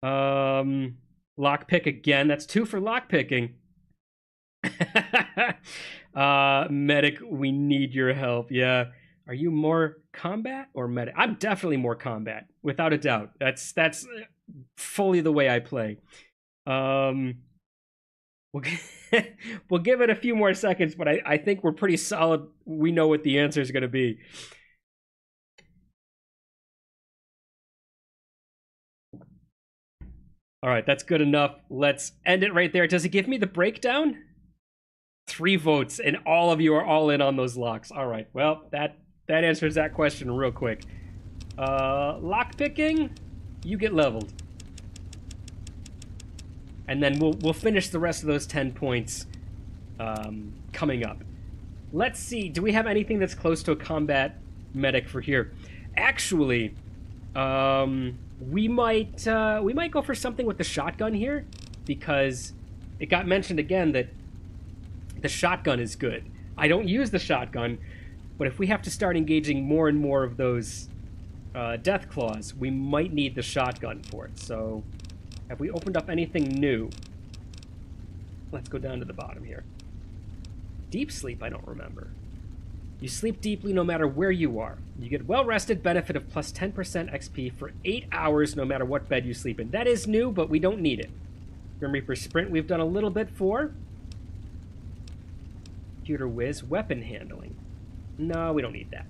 S1: Lock pick again. That's 2 for lock picking. Medic, we need your help. Yeah. Are you more combat or medic? I'm definitely more combat, without a doubt. That's fully the way I play. We'll give it a few more seconds, but I think we're pretty solid. We know what the answer is going to be. All right, that's good enough. Let's end it right there. Does it give me the breakdown? 3 votes, and all of you are all in on those locks. All right, well, that answers that question real quick. Lock picking, you get leveled. And then we'll finish the rest of those 10 points coming up. Let's see, do we have anything that's close to a combat medic for here? Actually, we might go for something with the shotgun here, because it got mentioned again that the shotgun is good. I don't use the shotgun, but if we have to start engaging more and more of those death claws, we might need the shotgun for it. So, have we opened up anything new? Let's go down to the bottom here. Deep sleep, I don't remember. You sleep deeply no matter where you are. You get well-rested, benefit of plus 10% XP for 8 hours no matter what bed you sleep in. That is new, but we don't need it. Grim Reaper Sprint we've done a little bit for. Computer Whiz, weapon handling. No, we don't need that.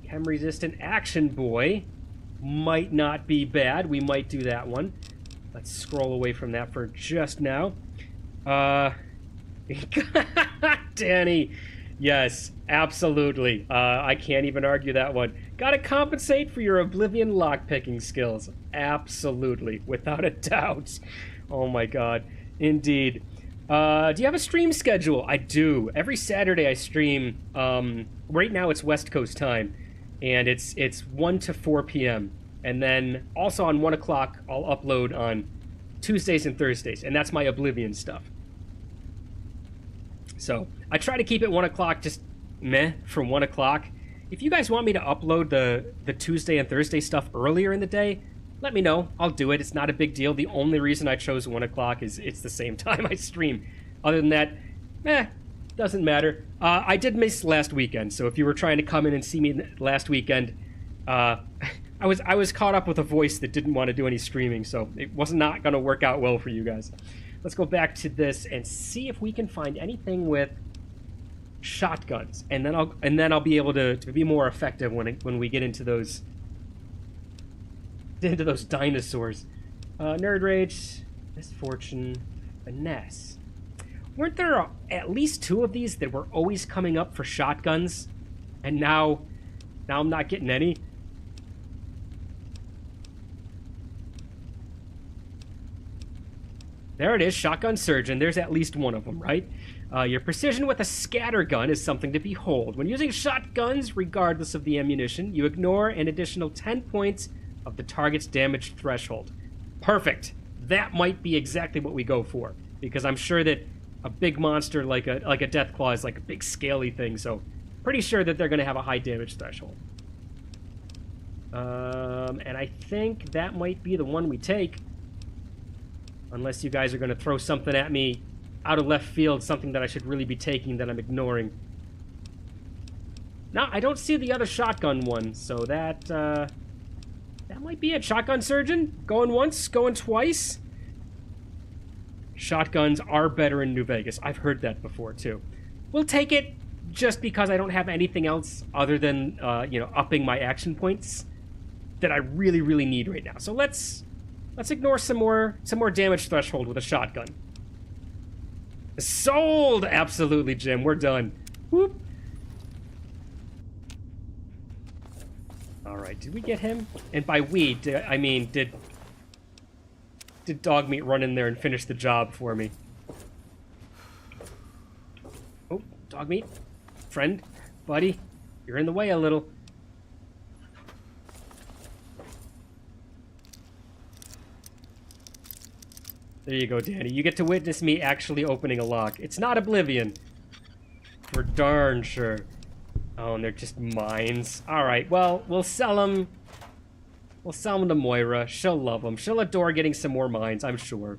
S1: Chem-resistant Action Boy might not be bad. We might do that one. Let's scroll away from that for just now. Danny, yes, absolutely. I can't even argue that one. Gotta compensate for your Oblivion lockpicking skills. Absolutely, without a doubt. Oh my god, indeed. Do you have a stream schedule? I do. Every Saturday I stream. Right now it's West Coast time, and it's 1 to 4 p.m. And then also on 1 o'clock I'll upload on Tuesdays and Thursdays, and that's my Oblivion stuff. So I try to keep it 1 o'clock, just meh from 1 o'clock. If you guys want me to upload the Tuesday and Thursday stuff earlier in the day, let me know. I'll do it. It's not a big deal. The only reason I chose 1 o'clock is it's the same time I stream. Other than that, doesn't matter. I did miss last weekend, so if you were trying to come in and see me last weekend, I was caught up with a voice that didn't want to do any streaming, so it was not going to work out well for you guys. Let's go back to this and see if we can find anything with shotguns, and then I'll be able to be more effective when we get into those dinosaurs. Nerd Rage, Misfortune, Finesse. Weren't there at least 2 of these that were always coming up for shotguns, and now I'm not getting any? There it is, Shotgun Surgeon. There's at least 1 of them, right? Your precision with a scatter gun is something to behold. When using shotguns, regardless of the ammunition, you ignore an additional 10 points of the target's damage threshold. Perfect. That might be exactly what we go for, because I'm sure that a big monster like a Deathclaw is like a big scaly thing, so pretty sure that they're going to have a high damage threshold. And I think that might be the one we take. Unless you guys are going to throw something at me out of left field, something that I should really be taking that I'm ignoring. No, I don't see the other shotgun one, so that might be it. Shotgun Surgeon, going once, going twice. Shotguns are better in New Vegas. I've heard that before, too. We'll take it just because I don't have anything else other than, upping my action points that I really, really need right now. So let's ignore some more damage threshold with a shotgun. Sold! Absolutely, Jim. We're done. Whoop. All right, did we get him? And by we, I mean, did Dog Meat run in there and finish the job for me? Oh, Dog Meat. Friend, buddy, you're in the way a little. There you go, Danny. You get to witness me actually opening a lock. It's not Oblivion. For darn sure. Oh, and they're just mines. Alright, well, we'll sell them. We'll sell them to Moira. She'll love them. She'll adore getting some more mines, I'm sure.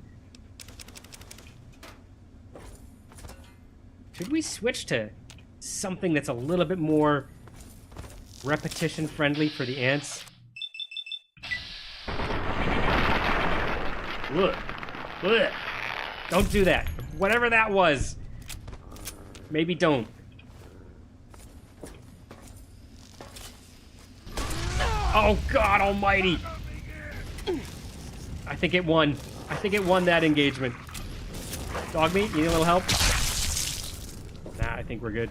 S1: Should we switch to something that's a little bit more repetition-friendly for the ants? Look. Ugh. Don't do that. Whatever that was. Maybe don't. Oh, God almighty. I think it won. I think it won that engagement. Dog Meat, you need a little help? Nah, I think we're good.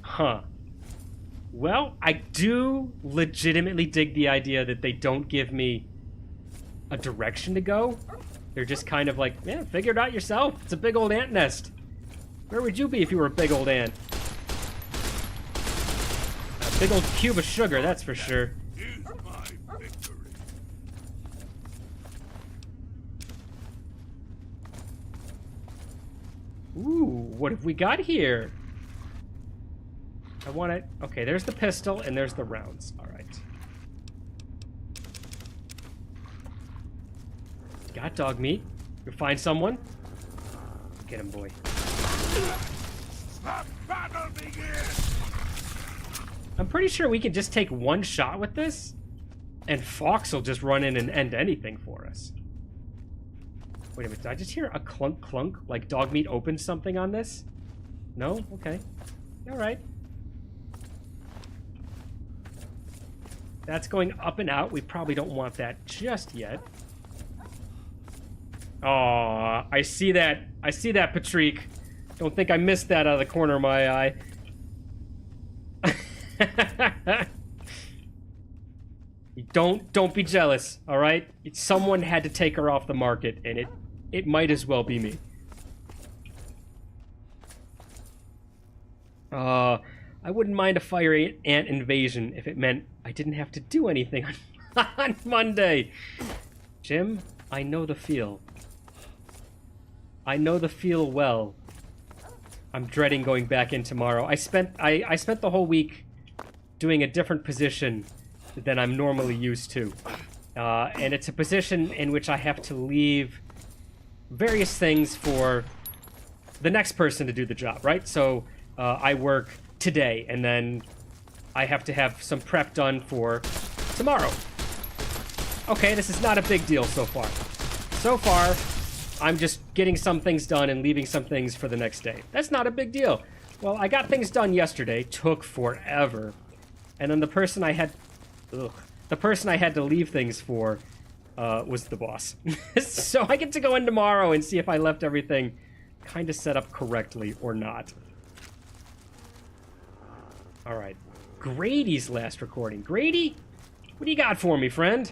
S1: Huh. Well, I do legitimately dig the idea that they don't give me a direction to go. They're just kind of like, yeah, figure it out yourself. It's a big old ant nest. Where would you be if you were a big old ant? A big old cube of sugar, that's for sure. Ooh, what have we got here? I want it. Okay, there's the pistol and there's the rounds. All right. Got Dog Meat. You find someone? Get him, boy. I'm pretty sure we can just take one shot with this, and Fox will just run in and end anything for us. Wait a minute, did I just hear a clunk clunk? Like Dog Meat opened something on this? No? Okay. Alright. That's going up and out. We probably don't want that just yet. Aw, I see that. I see that, Patrick. Don't think I missed that out of the corner of my eye. Don't be jealous, all right? Someone had to take her off the market, and it might as well be me. I wouldn't mind a fire ant invasion if it meant I didn't have to do anything on Monday. Jim, I know the feel. I know the feel well. I'm dreading going back in tomorrow. I spent the whole week doing a different position than I'm normally used to. And it's a position in which I have to leave various things for the next person to do the job, right? So I work today, and then I have to have some prep done for tomorrow. Okay, this is not a big deal so far. So far, I'm just getting some things done and leaving some things for the next day. That's not a big deal. Well, I got things done yesterday, took forever. And then the person I had to leave things for was the boss. So I get to go in tomorrow and see if I left everything kind of set up correctly or not. All right. Grady's last recording. Grady, what do you got for me, friend?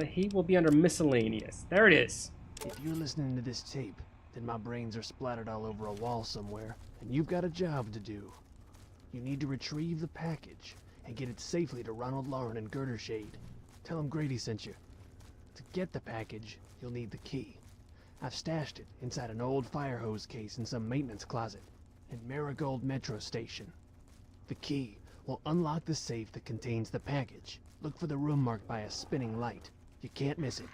S1: He will be under miscellaneous. There it is.
S10: If you're listening to this tape, then my brains are splattered all over a wall somewhere, and you've got a job to do. You need to retrieve the package and get it safely to Ronald Lauren in Girdershade. Tell him Grady sent you. To get the package, you'll need the key. I've stashed it inside an old fire hose case in some maintenance closet in Marigold Metro Station. The key will unlock the safe that contains the package. Look for the room marked by a spinning light. You can't miss it.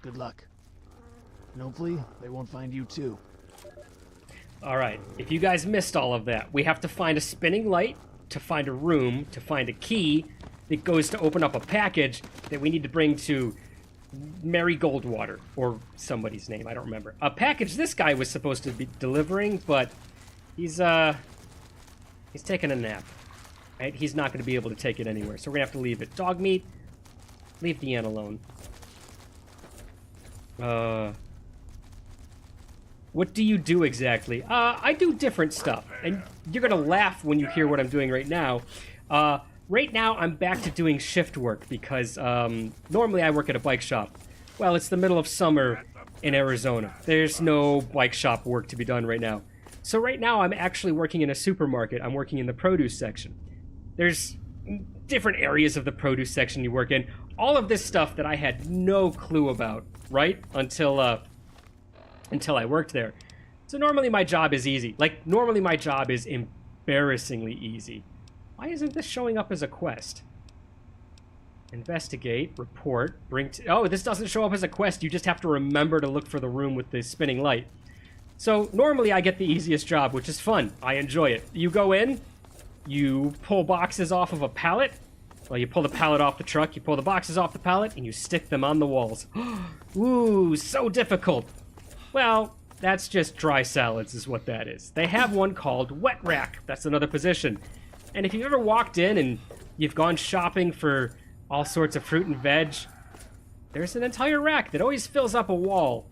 S10: Good luck. And hopefully, they won't find you too.
S1: Alright, if you guys missed all of that, we have to find a spinning light, to find a room, to find a key that goes to open up a package that we need to bring to Mary Goldwater, or somebody's name, I don't remember. A package this guy was supposed to be delivering, but he's taking a nap. Right? He's not going to be able to take it anywhere, so we're going to have to leave it. Dog meat, leave the ant alone. What do you do exactly? I do different stuff, and you're going to laugh when you hear what I'm doing right now. Right now, I'm back to doing shift work because normally I work at a bike shop. Well, it's the middle of summer in Arizona. There's no bike shop work to be done right now. So right now, I'm actually working in a supermarket. I'm working in the produce section. There's different areas of the produce section you work in. All of this stuff that I had no clue about, right? Until I worked there. So normally my job is easy. Like, normally my job is embarrassingly easy. Why isn't this showing up as a quest? Investigate, report, bring to... Oh, this doesn't show up as a quest. You just have to remember to look for the room with the spinning light. So normally I get the easiest job, which is fun. I enjoy it. You go in, you pull boxes off of a pallet. Well, you pull the pallet off the truck, you pull the boxes off the pallet, and you stick them on the walls. Ooh, so difficult. Well, that's just dry salads is what that is. They have one called wet rack. That's another position. And if you've ever walked in and you've gone shopping for all sorts of fruit and veg, there's an entire rack that always fills up a wall.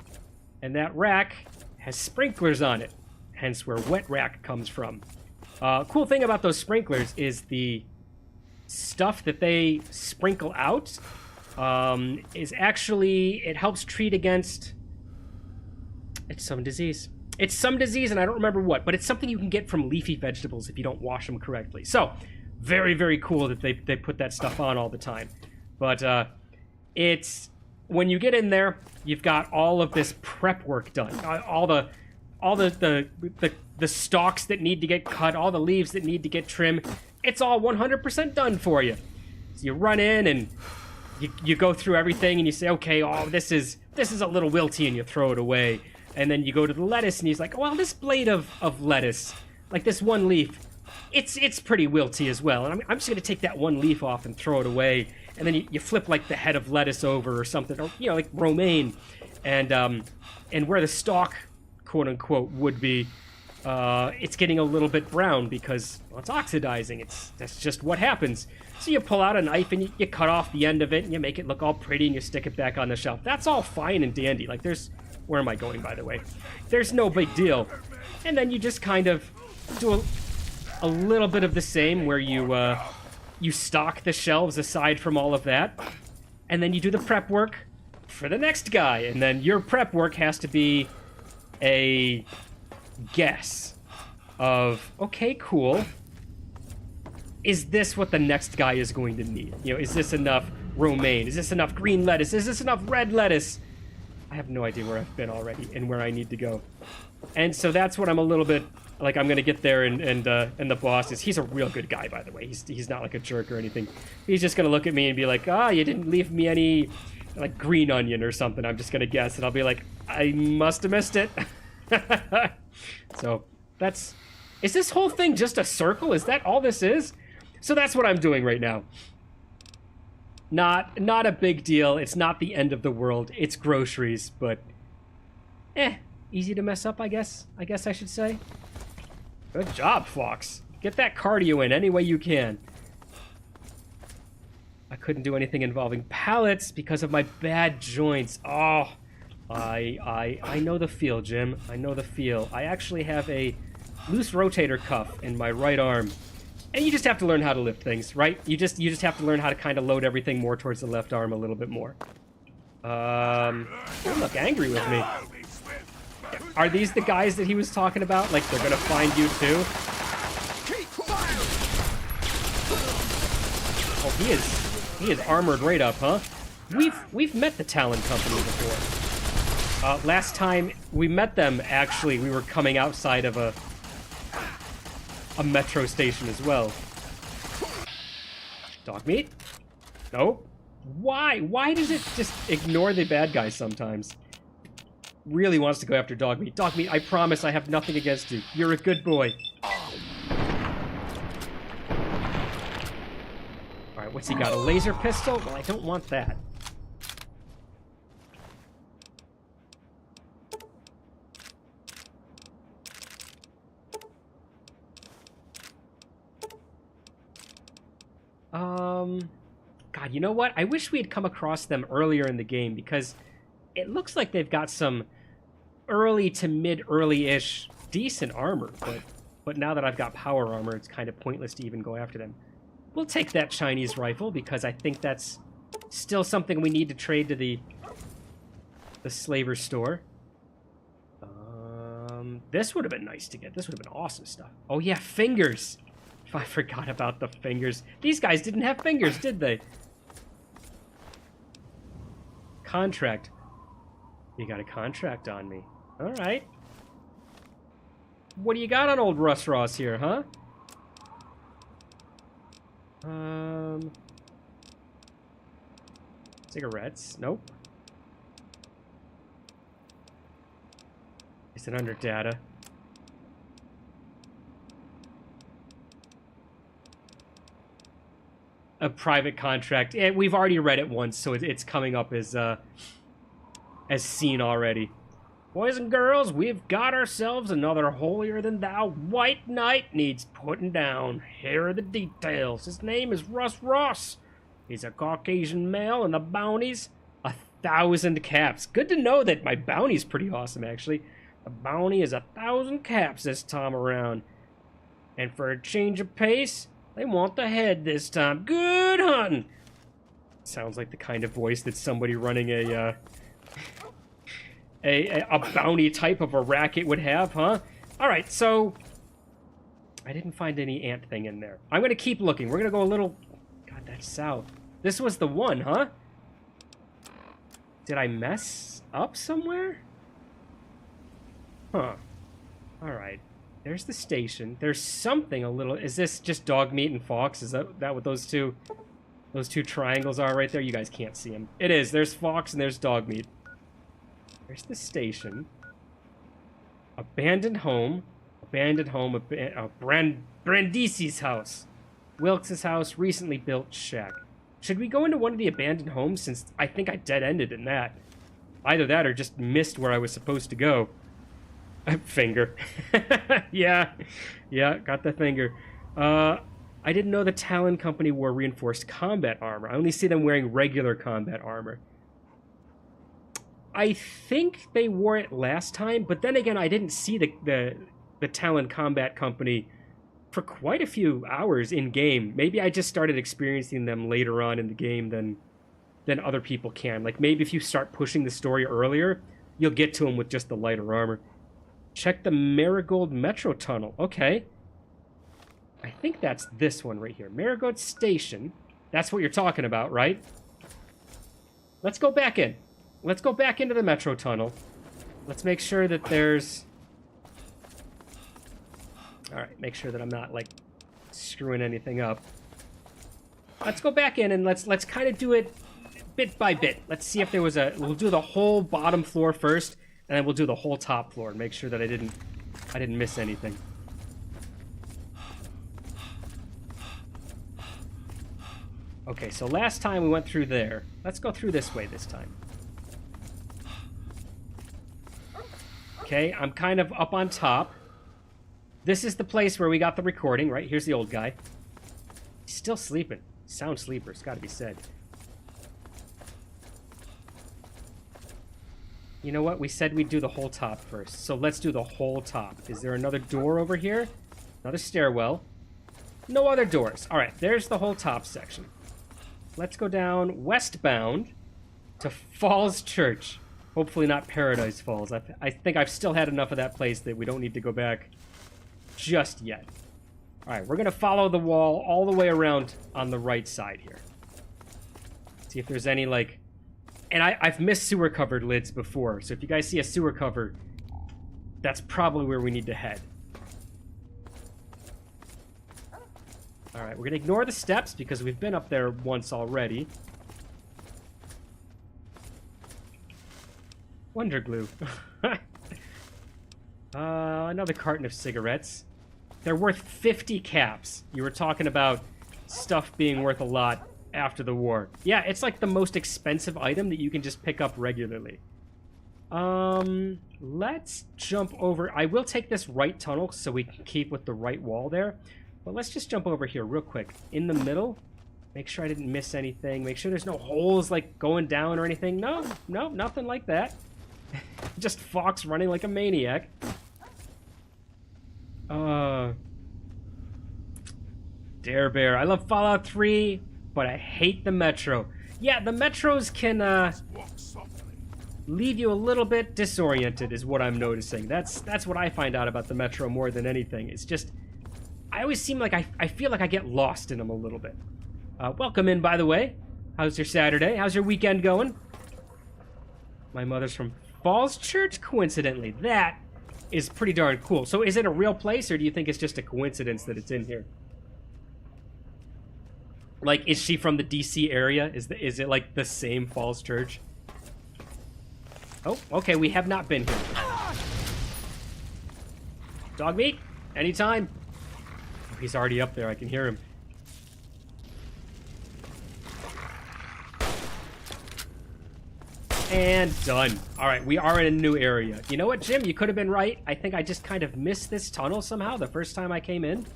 S1: And that rack has sprinklers on it, hence where wet rack comes from. Cool thing about those sprinklers is the stuff that they sprinkle out is actually, it helps treat against, it's some disease. It's some disease, and I don't remember what, but it's something you can get from leafy vegetables if you don't wash them correctly. So, very, very cool that they put that stuff on all the time. But it's, when you get in there, you've got all of this prep work done. All the stalks that need to get cut, all the leaves that need to get trimmed. It's all 100% done for you. So you run in and you go through everything and you say, okay, oh, this is a little wilty, and you throw it away. And then you go to the lettuce and he's like, well, this blade of lettuce, like this one leaf, it's pretty wilty as well. And I'm just going to take that one leaf off and throw it away. And then you flip like the head of lettuce over or something, or, you know, like romaine. And where the stalk, quote unquote, would be, it's getting a little bit brown because, well, it's oxidizing. That's just what happens. So you pull out a knife and you cut off the end of it and you make it look all pretty and you stick it back on the shelf. That's all fine and dandy. Like, where am I going, by the way? There's no big deal. And then you just kind of do a little bit of the same where you stock the shelves aside from all of that. And then you do the prep work for the next guy. And then your prep work has to be a guess of, okay, cool. is this what the next guy is going to need? You know, is this enough romaine? Is this enough green lettuce? Is this enough red lettuce? I have no idea where I've been already and where I need to go. And so that's what I'm a little bit like. I'm gonna get there, and the boss he's a real good guy, by the way. He's not like a jerk or anything. He's just gonna look at me and be like, ah, you didn't leave me any like green onion or something. I'm just gonna guess, and I'll be like, I must have missed it. So that's. Is this whole thing just a circle? Is that all this is? So that's what I'm doing right now. Not a big deal. It's not the end of the world. It's groceries, but easy to mess up, I guess. I guess I should say. Good job, Fox. Get that cardio in any way you can. I couldn't do anything involving pallets because of my bad joints. Oh, I know the feel, Jim. I know the feel. I actually have a loose rotator cuff in my right arm. And you just have to learn how to lift things, right? You just have to learn how to kind of load everything more towards the left arm a little bit more. Don't look angry with me. Are these the guys that he was talking about? Like, they're gonna find you too? Oh, he is armored right up, huh? We've met the Talon Company before. Last time we met them, actually, we were coming outside of a metro station as well. Dog meat? Nope. Why? Why does it just ignore the bad guys sometimes? Really wants to go after dog meat. Dog meat, I promise I have nothing against you. You're a good boy. Alright, what's he got? A laser pistol? Well, I don't want that. God, you know what? I wish we had come across them earlier in the game, because it looks like they've got some early to mid-early-ish decent armor, but now that I've got power armor, it's kind of pointless to even go after them. We'll take that Chinese rifle, because I think that's still something we need to trade to the slaver store. This would have been nice to get. This would have been awesome stuff. Oh yeah, fingers! I forgot about the fingers. These guys didn't have fingers, did they? Contract. You got a contract on me. Alright. What do you got on old Russ Ross here, huh? Cigarettes? Nope. Is it under data? A private contract. Yeah, we've already read it once, so it's coming up as seen already. Boys and girls, we've got ourselves another holier-than-thou white knight needs putting down. Here are the details. His name is Russ Ross. He's a Caucasian male, and the bounty's 1,000 caps. Good to know that my bounty's pretty awesome, actually. The bounty is 1,000 caps this time around. And for a change of pace, they want the head this time. Good hunting! Sounds like the kind of voice that somebody running a bounty type of a racket would have, huh? Alright, so I didn't find any ant thing in there. I'm gonna keep looking. We're gonna go a little... God, that's south. This was the one, huh? Did I mess up somewhere? Huh. Alright. There's the station. There's something a little... Is this just dog meat and Fox? Is that what those two triangles are right there? You guys can't see them. It is. There's Fox and there's dog meat. There's the station. Abandoned home. Abandoned home. Brandisi's house. Wilkes' house. Recently built shack. Should we go into one of the abandoned homes, since I think I dead-ended in that? Either that or just missed where I was supposed to go. Finger. Yeah, got the finger. I didn't know the Talon Company wore reinforced combat armor. I only see them wearing regular combat armor. I think they wore it last time, but then again, I didn't see the Talon Combat Company for quite a few hours in-game. Maybe I just started experiencing them later on in the game than other people can. Like, maybe if you start pushing the story earlier, you'll get to them with just the lighter armor. Check the Marigold Metro Tunnel. Okay. I think that's this one right here. Marigold Station. That's what you're talking about, right? Let's go back in. Let's go back into the metro tunnel. Let's make sure that there's... Alright, make sure that I'm not, like, screwing anything up. Let's go back in and let's kind of do it bit by bit. Let's see if there was a... We'll do the whole bottom floor first, and then we'll do the whole top floor and make sure that I didn't miss anything. Okay, so last time we went through there. Let's go through this way this time. Okay, I'm kind of up on top. This is the place where we got the recording, right? Here's the old guy. He's still sleeping. Sound sleeper, it's gotta be said. You know what? We said we'd do the whole top first. So let's do the whole top. Is there another door over here? Another stairwell. No other doors. Alright, there's the whole top section. Let's go down westbound to Falls Church. Hopefully not Paradise Falls. I think I've still had enough of that place that we don't need to go back just yet. Alright, we're going to follow the wall all the way around on the right side here. See if there's any, like... And I've missed sewer-covered lids before, so if you guys see a sewer cover, that's probably where we need to head. Alright, we're going to ignore the steps because we've been up there once already. Wonder glue. Another carton of cigarettes. They're worth 50 caps. You were talking about stuff being worth a lot after the war. Yeah, it's like the most expensive item that you can just pick up regularly. Let's jump over. I will take this right tunnel so we can keep with the right wall there. But let's just jump over here real quick. In the middle. Make sure I didn't miss anything. Make sure there's no holes like going down or anything. No, nothing like that. Just Fox running like a maniac. Dare Bear. I love Fallout 3, but I hate the Metro. Yeah, the Metros can leave you a little bit disoriented is what I'm noticing. That's what I find out about the Metro more than anything. It's just, I always seem like I feel like I get lost in them a little bit. Welcome in, by the way. How's your Saturday? How's your weekend going? My mother's from Falls Church, coincidentally. That is pretty darn cool. So is it a real place, or do you think it's just a coincidence that it's in here? Like, is she from the DC area? Is it like the same Falls Church? Oh, okay, we have not been here. Dog meat? Anytime. Oh, he's already up there. I can hear him. And done. Alright, we are in a new area. You know what, Jim? You could have been right. I think I just kind of missed this tunnel somehow the first time I came in.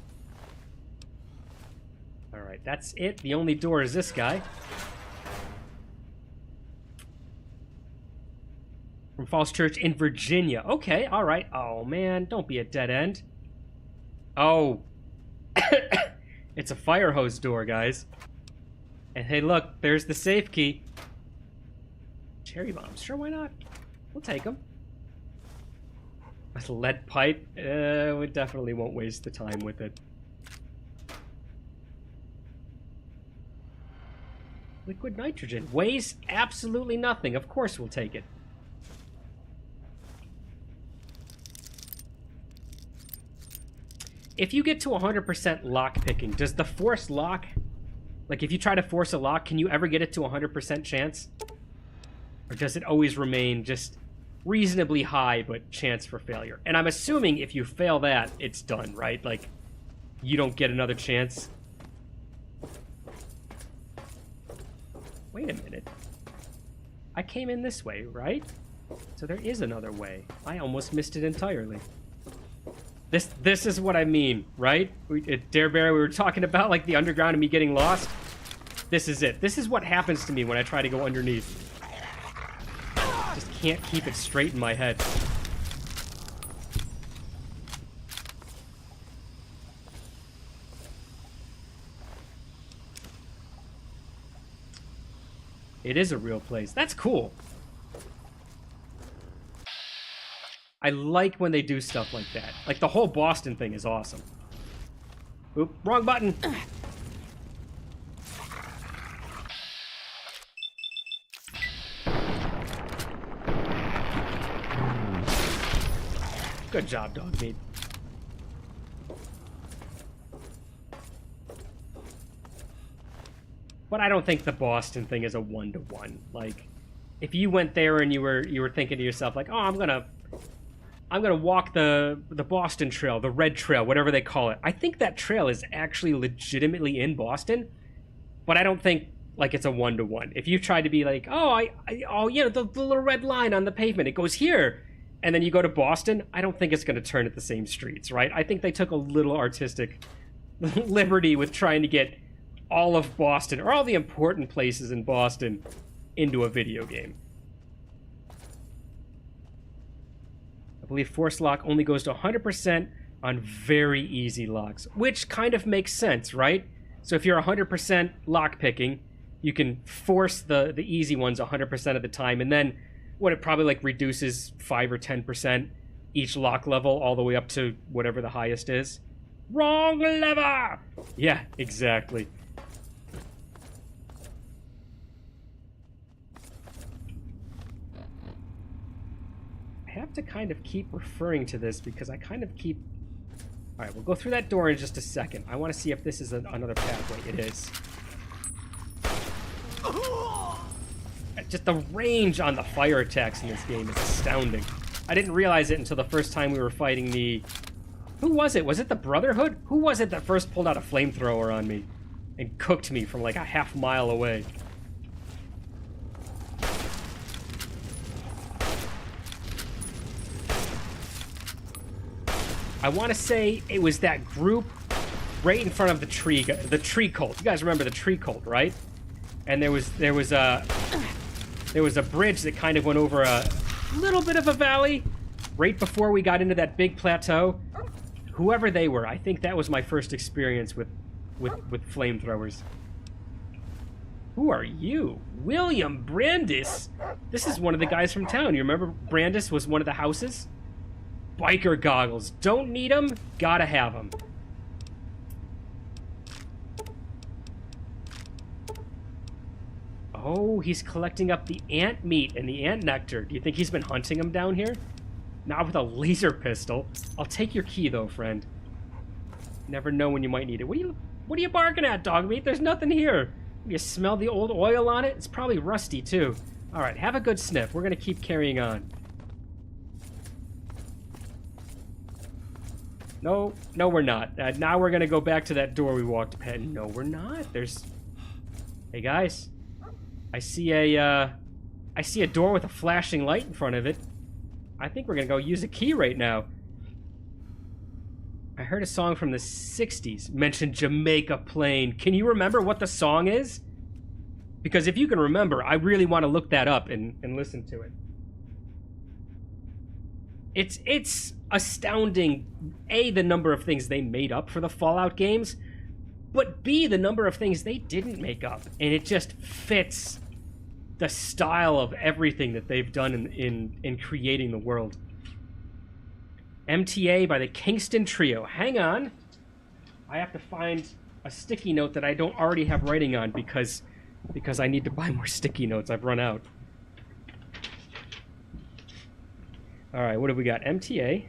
S1: Alright, that's it. The only door is this guy. From Falls Church in Virginia. Okay, alright. Oh, man. Don't be a dead end. Oh. It's a fire hose door, guys. And hey, look. There's the safe key. Cherry bombs. Sure, why not? We'll take them. A lead pipe? We definitely won't waste the time with it. Liquid nitrogen. Weighs absolutely nothing. Of course we'll take it. If you get to 100% lock picking, does the force lock... Like, if you try to force a lock, can you ever get it to 100% chance? Or does it always remain just reasonably high, but chance for failure? And I'm assuming if you fail that, it's done, right? Like, you don't get another chance. Wait a minute. I came in this way, right? So there is another way. I almost missed it entirely. This is what I mean, right? Dare Bear, we were talking about, like, the underground and me getting lost. This is it. This is what happens to me when I try to go underneath. Just can't keep it straight in my head. It is a real place. That's cool. I like when they do stuff like that. Like, the whole Boston thing is awesome. Oop, wrong button. Good job, dog meat. But I don't think the Boston thing is a 1-to-1. Like, if you went there and you were thinking to yourself like, oh, I'm gonna walk the Boston Trail, the Red Trail, whatever they call it. I think that trail is actually legitimately in Boston, but I don't think like it's a 1-to-1. If you tried to be like, oh, the little red line on the pavement, it goes here, and then you go to Boston, I don't think it's going to turn at the same streets, right? I think they took a little artistic liberty with trying to get all of Boston, or all the important places in Boston, into a video game. I believe Force Lock only goes to 100% on very easy locks, which kind of makes sense, right? So if you're 100% lock picking, you can force the easy ones 100% of the time, and then what it probably like reduces 5 or 10% each lock level all the way up to whatever the highest is. Wrong lever! Yeah, exactly. I have to kind of keep referring to this because I kind of keep... Alright, we'll go through that door in just a second. I want to see if this is another pathway. It is. Just the range on the fire attacks in this game is astounding. I didn't realize it until the first time we were fighting the... Who was it? Was it the Brotherhood? Who was it that first pulled out a flamethrower on me and cooked me from like a half mile away? I want to say it was that group right in front of the tree cult. You guys remember the tree cult, right? And there was a bridge that kind of went over a little bit of a valley right before we got into that big plateau. Whoever they were, I think that was my first experience with flamethrowers. Who are you? William Brandis? This is one of the guys from town. You remember Brandis was one of the houses? Biker goggles. Don't need them, gotta have them. Oh, he's collecting up the ant meat and the ant nectar. Do you think he's been hunting them down here? Not with a laser pistol. I'll take your key, though, friend. Never know when you might need it. What are you barking at, dog meat? There's nothing here. You smell the old oil on it? It's probably rusty, too. All right, have a good sniff. We're going to keep carrying on. No, we're not. Now we're going to go back to that door we walked past. No, we're not. There's... Hey, guys. I see a door with a flashing light in front of it. I think we're gonna go use a key right now. I heard a song from the 60s mention Jamaica Plain. Can you remember what the song is? Because if you can remember, I really want to look that up and listen to it. It's astounding, A, the number of things they made up for the Fallout games, but B, the number of things they didn't make up. And it just fits the style of everything that they've done in creating the world. MTA by the Kingston Trio. Hang on. I have to find a sticky note that I don't already have writing on because I need to buy more sticky notes. I've run out. All right, what have we got? MTA.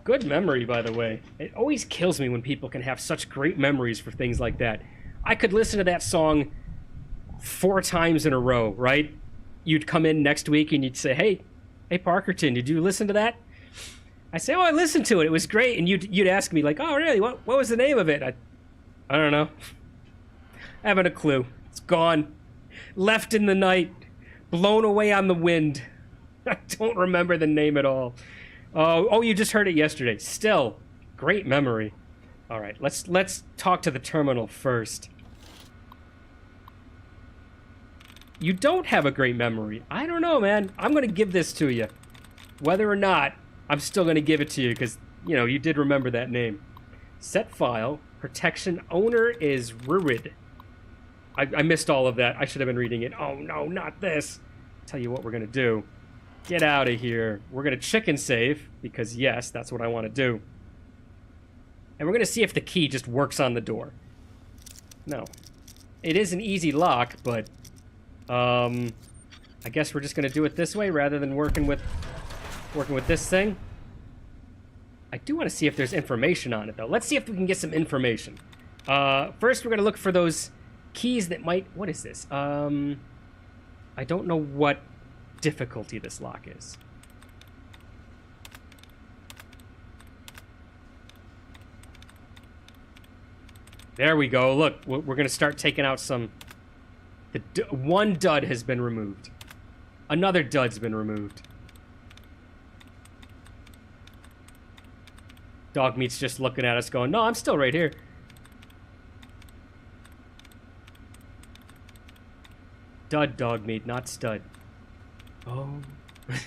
S1: Good memory, by the way. It always kills me when people can have such great memories for things like that. I could listen to that song 4 times in a row, right? You'd come in next week and you'd say, hey Parkerton, did you listen to that? I say, oh, I listened to it. It was great. And you'd ask me, like, oh, really? What was the name of it? I don't know. I haven't a clue. It's gone. Left in the night. Blown away on the wind. I don't remember the name at all. Oh, you just heard it yesterday. Still, great memory. All right, let's talk to the terminal first. You don't have a great memory. I don't know, man. I'm going to give this to you. Whether or not, I'm still going to give it to you because, you did remember that name. Set file. Protection owner is Rurid. I missed all of that. I should have been reading it. Oh, no, not this. Tell you what we're going to do. Get out of here. We're going to chicken save, because yes, that's what I want to do. And we're going to see if the key just works on the door. No. It is an easy lock, but... I guess we're just going to do it this way rather than working with this thing. I do want to see if there's information on it, though. Let's see if we can get some information. First, we're going to look for those keys that might... What is this? I don't know what difficulty this lock is. There we go. Look, we're going to start taking out some... One dud has been removed. Another dud's been removed. Dog meat's just looking at us going, no, I'm still right here. Dud dog meat, not stud. Oh. Is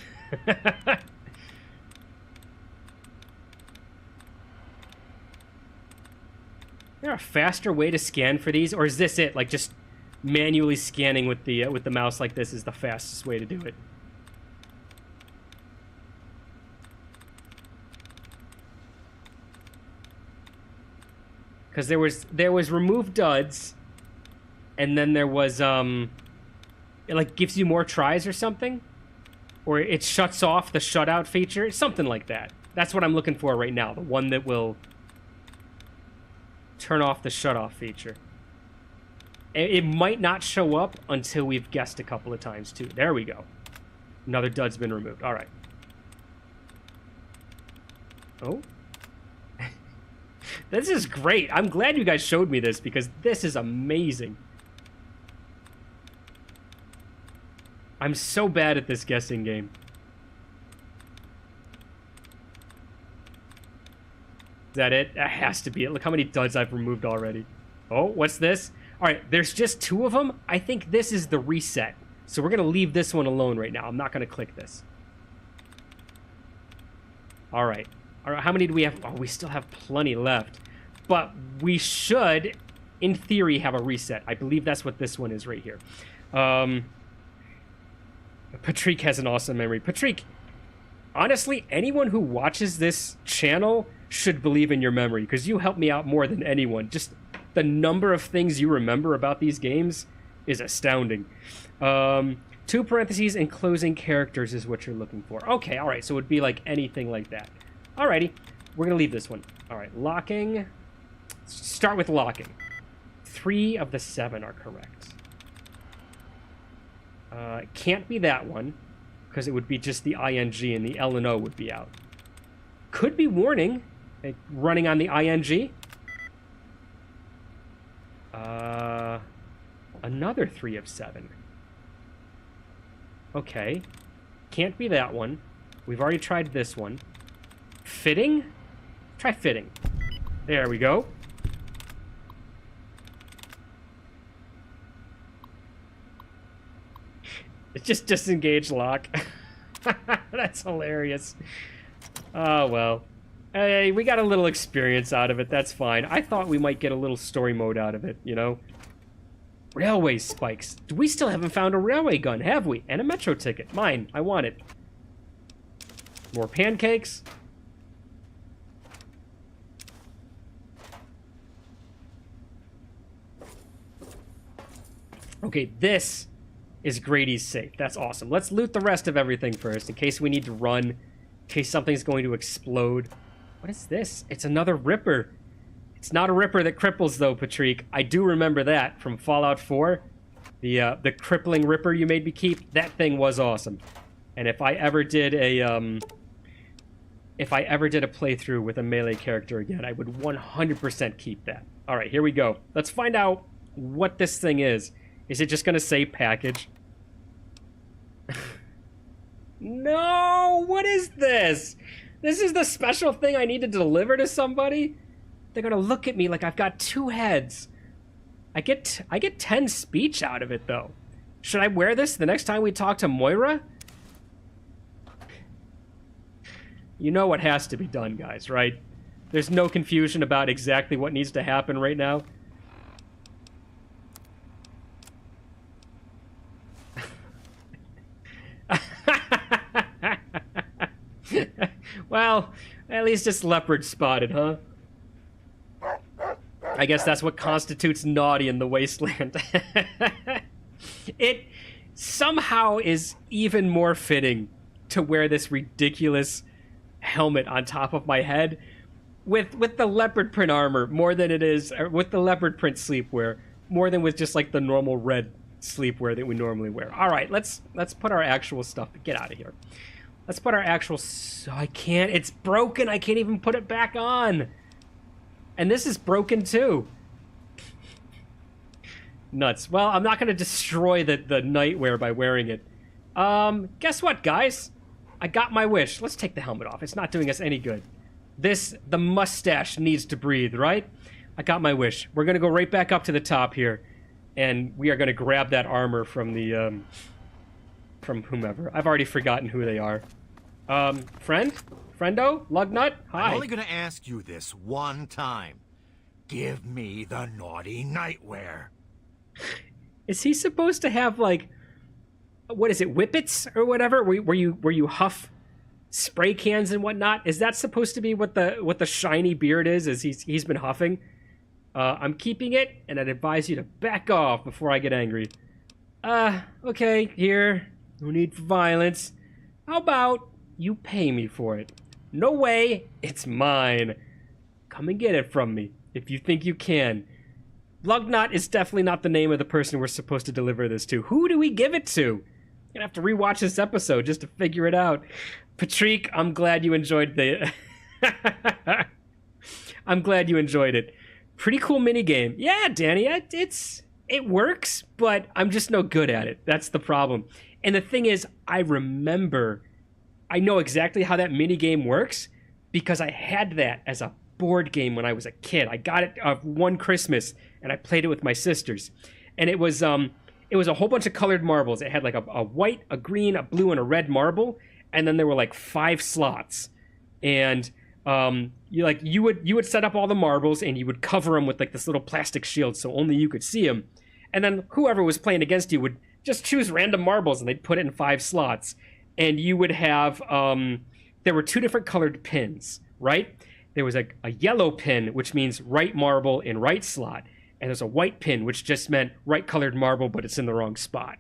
S1: there a faster way to scan for these, or is this it? Like just manually scanning with the mouse like this is the fastest way to do it. Because there was remove duds, and then there was it like gives you more tries or something, or it shuts off the shutout feature, something like that. That's what I'm looking for right now, the one that will turn off the shut-off feature. It might not show up until we've guessed a couple of times, too. There we go. Another dud's been removed. All right. Oh. This is great. I'm glad you guys showed me this, because this is amazing. I'm so bad at this guessing game. Is that it? That has to be it. Look how many duds I've removed already. Oh, what's this? All right, there's just 2 of them. I think this is the reset. So we're going to leave this one alone right now. I'm not going to click this. All right. All right, how many do we have? Oh, we still have plenty left. But we should, in theory, have a reset. I believe that's what this one is right here. Patrick has an awesome memory. Patrick, honestly, anyone who watches this channel should believe in your memory, because you help me out more than anyone. Just the number of things you remember about these games is astounding. 2 parentheses and closing characters is what you're looking for. Okay, all right, so it would be like anything like that. Alrighty, we're going to leave this one. All right, locking. Start with locking. 3 of the 7 are correct. It can't be that one, because it would be just the ing, and the L and O would be out. Could be warning, running on the ing. Another 3 of 7. Okay. Can't be that one. We've already tried this one. Fitting? Try fitting. There we go. It's just disengage lock. That's hilarious. Oh, well. Hey, we got a little experience out of it. That's fine. I thought we might get a little story mode out of it, you know? Railway spikes. We still haven't found a railway gun, have we? And a metro ticket. Mine. I want it. More pancakes. Okay, this is Grady's safe. That's awesome. Let's loot the rest of everything first, in case we need to run, in case something's going to explode. What is this? It's another Ripper. It's not a Ripper that cripples, though, Patrick. I do remember that from Fallout 4. The crippling Ripper you made me keep, that thing was awesome. And if I ever did a playthrough with a melee character again, I would 100% keep that. All right, here we go. Let's find out what this thing is. Is it just going to say package? No! What is this? This is the special thing I need to deliver to somebody? They're going to look at me like I've got 2 heads. I get 10 speech out of it, though. Should I wear this the next time we talk to Moira? You know what has to be done, guys, right? There's no confusion about exactly what needs to happen right now. Well, at least it's leopard spotted, huh? I guess that's what constitutes naughty in the wasteland. It somehow is even more fitting to wear this ridiculous helmet on top of my head with the leopard print armor more than it is, or with the leopard print sleepwear more than with just like the normal red sleepwear that we normally wear. All right, let's put our actual stuff. Get out of here. Let's put our actual. I can't. It's broken. I can't even put it back on. And this is broken too. Nuts. Well, I'm not going to destroy the nightwear by wearing it. Guess what, guys? I got my wish. Let's take the helmet off. It's not doing us any good. The mustache needs to breathe, right? I got my wish. We're going to go right back up to the top here. And we are going to grab that armor from the, from whomever. I've already forgotten who they are. Friend? Friendo? Lugnut? Hi.
S7: I'm only gonna ask you this one time. Give me the naughty nightwear.
S1: Is he supposed to have, like, what is it, whippets or whatever? Where you huff spray cans and whatnot? Is that supposed to be what the shiny beard is? As he's been huffing? I'm keeping it, and I'd advise you to back off before I get angry. Okay, here. No need for violence. How about you pay me for it? No way, it's mine. Come and get it from me, if you think you can. Lugnut is definitely not the name of the person we're supposed to deliver this to. Who do we give it to? I'm gonna have to rewatch this episode just to figure it out. Patrick, I'm glad you enjoyed the... I'm glad you enjoyed it. Pretty cool minigame. Yeah, Danny, it works, but I'm just no good at it. That's the problem. And the thing is, I know exactly how that minigame works because I had that as a board game when I was a kid. I got it one Christmas, and I played it with my sisters. And it was a whole bunch of colored marbles. It had like a white, a green, a blue, and a red marble, and then there were like 5 slots. And you would set up all the marbles, and you would cover them with like this little plastic shield so only you could see them. And then whoever was playing against you would just choose random marbles, and they'd put it in 5 slots. And you would have, there were 2 different colored pins, right? There was a yellow pin, which means right marble in right slot. And there's a white pin, which just meant right colored marble, but it's in the wrong spot.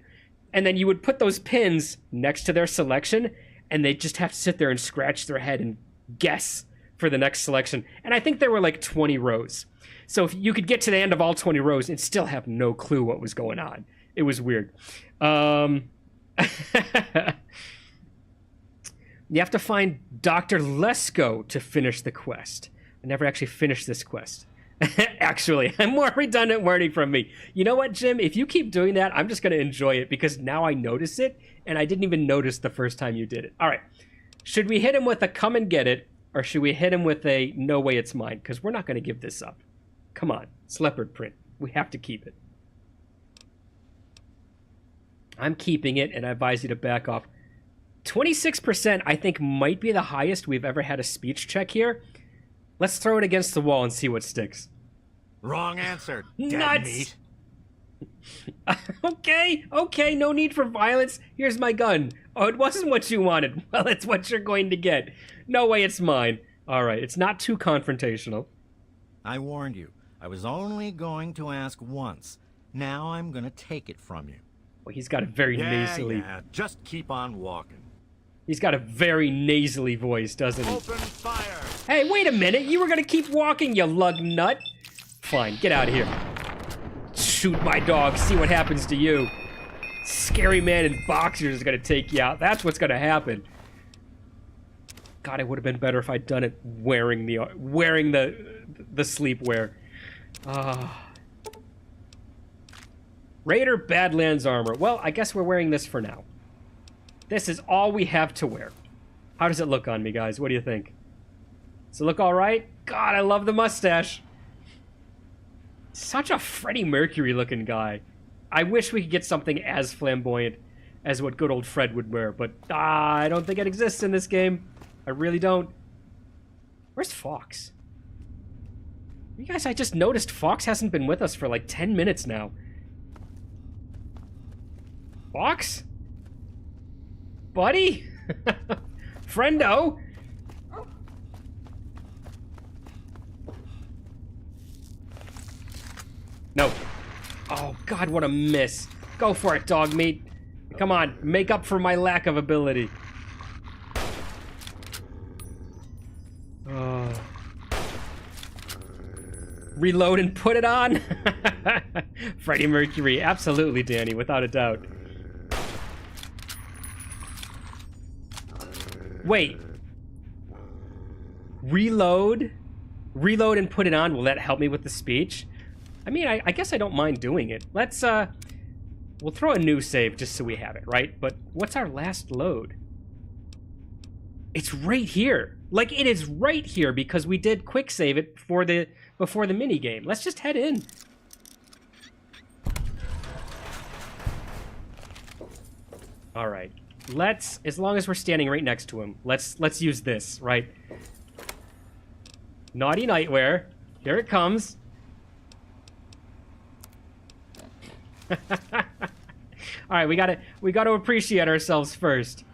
S1: And then you would put those pins next to their selection, and they'd just have to sit there and scratch their head and guess for the next selection. And I think there were like 20 rows. So if you could get to the end of all 20 rows and still have no clue what was going on. It was weird. You have to find Dr. Lesko to finish the quest. I never actually finished this quest. Actually, more redundant wording from me. You know what, Jim? If you keep doing that, I'm just going to enjoy it because now I notice it, and I didn't even notice the first time you did it. All right. Should we hit him with a come and get it, or should we hit him with a no way it's mine? Because we're not going to give this up. Come on. It's leopard print. We have to keep it. I'm keeping it, and I advise you to back off. 26%, I think, might be the highest we've ever had a speech check here. Let's throw it against the wall and see what sticks.
S7: Wrong answer, dead
S1: Nuts!
S7: meat.
S1: Okay, no need for violence. Here's my gun. Oh, it wasn't what you wanted. Well, it's what you're going to get. No way, it's mine. All right, it's not too confrontational.
S7: I warned you. I was only going to ask once. Now I'm going to take it from you.
S1: Well, he's got a very nasally...
S7: Yeah, just keep on walking.
S1: He's got a very nasally voice, doesn't he?
S7: Open fire!
S1: Hey, wait a minute. You were going to keep walking, you lug nut. Fine, get out of here. Shoot my dog, see what happens to you. Scary man in boxers is going to take you out. That's what's going to happen. God, it would have been better if I'd done it wearing the sleepwear. Raider Badlands armor. Well, I guess we're wearing this for now. This is all we have to wear. How does it look on me, guys? What do you think? Does it look all right? God, I love the mustache. Such a Freddie Mercury looking guy. I wish we could get something as flamboyant as what good old Fred would wear, but I don't think it exists in this game. I really don't. Where's Fox? You guys, I just noticed Fox hasn't been with us for like 10 minutes now. Fox? Buddy? Friendo! No. Oh, God, what a miss. Go for it, dog meat. Come on, make up for my lack of ability. Reload and put it on? Freddie Mercury. Absolutely, Danny, without a doubt. Wait. Reload? Reload and put it on? Will that help me with the speech? I mean, I guess I don't mind doing it. Let's, we'll throw a new save just so we have it, right? But what's our last load? It's right here. Like, it is right here because we did quick save it before the mini game. Let's just head in. All right. Let's, as long as we're standing right next to him, let's use this, right? Naughty Nightwear. Here it comes. All right, we gotta appreciate ourselves first.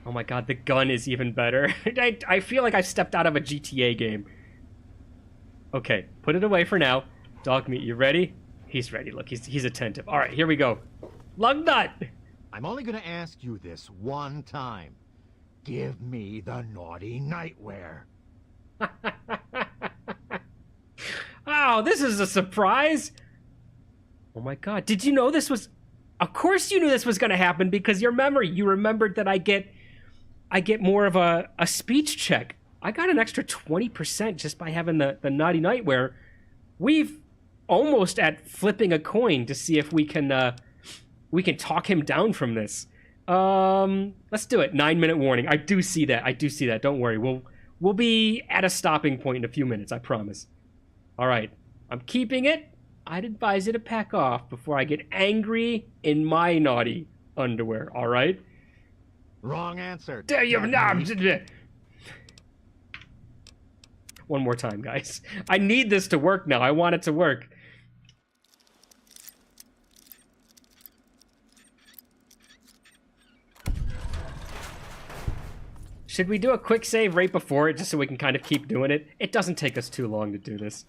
S1: Oh my God, the gun is even better. I feel like I stepped out of a GTA game. Okay, put it away for now. Dog meat, you ready? He's ready. Look, he's attentive. All right, here we go. Lug nut.
S7: I'm only gonna ask you this one time. Give me the naughty nightwear.
S1: Oh, this is a surprise. Oh my God, did you know this was... Of course you knew this was gonna happen because your memory. You remembered that I get more of a speech check. I got an extra 20% just by having the naughty nightwear. We've almost at flipping a coin to see if we can talk him down from this. Let's do it. 9-minute warning. I do see that. Don't worry. We'll be at a stopping point in a few minutes, I promise. All right. I'm keeping it. I'd advise you to pack off before I get angry in my naughty underwear, all right?
S7: Wrong answer.
S1: One more time, guys. I need this to work now. I want it to work. Should we do a quick save right before it just so we can kind of keep doing it? It doesn't take us too long to do this.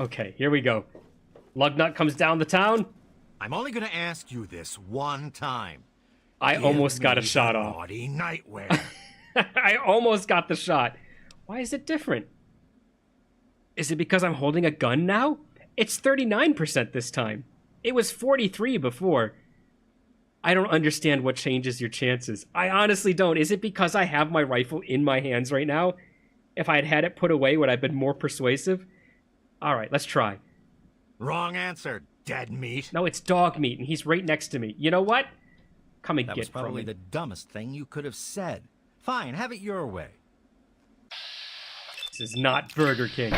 S1: Okay, here we go. Lugnut comes down the town.
S7: I'm only gonna ask you this one time.
S1: I almost got a shot off.
S7: Naughty nightwear.
S1: I almost got the shot. Why is it different? Is it because I'm holding a gun now? It's 39% this time. It was 43 before. I don't understand what changes your chances. I honestly don't. Is it because I have my rifle in my hands right now? If I had had it put away, would I have been more persuasive? All right, let's try.
S7: Wrong answer, dead meat.
S1: No, it's dog meat, and he's right next to me. You know what? Come and
S7: That
S1: get
S7: was probably
S1: from me.
S7: the dumbest thing you could have said. Fine, have it your way.
S1: This is not Burger King.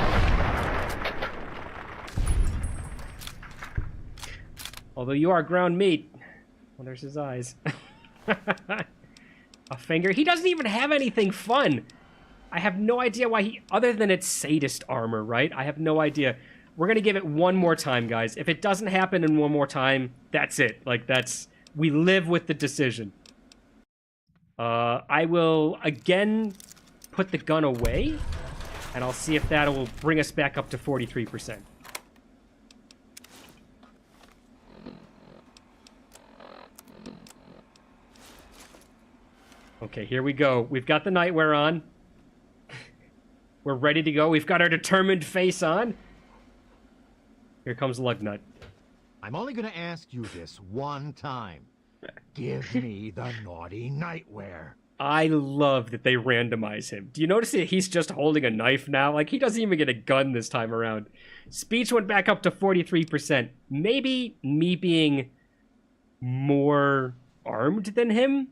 S1: Although you are ground meat. Well, there's his eyes. A finger. He doesn't even have anything fun. I have no idea why he... Other than it's sadist armor, right? I have no idea. We're going to give it one more time, guys. If it doesn't happen in one more time, that's it. Like, that's... We live with the decision. I will, again, put the gun away. And I'll see if that will bring us back up to 43%. Okay, here we go. We've got the nightwear on. We're ready to go. We've got our determined face on. Here comes Lugnut.
S7: I'm only gonna ask you this one time. Give me the naughty nightwear.
S1: I love that they randomize him. Do you notice that he's just holding a knife now? Like, he doesn't even get a gun this time around. Speech went back up to 43%. Maybe me being more armed than him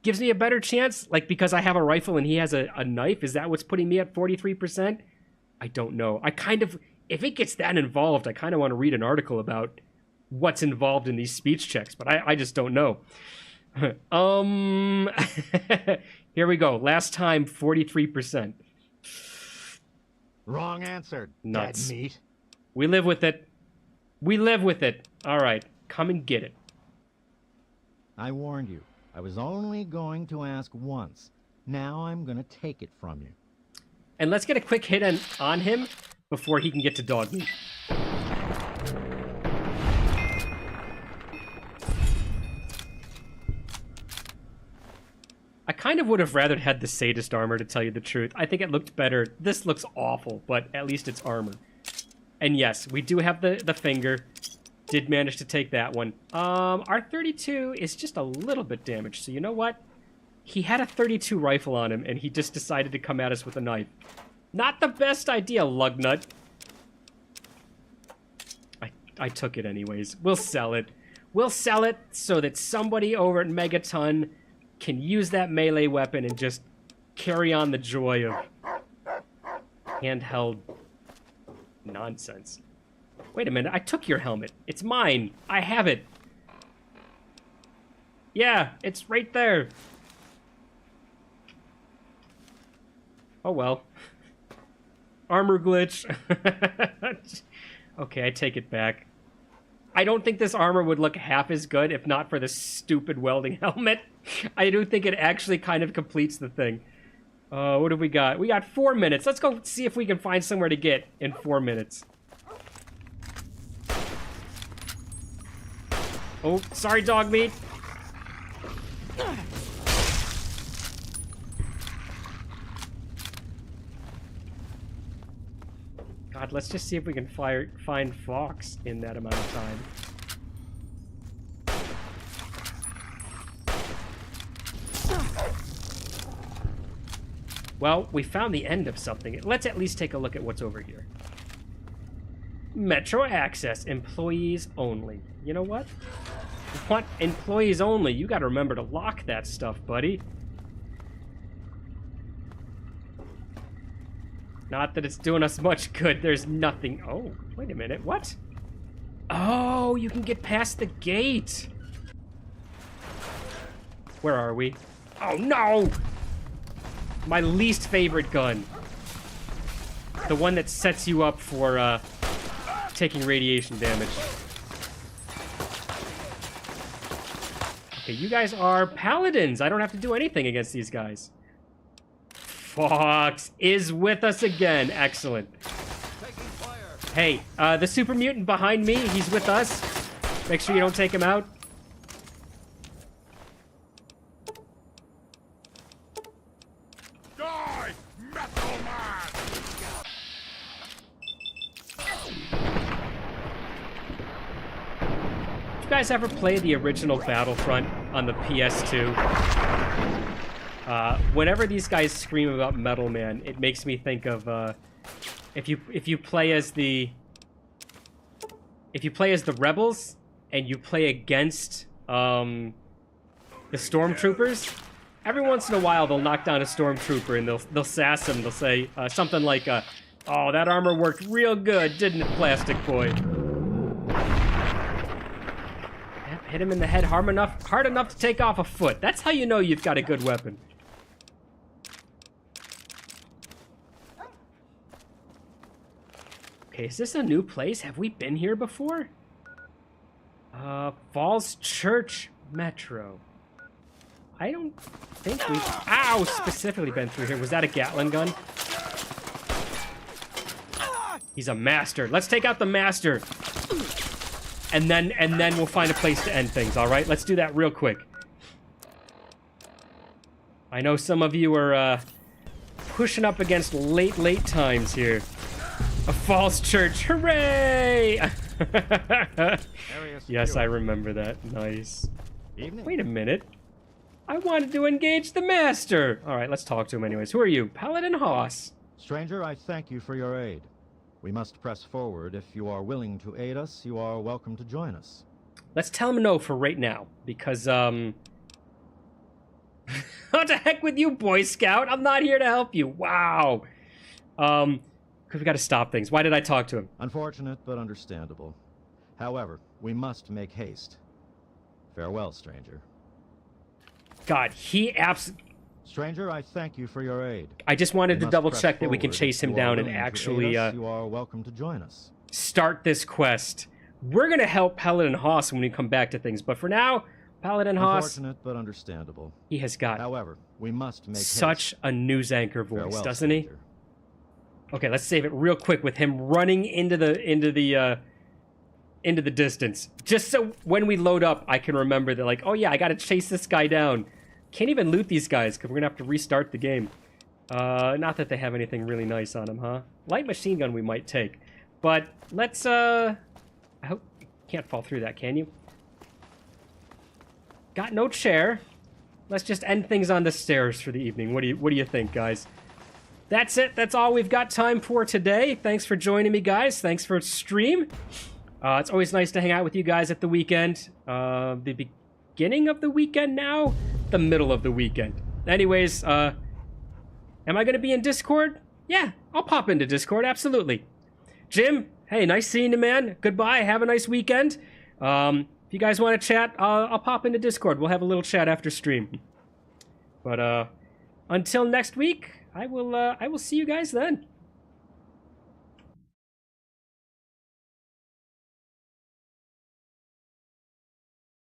S1: gives me a better chance, like, because I have a rifle and he has a knife. Is that what's putting me at 43%? I don't know. I kind of, if it gets that involved, I kind of want to read an article about what's involved in these speech checks, but I just don't know. Here we go. Last time, 43%.
S7: Wrong answer,
S1: Nuts.
S7: dead meat.
S1: We live with it. We live with it. All right, come and get it.
S7: I warned you. I was only going to ask once. Now I'm going to take it from you.
S1: And let's get a quick hit on him before he can get to dog meat. I kind of would have rather had the sadist armor, to tell you the truth. I think it looked better. This looks awful, but at least it's armor. And yes, we do have the finger. Did manage to take that one. Our 32 is just a little bit damaged, so you know what? He had a 32 rifle on him, and he just decided to come at us with a knife. Not the best idea, lugnut. I took it anyways. We'll sell it. We'll sell it so that somebody over at Megaton can use that melee weapon and just carry on the joy of handheld nonsense. Wait a minute, I took your helmet. It's mine. I have it. Yeah, it's right there. Oh well. Armor glitch. Okay, I take it back. I don't think this armor would look half as good if not for this stupid welding helmet. I do think it actually kind of completes the thing. What have we got? We got 4 minutes. Let's go see if we can find somewhere to get in 4 minutes. Oh, sorry, dog meat. God, let's just see if we can find Fox in that amount of time. Well, we found the end of something. Let's at least take a look at what's over here. Metro access, employees only. You know what? What? Employees only? You gotta remember to lock that stuff, buddy. Not that it's doing us much good. There's nothing. Oh, wait a minute. What? Oh, you can get past the gate. Where are we? Oh, no! My least favorite gun. The one that sets you up for, taking radiation damage. Okay, you guys are paladins. I don't have to do anything against these guys. Fox is with us again. Excellent. Hey, the super mutant behind me, he's with us. Make sure you don't take him out.
S8: Die, Metal Man!
S1: Did you guys ever play the original Battlefront on the PS2? Whenever these guys scream about Metal Man, it makes me think of if you play as the rebels and you play against the stormtroopers. Every once in a while, they'll knock down a stormtrooper and they'll sass him. They'll say something like, "Oh, that armor worked real good, didn't it, Plastic Boy?" Yep, hit him in the head hard enough to take off a foot. That's how you know you've got a good weapon. Okay, is this a new place? Have we been here before? Falls Church Metro. I don't think we've... Ow! Specifically been through here. Was that a Gatling gun? He's a master. Let's take out the master. And then we'll find a place to end things, alright? Let's do that real quick. I know some of you are, pushing up against late times here. A false church. Hooray! Yes, I remember that. Nice.
S7: Evening.
S1: Wait a minute. I wanted to engage the master. All right, let's talk to him anyways. Who are you? Paladin Haas.
S7: Stranger, I thank you for your aid. We must press forward. If you are willing to aid us, you are welcome to join us.
S1: Let's tell him no for right now, because, what the heck with you, Boy Scout? I'm not here to help you. Wow. Because we got to stop things. Why did I talk to him?
S7: Unfortunate, but understandable. However, we must make haste. Farewell, stranger.
S1: God, he
S7: Stranger, I thank you for your aid.
S1: I just wanted to double check that we can
S7: forward.
S1: chase him
S7: If you are
S1: down and
S7: willing to
S1: actually
S7: aid us, you are welcome to join us.
S1: start this quest. We're going to help Paladin Haas when we come back to things, but for now, Paladin Haas.
S7: Unfortunate, but understandable.
S1: He has got
S7: However, we must make
S1: such
S7: haste.
S1: a news anchor voice,
S7: Farewell,
S1: doesn't he?
S7: stranger.
S1: Okay, let's save it real quick with him running into the distance. Just so when we load up, I can remember that, like, oh yeah, I gotta chase this guy down. Can't even loot these guys because we're gonna have to restart the game. Not that they have anything really nice on them, huh? Light machine gun we might take, but let's I hope you can't fall through that, can you? Got no chair. Let's just end things on the stairs for the evening. What do you think, guys? That's it. That's all we've got time for today. Thanks for joining me, guys. Thanks for stream. It's always nice to hang out with you guys at the weekend. The beginning of the weekend now? The middle of the weekend. Anyways, am I going to be in Discord? Yeah, I'll pop into Discord, absolutely. Jim, hey, nice seeing you, man. Goodbye. Have a nice weekend. If you guys want to chat, I'll pop into Discord. We'll have a little chat after stream. But until next week, I will see you guys then.